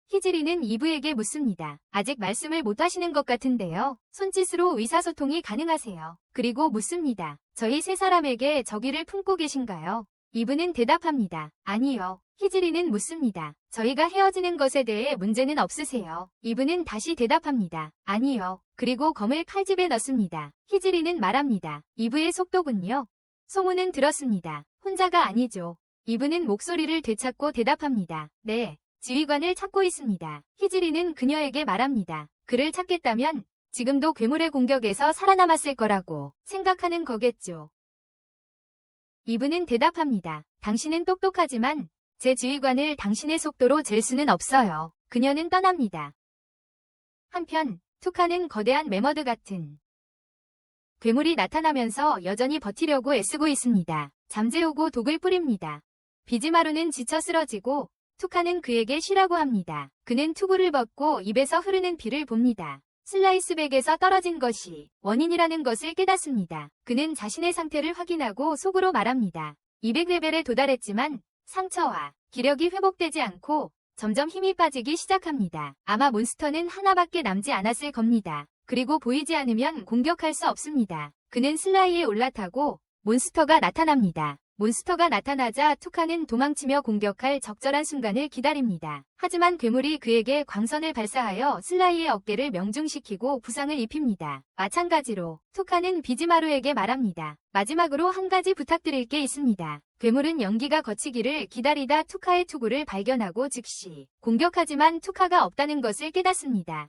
희질이는 이브에게 묻습니다. 아직 말씀을 못하시는 것 같은데요. 손짓으로 의사소통이 가능하세요. 그리고 묻습니다. 저희 세 사람에게 적의를 품고 계신가요? 이브는 대답합니다. 아니요. 희질이는 묻습니다. 저희가 헤어지는 것에 대해 문제는 없으세요? 이브는 다시 대답합니다. 아니요. 그리고 검을 칼집에 넣습니다. 희질이는 말합니다. 이브의 속도군요. 소문은 들었습니다. 혼자가 아니죠. 이브는 목소리를 되찾고 대답합니다. 네. 지휘관을 찾고 있습니다. 희질이는 그녀에게 말합니다. 그를 찾겠다면 지금도 괴물의 공격에서 살아남았을 거라고 생각하는 거겠죠. 이브는 대답합니다. 당신은 똑똑하지만 제 지휘관을 당신의 속도로 잴 수는 없어요. 그녀는 떠납니다. 한편 투카는 거대한 매머드 같은 괴물이 나타나면서 여전히 버티려고 애쓰고 있습니다. 잠재우고 독을 뿌립니다. 비지마루는 지쳐 쓰러지고 투카는 그에게 쉬라고 합니다. 그는 투구를 벗고 입에서 흐르는 피를 봅니다. 슬라이스백에서 떨어진 것이 원인이라는 것을 깨닫습니다. 그는 자신의 상태를 확인하고 속으로 말합니다. 200레벨에 도달했지만 상처와 기력이 회복되지 않고 점점 힘이 빠지기 시작합니다. 아마 몬스터는 하나밖에 남지 않았을 겁니다. 그리고 보이지 않으면 공격할 수 없습니다. 그는 슬라이에 올라타고 몬스터가 나타납니다. 몬스터가 나타나자 투카는 도망치며 공격할 적절한 순간을 기다립니다. 하지만 괴물이 그에게 광선을 발사하여 슬라이의 어깨를 명중시키고 부상을 입힙니다. 마찬가지로 투카는 비지마루에게 말합니다. 마지막으로 한 가지 부탁드릴 게 있습니다. 괴물은 연기가 거치기를 기다리다 투카의 투구를 발견하고 즉시 공격하지만 투카가 없다는 것을 깨닫습니다.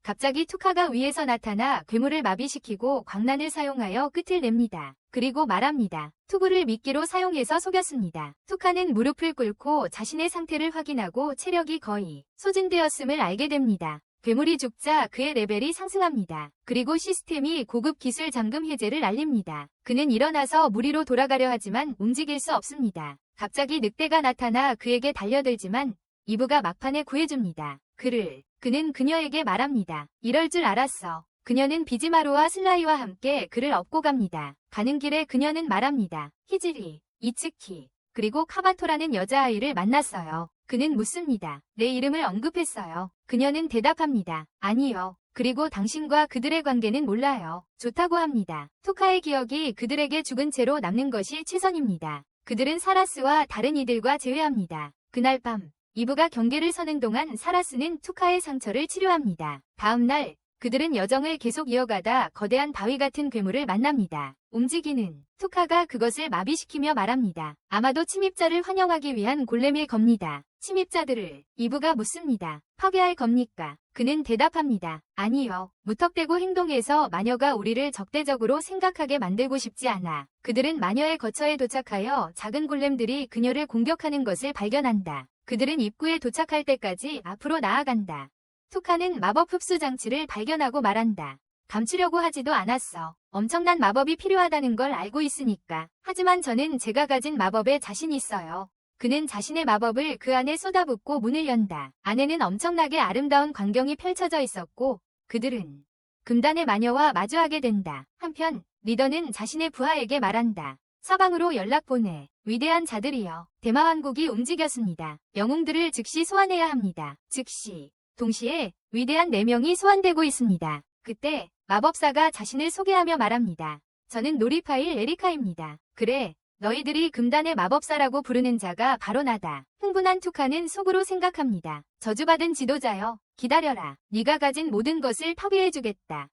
갑자기 투카가 위에서 나타나 괴물을 마비시키고 광란을 사용하여 끝을 냅니다. 그리고 말합니다. 투구를 미끼로 사용해서 속였습니다. 투카는 무릎을 꿇고 자신의 상태를 확인하고 체력이 거의 소진되었음을 알게 됩니다. 괴물이 죽자 그의 레벨이 상승합니다. 그리고 시스템이 고급 기술 잠금 해제를 알립니다. 그는 일어나서 무리로 돌아가려 하지만 움직일 수 없습니다. 갑자기 늑대가 나타나 그에게 달려들지만 이브가 막판에 구해줍니다. 그는 그녀에게 말합니다. 이럴 줄 알았어. 그녀는 비지마루와 슬라이와 함께 그를 업고 갑니다. 가는 길에 그녀는 말합니다. 희질이, 이츠키, 그리고 카바토라는 여자아이를 만났어요. 그는 묻습니다. 내 이름을 언급했어요. 그녀는 대답합니다. 아니요. 그리고 당신과 그들의 관계는 몰라요. 좋다고 합니다. 투카의 기억이 그들에게 죽은 채로 남는 것이 최선입니다. 그들은 사라스와 다른 이들과 제외합니다. 그날 밤 이브가 경계를 서는 동안 사라스는 투카의 상처를 치료합니다. 다음 날 그들은 여정을 계속 이어가다 거대한 바위 같은 괴물을 만납니다. 움직이는 투카가 그것을 마비시키며 말합니다. 아마도 침입자를 환영하기 위한 골렘일 겁니다. 침입자들을 이브가 묻습니다. 파괴할 겁니까? 그는 대답합니다. 아니요. 무턱대고 행동해서 마녀가 우리를 적대적으로 생각하게 만들고 싶지 않아. 그들은 마녀의 거처에 도착하여 작은 골렘들이 그녀를 공격하는 것을 발견한다. 그들은 입구에 도착할 때까지 앞으로 나아간다. 투카는 마법 흡수 장치를 발견하고 말한다. 감추려고 하지도 않았어. 엄청난 마법이 필요하다는 걸 알고 있으니까. 하지만 저는 제가 가진 마법에 자신 있어요. 그는 자신의 마법을 그 안에 쏟아붓고 문을 연다. 안에는 엄청나게 아름다운 광경이 펼쳐져 있었고 그들은 금단의 마녀와 마주하게 된다. 한편 리더는 자신의 부하에게 말한다. 서방으로 연락 보내. 위대한 자들이여. 대마왕국이 움직였습니다. 영웅들을 즉시 소환해야 합니다. 즉시. 동시에 위대한 4명이 소환되고 있습니다. 그때 마법사가 자신을 소개하며 말합니다. 저는 놀이파일 에리카입니다. 그래, 너희들이 금단의 마법사라고 부르는 자가 바로 나다. 흥분한 투카는 속으로 생각합니다. 저주받은 지도자여, 기다려라. 네가 가진 모든 것을 파괴해주겠다.